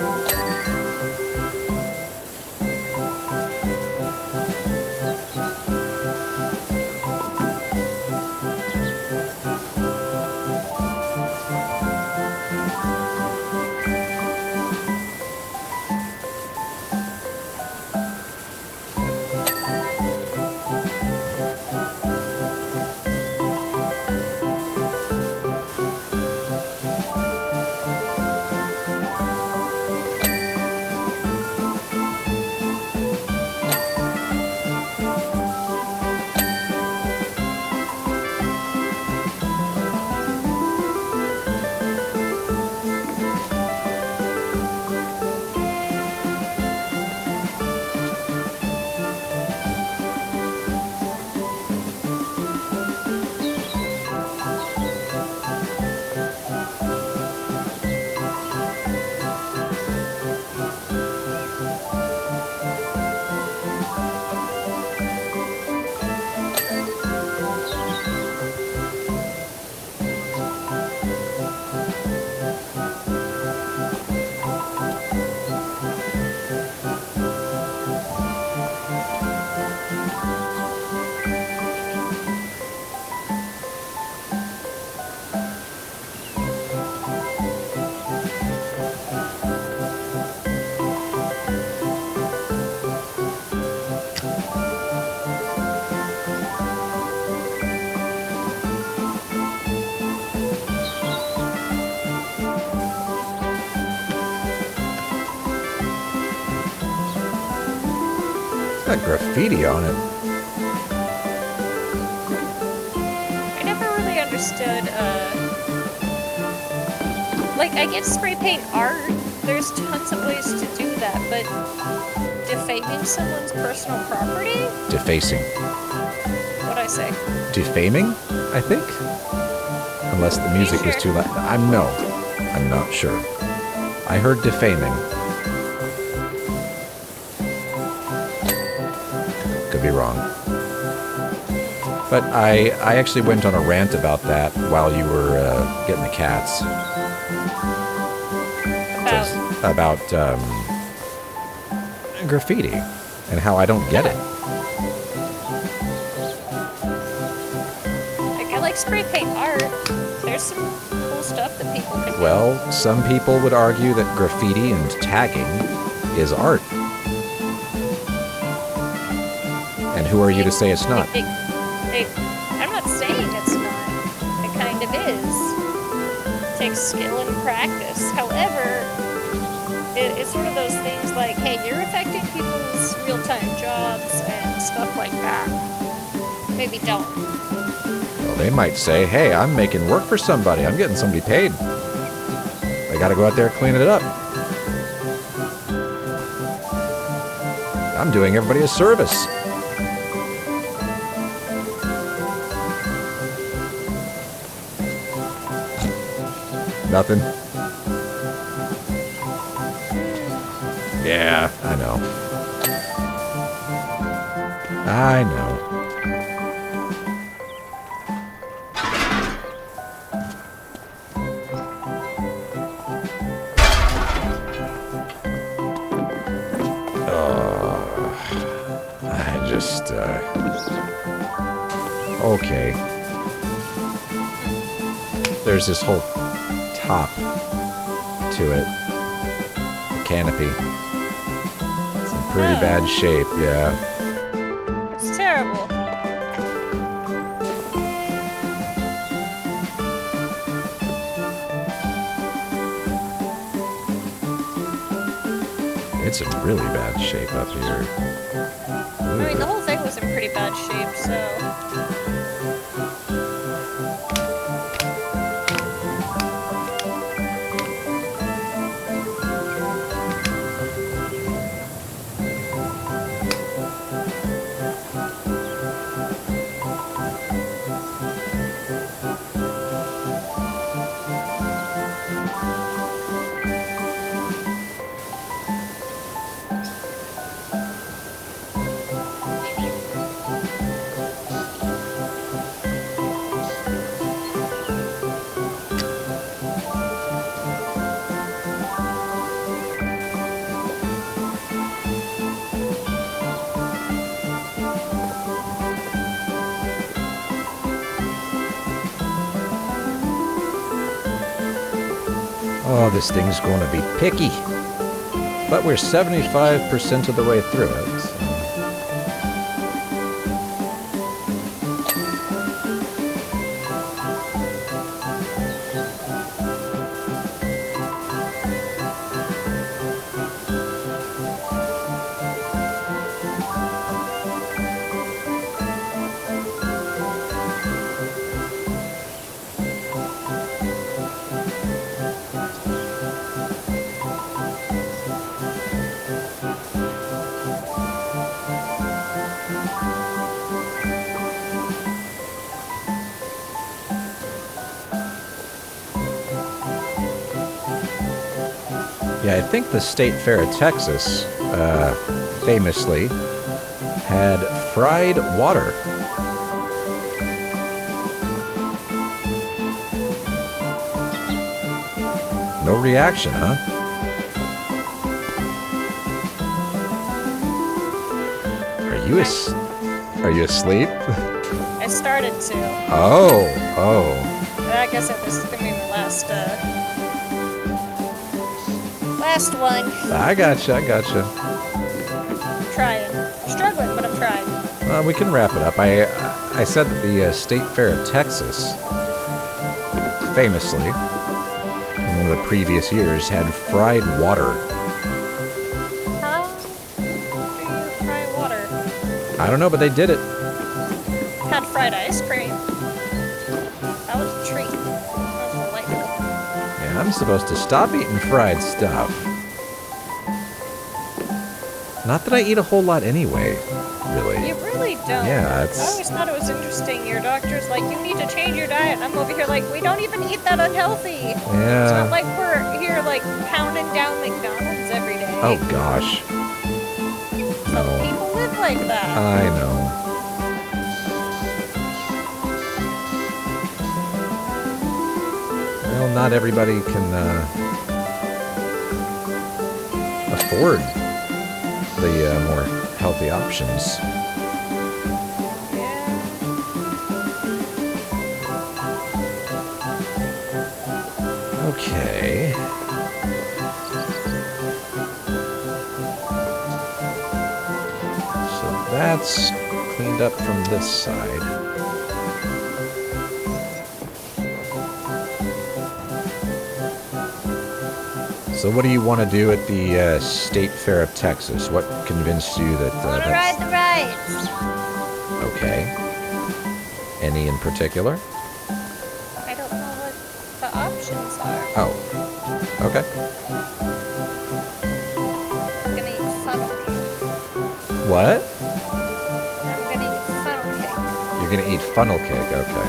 Got graffiti on it. I never really understood, like, I get spray paint art. There's tons of ways to do that, but defaming someone's personal property? Defacing. What'd I say? Defaming, I think? Unless the music was too loud. I'm not sure. I heard defaming. Could be wrong. But I actually went on a rant about that while you were getting the cats. About graffiti and how I don't get it. Like, I like spray paint art. There's some cool stuff that people can do. Well, some people would argue that graffiti and tagging is art. And who are you to say it's not? I'm not saying it's not. It kind of is. It takes skill and practice. However, it's one of those things like, hey, you're affecting people's real-time jobs and stuff like that. Maybe don't. Well, they might say, hey, I'm making work for somebody. I'm getting somebody paid. I gotta go out there and clean it up. I'm doing everybody a service. Nothing. Yeah, I know. I know. Okay. There's this whole top to it. canopy. It's in pretty bad shape, yeah. It's terrible. It's in really bad shape up here. I mean, the whole thing was in pretty bad shape, so... Oh, this thing's going to be picky. But we're 75% of the way through it. So. Yeah, I think the State Fair of Texas famously had fried water. No reaction, huh? Are you asleep? I started to. Oh. But I guess this is gonna be my last one. I gotcha. I'm trying. I'm struggling, but I'm trying. We can wrap it up. I said that the State Fair of Texas, famously, in one of the previous years, had fried water. How do you fry water? I don't know, but they did it. Had fried ice cream. That was a treat. That was delightful. Yeah, I'm supposed to stop eating fried stuff. Not that I eat a whole lot anyway, really. You really don't. Yeah, I always thought it was interesting. Your doctor's like, you need to change your diet. I'm over here like, we don't even eat that unhealthy. Yeah. It's not like we're here like pounding down McDonald's every day. Oh, gosh. Some people live like that. I know. Well, not everybody can afford the more healthy options. Yeah. Okay. So that's cleaned up from this side. So what do you want to do at the State Fair of Texas? What convinced you that I want to ride the rides. Okay. Any in particular? I don't know what the options are. Oh. Okay. I'm gonna eat funnel cake. What? I'm gonna eat funnel cake. You're gonna eat funnel cake, okay.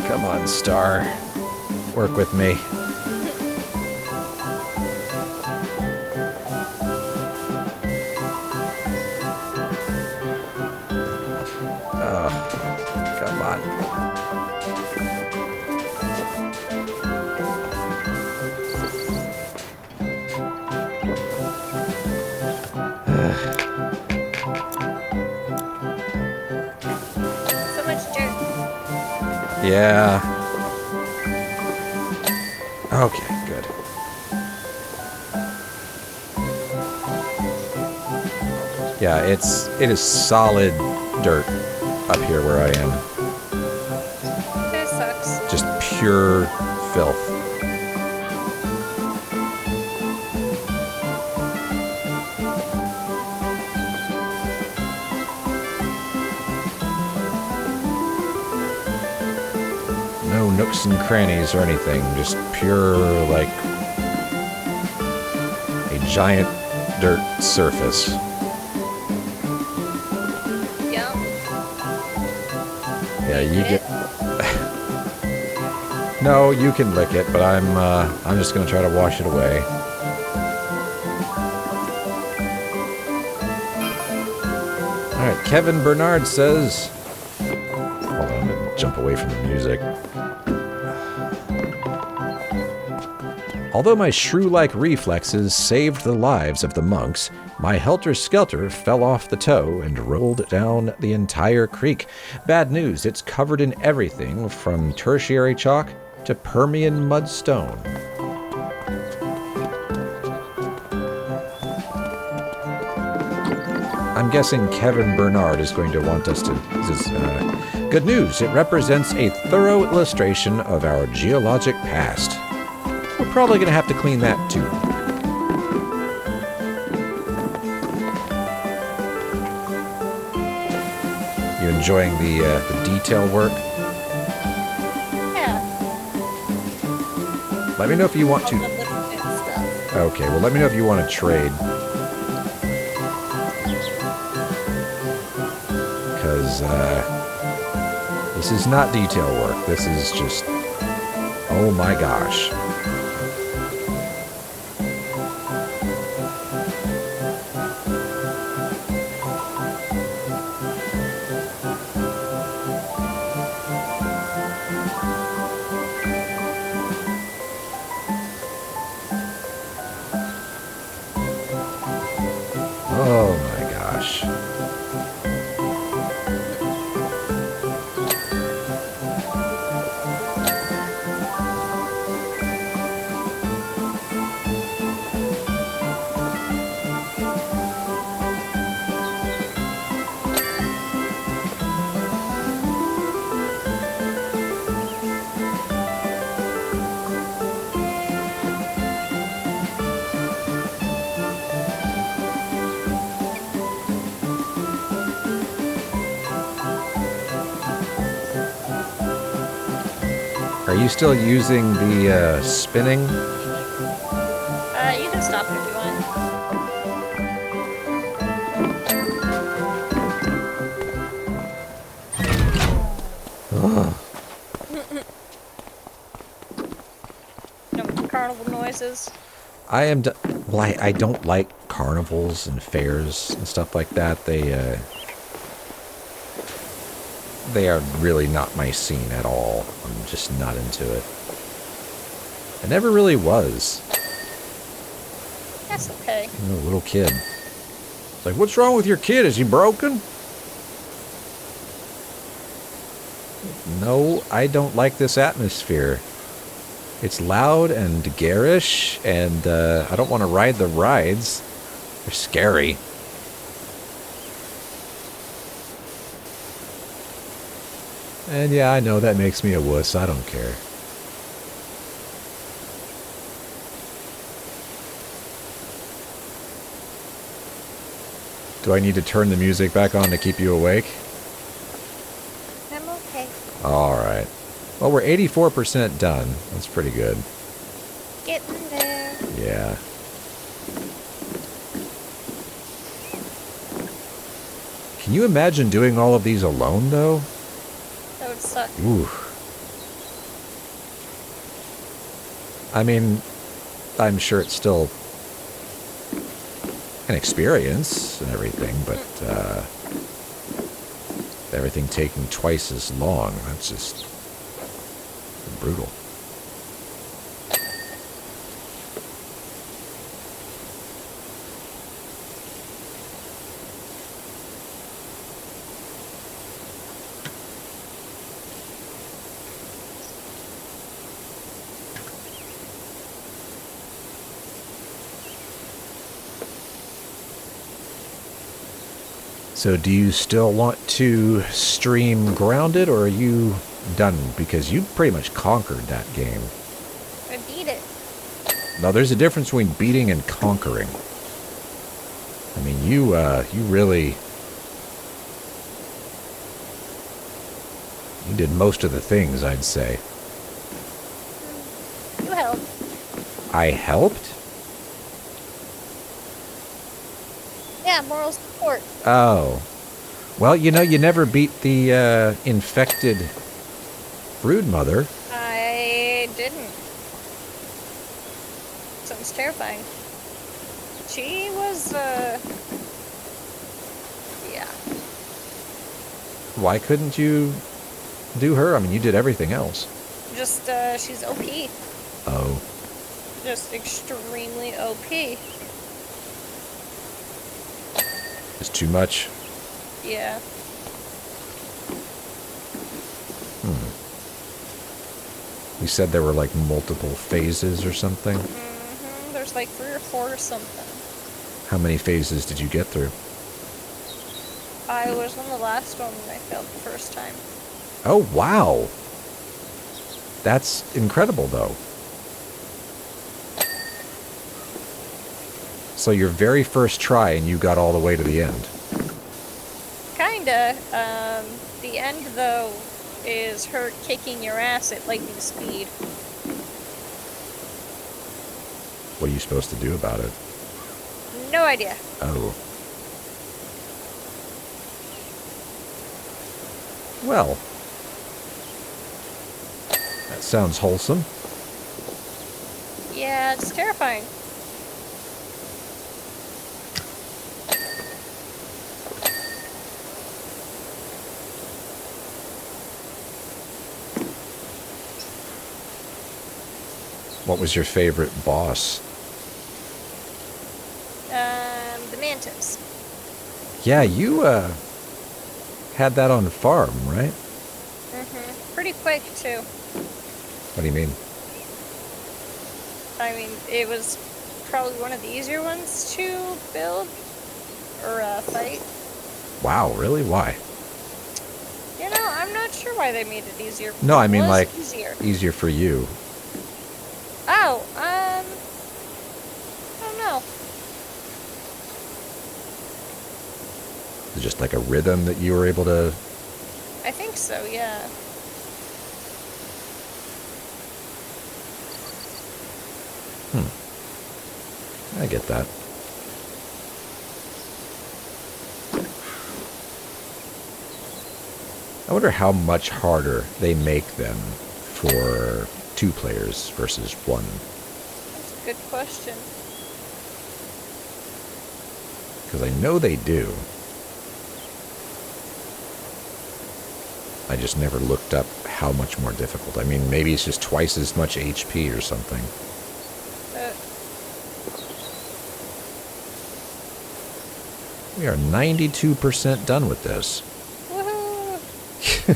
Come on, Star. Work with me. Oh, come on. Yeah. Okay, good. Yeah, it is solid dirt up here where I am. That sucks. Just pure filth. No nooks and crannies or anything, just pure, like, a giant dirt surface. Yeah. Yeah, you get... No, you can lick it, but I'm just gonna try to wash it away. Alright, Kevin Bernard says... Hold on, I'm gonna jump away from the music. Although my shrew-like reflexes saved the lives of the monks, my helter-skelter fell off the toe and rolled down the entire creek. Bad news, it's covered in everything from tertiary chalk to Permian mudstone. I'm guessing Kevin Bernard is going to want us to... good news, it represents a thorough illustration of our geologic past. We're probably going to have to clean that too. You enjoying the detail work? Yeah. Let me know if you want to... All the little bit stuff. Okay, well let me know if you want to trade. Because this is not detail work. This is just... Oh my gosh. Oh my gosh. Are you still using the spinning? You can stop it if you want. No carnival noises. I am... Well, I don't like carnivals and fairs and stuff like that. They are really not my scene at all. I'm just not into it. I never really was. That's okay. You know, a little kid. It's like, what's wrong with your kid? Is he broken? No, I don't like this atmosphere. It's loud and garish, and I don't want to ride the rides. They're scary. And yeah, I know that makes me a wuss. I don't care. Do I need to turn the music back on to keep you awake? I'm okay. Alright. Well, we're 84% done. That's pretty good. Getting there. Yeah. Can you imagine doing all of these alone, though? That would suck. Ooh. I mean, I'm sure it's still an experience and everything, but everything taking twice as long, that's just brutal. So do you still want to stream Grounded, or are you done? Because you pretty much conquered that game. I beat it. Now, there's a difference between beating and conquering. I mean, you really... You did most of the things, I'd say. You helped. I helped? Yeah, moral support. Oh. Well, you know, you never beat the infected broodmother. I didn't. Sounds terrifying. She was, yeah. Why couldn't you do her? I mean, you did everything else. Just, she's OP. Oh. Just extremely OP. It's too much? Yeah. You said there were like multiple phases or something? Mm-hmm. There's like 3 or 4 or something. How many phases did you get through? I was on the last one when I failed the first time. Oh, wow. That's incredible, though. So your very first try and you got all the way to the end. Kinda. The end, though, is her kicking your ass at lightning speed. What are you supposed to do about it? No idea. Oh. Well. That sounds wholesome. Yeah, it's terrifying. What was your favorite boss? The mantis. Yeah, you had that on the farm, right? Mm-hmm. Pretty quick, too. What do you mean? I mean, it was probably one of the easier ones to build or fight. Wow, really? Why? You know, I'm not sure why they made it easier. No, I mean It was like easier for you. Oh, I don't know. Is it just like a rhythm that you were able to... I think so, yeah. I get that. I wonder how much harder they make them for 2 players versus 1. That's a good question. Because I know they do. I just never looked up how much more difficult. I mean, maybe it's just twice as much HP or something. We are 92% done with this. Woohoo!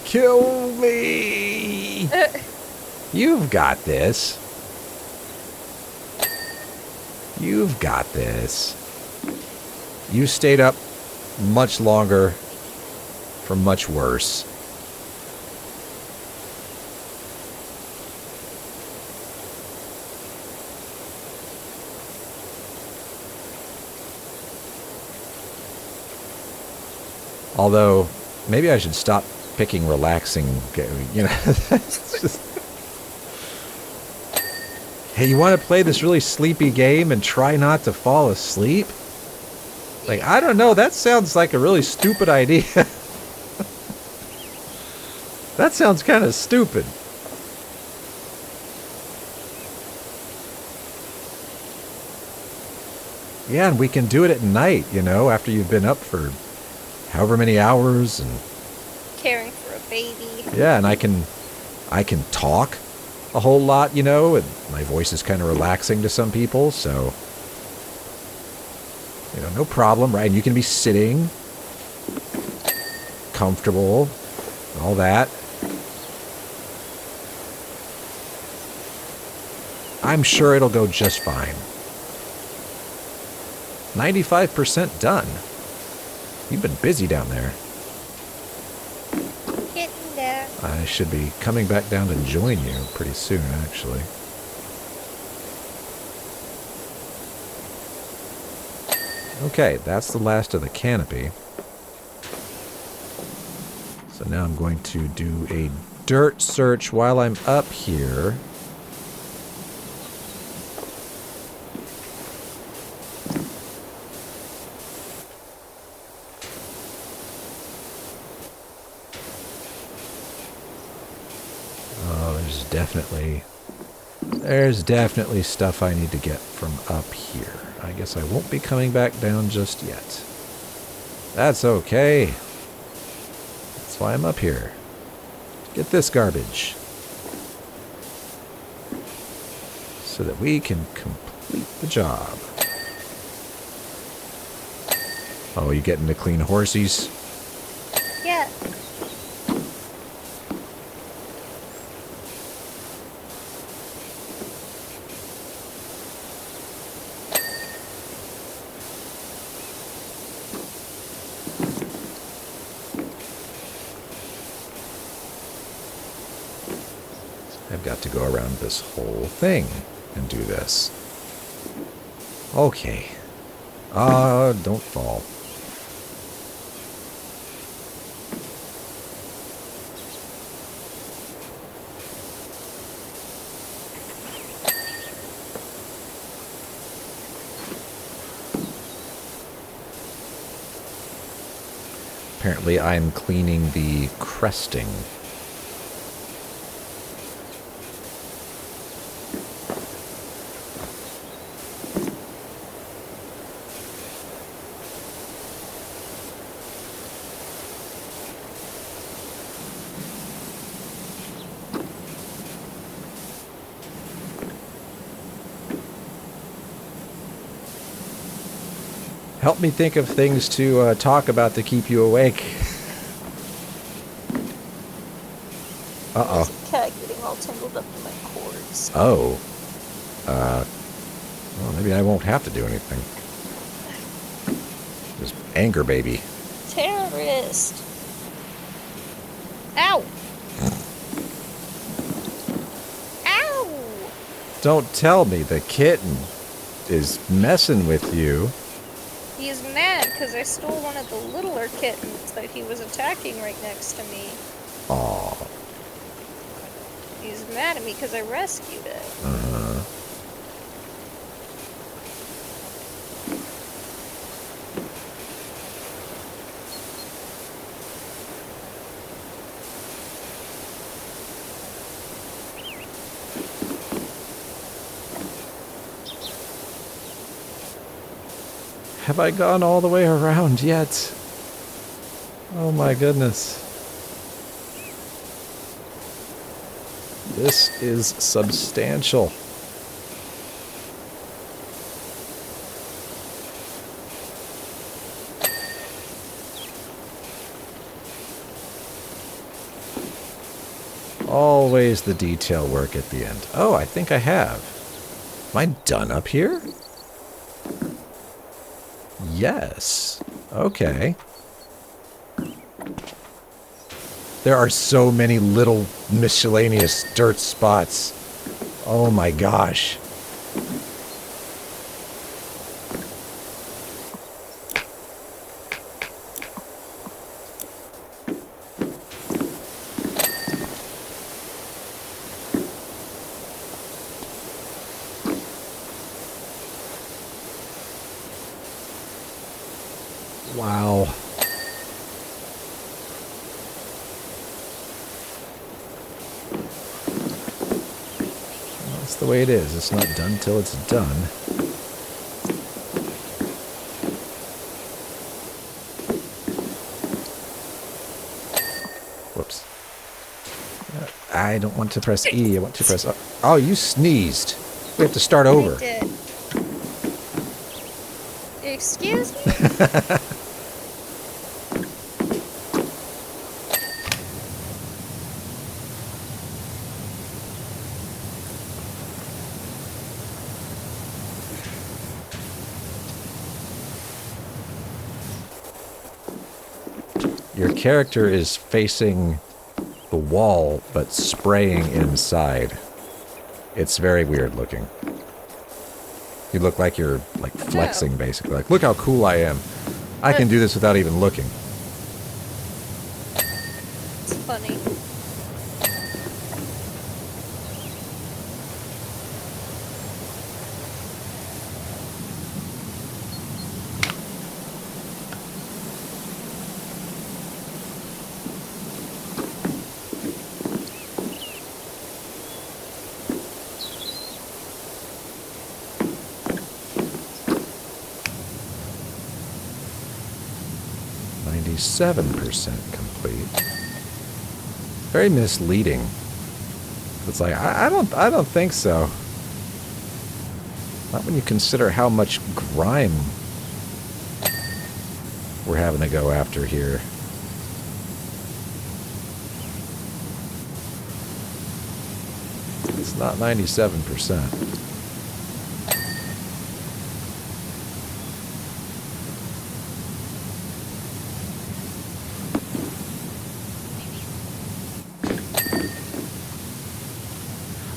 Kill me! You've got this. You've got this. You stayed up much longer for much worse. Although, maybe I should stop picking relaxing, you know. It's just... Hey, you want to play this really sleepy game and try not to fall asleep? Like, I don't know, that sounds like a really stupid idea. That sounds kind of stupid. Yeah, and we can do it at night, you know, after you've been up for however many hours and Caring for a baby. yeah, and I can talk a whole lot, you know, and my voice is kind of relaxing to some people, so you know, no problem, right? And you can be sitting comfortable, all that. I'm sure it'll go just fine. 95% done. You've been busy down there. Getting there. I should be coming back down to join you pretty soon, actually. Okay, that's the last of the canopy. So now I'm going to do a dirt search while I'm up here. Oh, there's definitely stuff I need to get from up here. I guess I won't be coming back down just yet. That's okay. That's why I'm up here. Get this garbage. So that we can complete the job. Oh, you getting to clean horsies? Yeah. I've got to go around this whole thing and do this. Okay. Don't fall. Apparently I'm cleaning the cresting. Help me think of things to talk about to keep you awake. Uh-oh. There's a cat getting all tangled up in my cords. Oh. Well, maybe I won't have to do anything. Just anger baby. Terrorist. Ow. Ow. Don't tell me the kitten is messing with you. He's mad because I stole one of the littler kittens that he was attacking right next to me. Aw. He's mad at me because I rescued it. Uh-huh. Have I gone all the way around yet? Oh my goodness. This is substantial. Always the detail work at the end. Oh, I think I have. Am I done up here? Yes. Okay. There are so many little miscellaneous dirt spots. Oh my gosh. Wow. Well, that's the way it is. It's not done till it's done. Whoops. I don't want to press E. I want to press... Oh, you sneezed. We have to start over. I did. Excuse me? Your character is facing the wall, but spraying inside. It's very weird looking. You look like you're, like, flexing, basically. Like, look how cool I am. I can do this without even looking. It's funny. .97% complete. Very misleading. It's like I don't think so. Not when you consider how much grime we're having to go after here. It's not 97%.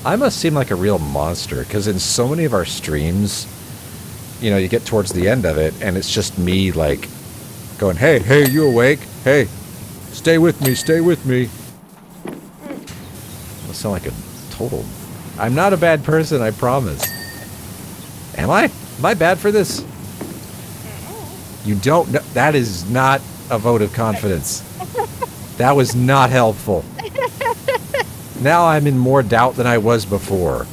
I must seem like a real monster, because in so many of our streams, you know, you get towards the end of it, and it's just me, like, going, hey, hey, you awake? Hey, stay with me, stay with me. I sound like a total... I'm not a bad person, I promise. Am I? Am I bad for this? You don't know... That is not a vote of confidence. That was not helpful. Now I'm in more doubt than I was before.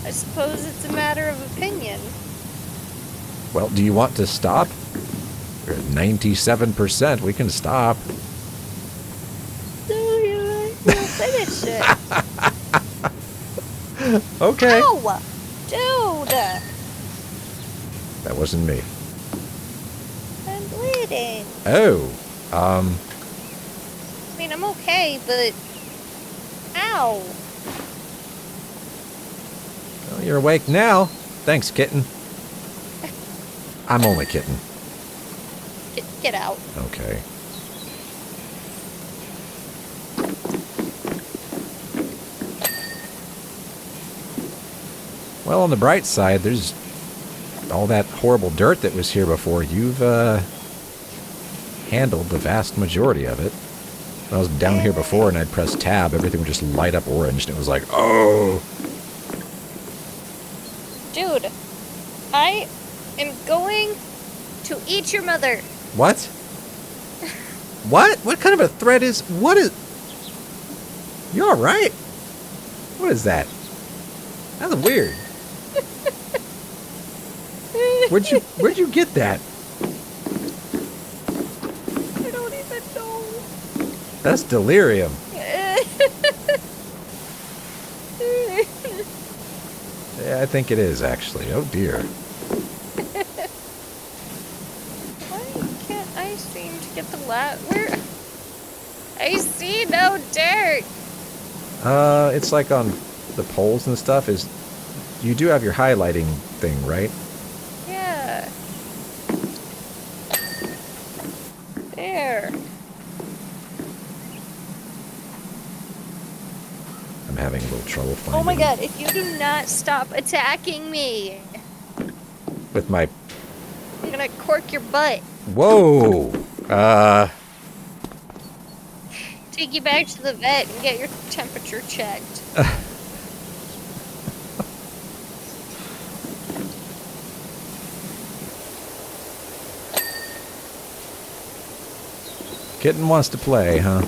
I suppose it's a matter of opinion. Well, do you want to stop? We're at 97%. We can stop. No, you'll finish it. Okay. Ow! Dude! That wasn't me. I'm bleeding. Oh. I mean, I'm okay, but... Ow! Well, you're awake now. Thanks, kitten. I'm only kitten. Get out. Okay. Well, on the bright side, there's all that horrible dirt that was here before. You've handled the vast majority of it. When I was down here before and I'd press tab, everything would just light up orange, and it was like, oh! Dude, I am going to eat your mother. What? What? What kind of a threat is... What is... You alright? What is that? That's weird. Where'd you get that? I don't even know. That's delirium. Yeah, I think it is, actually. Oh, dear. Why can't I seem to get the where? I see no dirt. It's like on the poles and stuff. Is you do have your highlighting thing, right? Yeah. There. I'm having a little trouble finding. Oh my god, if you do not stop attacking me, With my... I'm gonna cork your butt. Whoa! Take you back to the vet and get your temperature checked. Kitten wants to play, huh?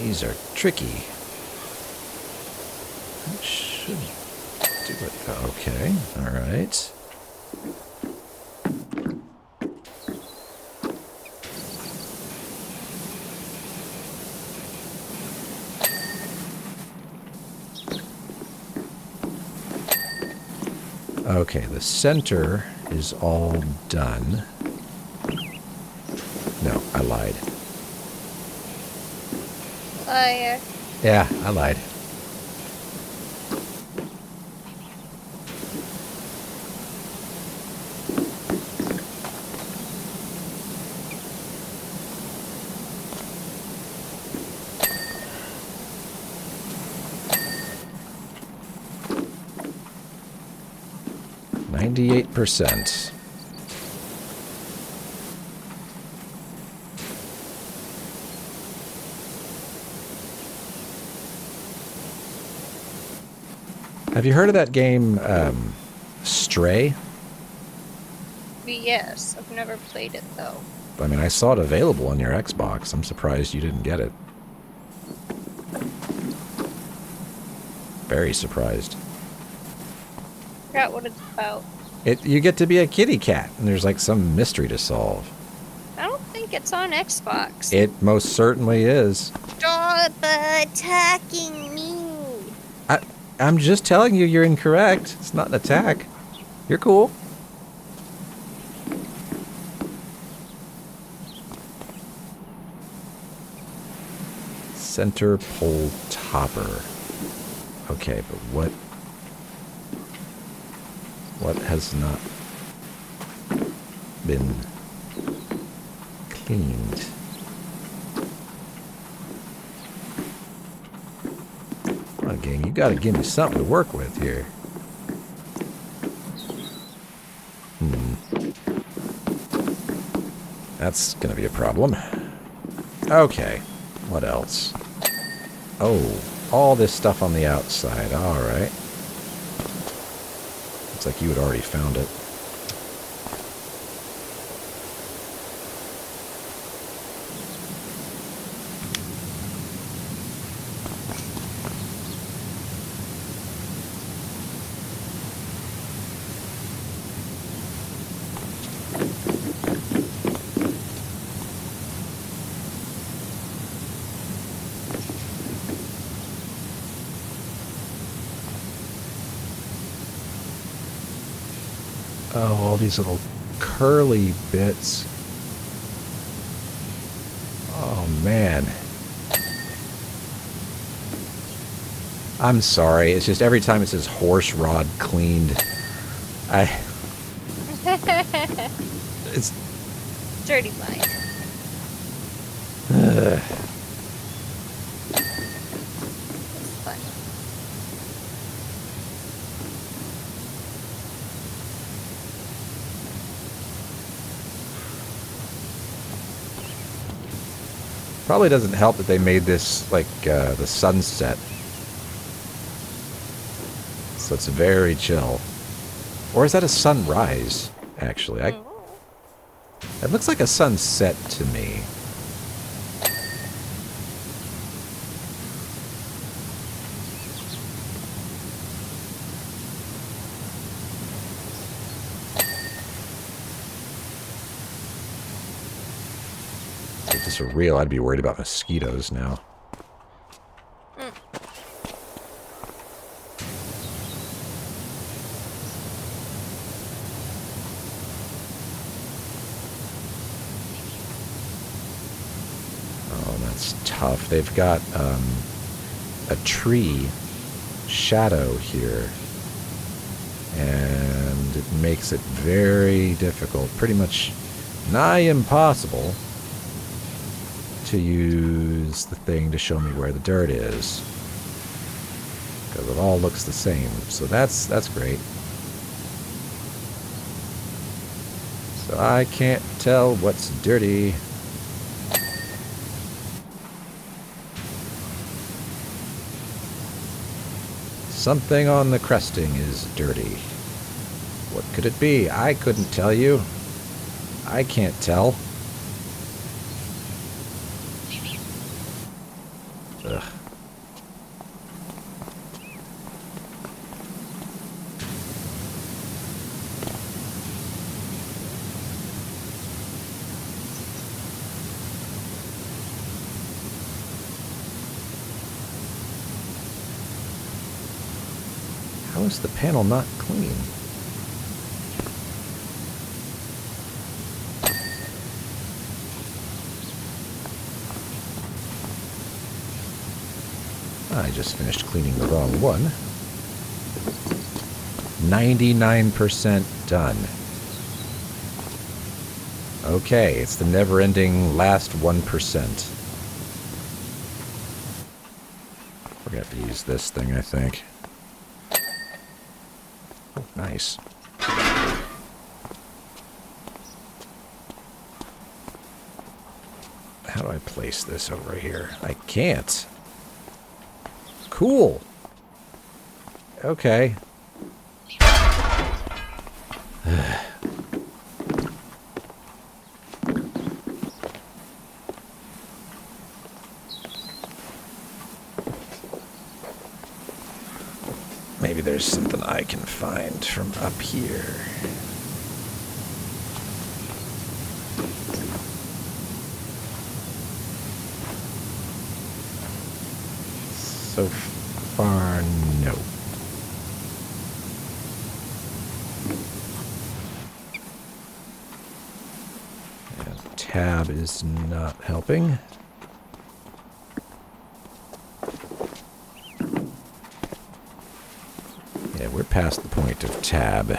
These are tricky. I should do it. Okay, all right. Okay, the center is all done. No, I lied. Liar. Yeah, I lied. %. Have you heard of that game, Stray? Yes, I've never played it though. I mean, I saw it available on your Xbox. I'm surprised you didn't get it. Very surprised. Forgot what it's about. You get to be a kitty cat, and there's like some mystery to solve. I don't think it's on Xbox. It most certainly is. Stop attacking me. I'm just telling you you're incorrect. It's not an attack. You're cool. Center pole topper. Okay, but what has not been cleaned? Come on, gang, you gotta give me something to work with here. That's gonna be a problem. Okay, what else? Oh, all this stuff on the outside. Alright. Looks like you had already found it. Oh, all these little curly bits. Oh, man. I'm sorry. It's just every time it says horse rod cleaned, it's... Dirty mind. Ugh. It's fun. Probably doesn't help that they made this like the sunset. So it's very chill. Or is that a sunrise, actually? It looks like a sunset to me. If this were real, I'd be worried about mosquitoes now. Tough. They've got a tree shadow here, and it makes it very difficult, pretty much nigh impossible, to use the thing to show me where the dirt is, because it all looks the same. So that's great. So I can't tell what's dirty. Something on the cresting is dirty. What could it be? I couldn't tell you. I can't tell. Ugh. How is the panel not clean? I just finished cleaning the wrong one. 99% done. Okay, it's the never-ending last 1%. Forgot to use this thing, I think. Oh, nice. How do I place this over here? I can't. Cool. Okay. Maybe there's something I can find from up here. So far, no. And tab is not helping. Yeah, we're past the point of tab.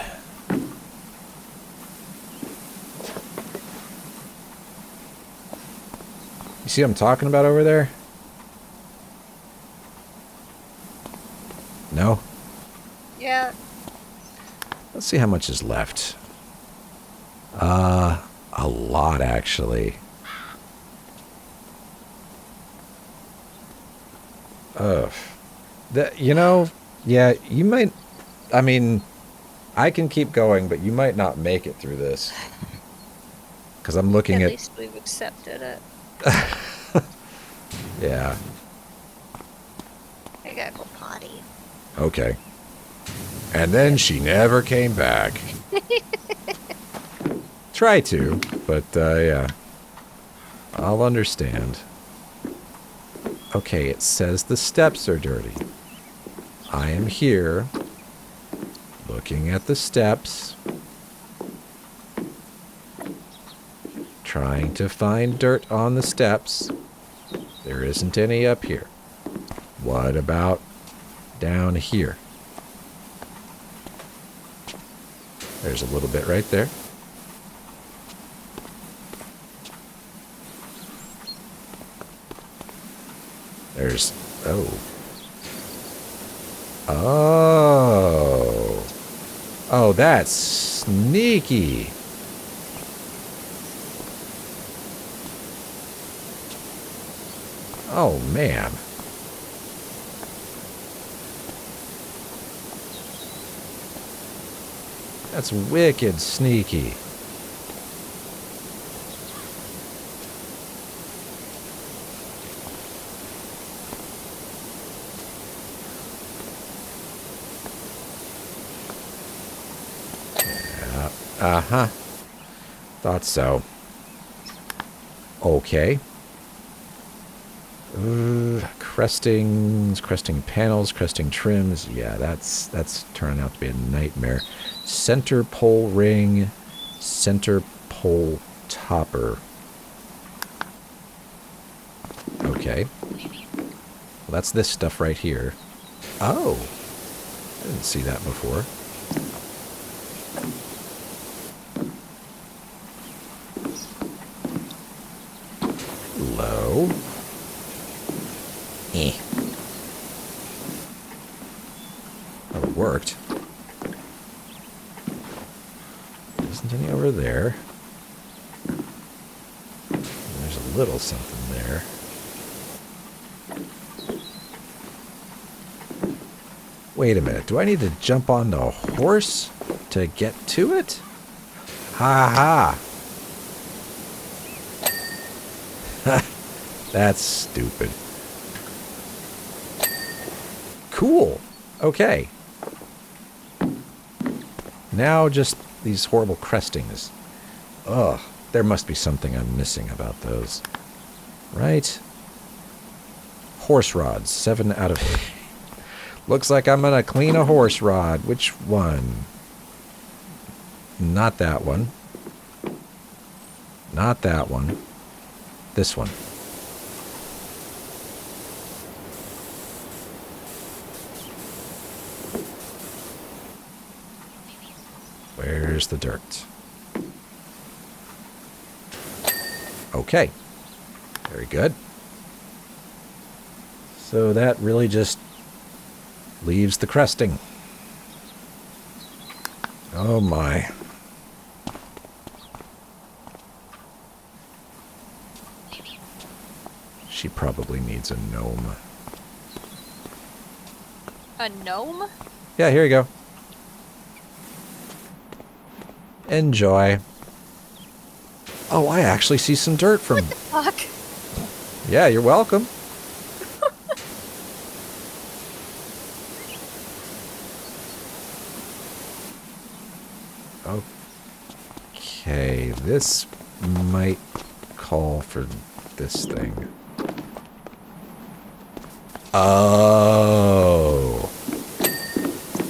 You see what I'm talking about over there? No? Yeah. Let's see how much is left. A lot, actually. Ugh. You know, yeah, you might... I mean, I can keep going, but you might not make it through this. Because I'm looking At at... least we've accepted it. Yeah. I gotta go potty. Okay. And then she never came back. Try to, but yeah. I'll understand. Okay, it says the steps are dirty. I am here, looking at the steps, trying to find dirt on the steps. There isn't any up here. What about down here? There's a little bit right there. There's... oh. Oh. Oh, that's sneaky. Oh, man. That's wicked sneaky. Uh-huh. Thought so. Okay. Cresting panels, cresting trims. Yeah, that's turning out to be a nightmare. Center pole ring, center pole topper. Okay. Well, that's this stuff right here. Oh. I didn't see that before. Low. Eh. Oh, it worked. There isn't any over there. There's a little something there. Wait a minute. Do I need to jump on the horse to get to it? Ha ha. That's stupid. Cool. Okay. Now just these horrible crestings. Ugh. There must be something I'm missing about those. Right? Horse rods. 7 out of 8. Looks like I'm gonna clean a horse rod. Which one? Not that one. Not that one. This one. Where's the dirt? Okay. Very good. So that really just leaves the cresting. Oh my. She probably needs a gnome. A gnome? Yeah, here you go. Enjoy. Oh, I actually see some dirt from... Fuck. Yeah, you're welcome. Okay, this might call for this thing. Oh.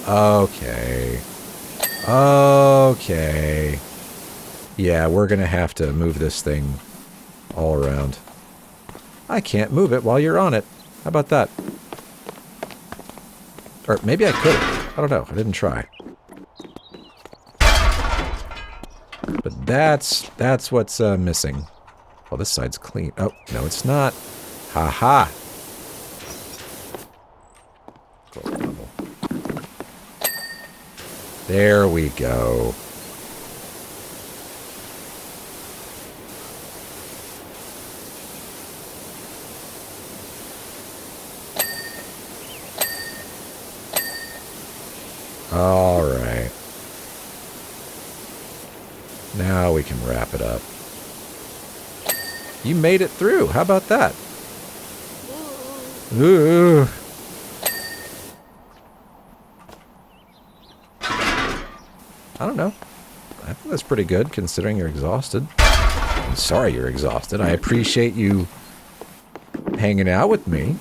Okay. Okay. Yeah, we're gonna have to move this thing all around. I can't move it while you're on it. How about that? Or maybe I could. I don't know. I didn't try. But that's what's missing. Well, this side's clean. Oh, no, it's not. Ha-ha. There we go. All right. Now we can wrap it up. You made it through. How about that? Ooh. I don't know. I think that's pretty good considering you're exhausted. I'm sorry you're exhausted. I appreciate you hanging out with me.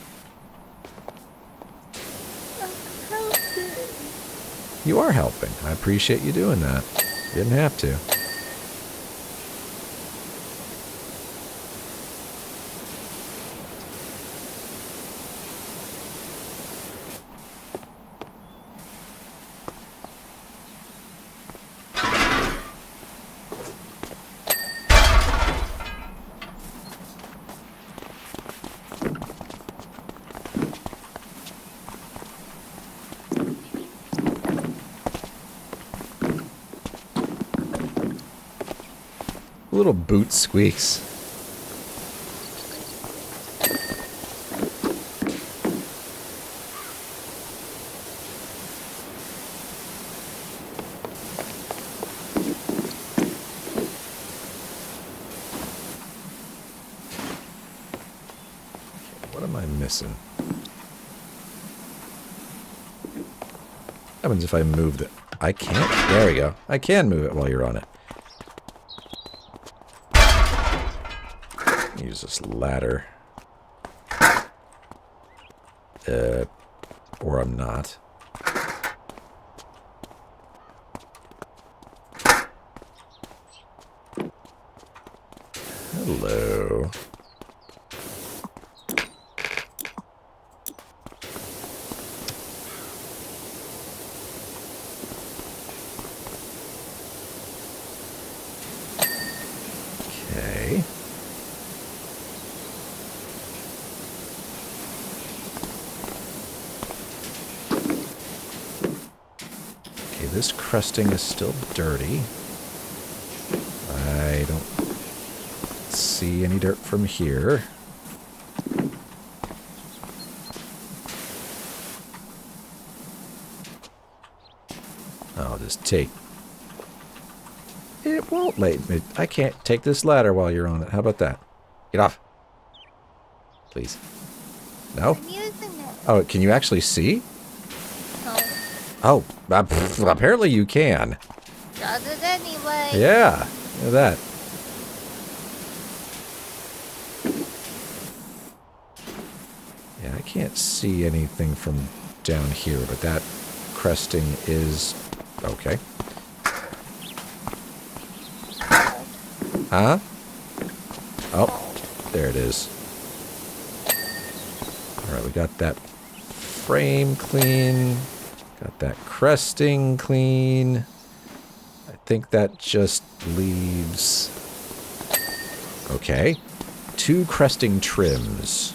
You are helping. I appreciate you doing that. You didn't have to. Little boot squeaks. What am I missing? What happens if I move it? I can't. There we go. I can move it while you're on it. Use this ladder. Or I'm not. Hello. Okay. This crusting is still dirty. I don't see any dirt from here. I'll just take... It won't let me... I can't take this ladder while you're on it. How about that? Get off. Please. No? I'm using it. Oh, can you actually see? Oh, apparently you can. Does it anyway. Yeah, look at that. Yeah, I can't see anything from down here, but that cresting is okay. Huh? Oh, there it is. Alright, we got that frame clean. Got that cresting clean. I think that just leaves... Okay. 2 cresting trims.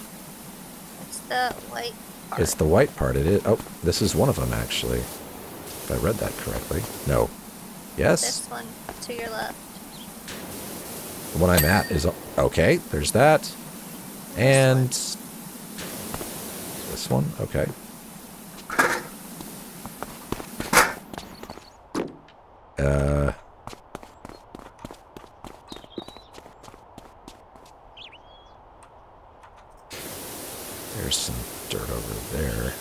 It's the white part. It's the white part. It is. Oh, this is one of them, actually. If I read that correctly. No. Yes? This one to your left. The one I'm at is... Okay, there's that. And... This one? Okay. There's some dirt over there.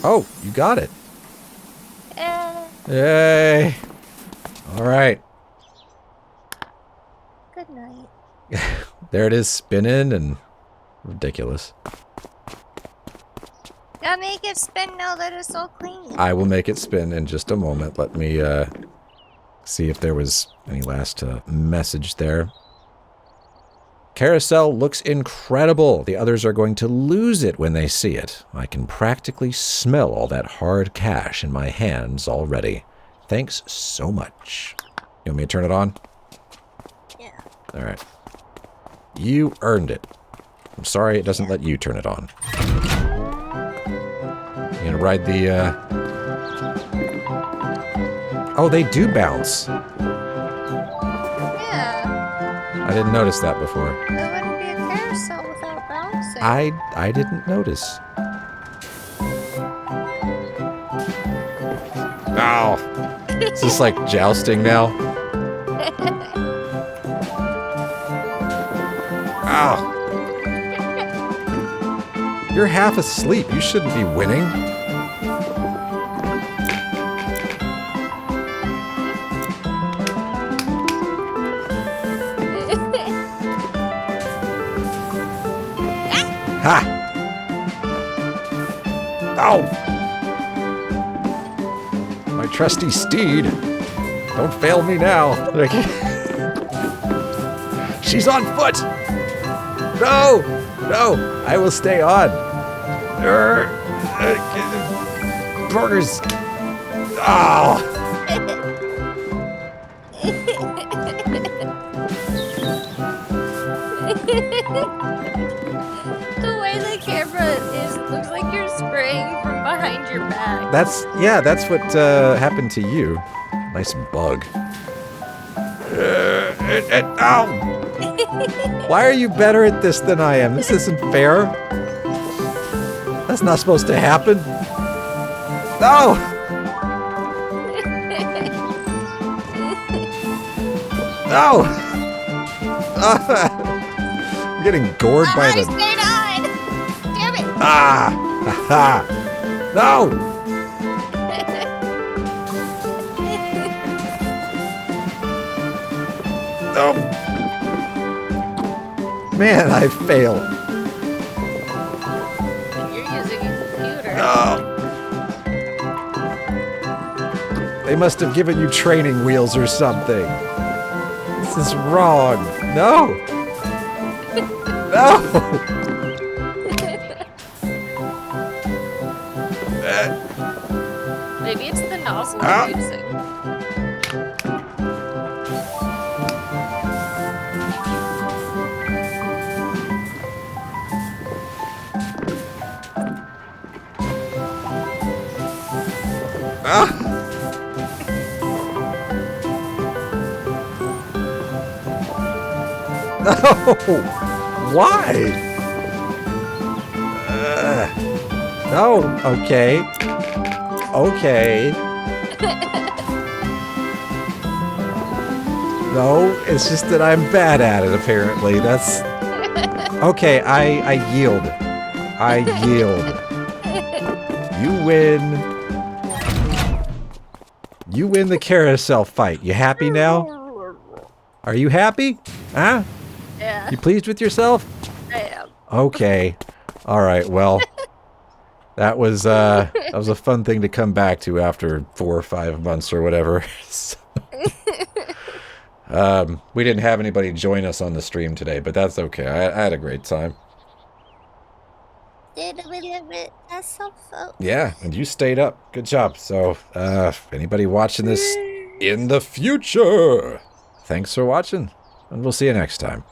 Oh, you got it. Yay. All right. Good night. There it is, spinning and ridiculous. Gotta make it spin now that it's all clean. I will make it spin in just a moment. Let me see if there was any last message there. Carousel looks incredible. The others are going to lose it when they see it. I can practically smell all that hard cash in my hands already. Thanks so much. You want me to turn it on? Yeah. All right. You earned it. I'm sorry it doesn't let you turn it on. You gonna ride the, Oh, they do bounce. Yeah. I didn't notice that before. There wouldn't be a carousel without bouncing. I didn't notice. Ow. Is this like jousting now? Ow. You're half asleep. You shouldn't be winning. Ha! Ow! My trusty steed. Don't fail me now. She's on foot! No! No! I will stay on. Burgers! Oh! The way the camera is, looks like you're spraying from behind your back. That's what happened to you. Nice bug. Ow! Why are you better at this than I am? This isn't fair. That's not supposed to happen. No! No! I'm getting gored by I the... stayed on! Damn it! Ah! Ha! No! No! Man, I failed. You're using a computer. No! They must have given you training wheels or something. This is wrong. No! No! Maybe it's the nozzle Ah. you're using. Ah! No! Why? No. Okay. Okay. No, it's just that I'm bad at it, apparently. That's... Okay, I yield. I yield. You win. You win the carousel fight. You happy now? Are you happy? Huh? Yeah. You pleased with yourself? I am. Okay. All right, well... That was a fun thing to come back to after 4 or 5 months or whatever. So, we didn't have anybody join us on the stream today, but that's okay. I had a great time. Did we live it? That's so fun. Yeah, and you stayed up. Good job. So, anybody watching this in the future, thanks for watching, and we'll see you next time.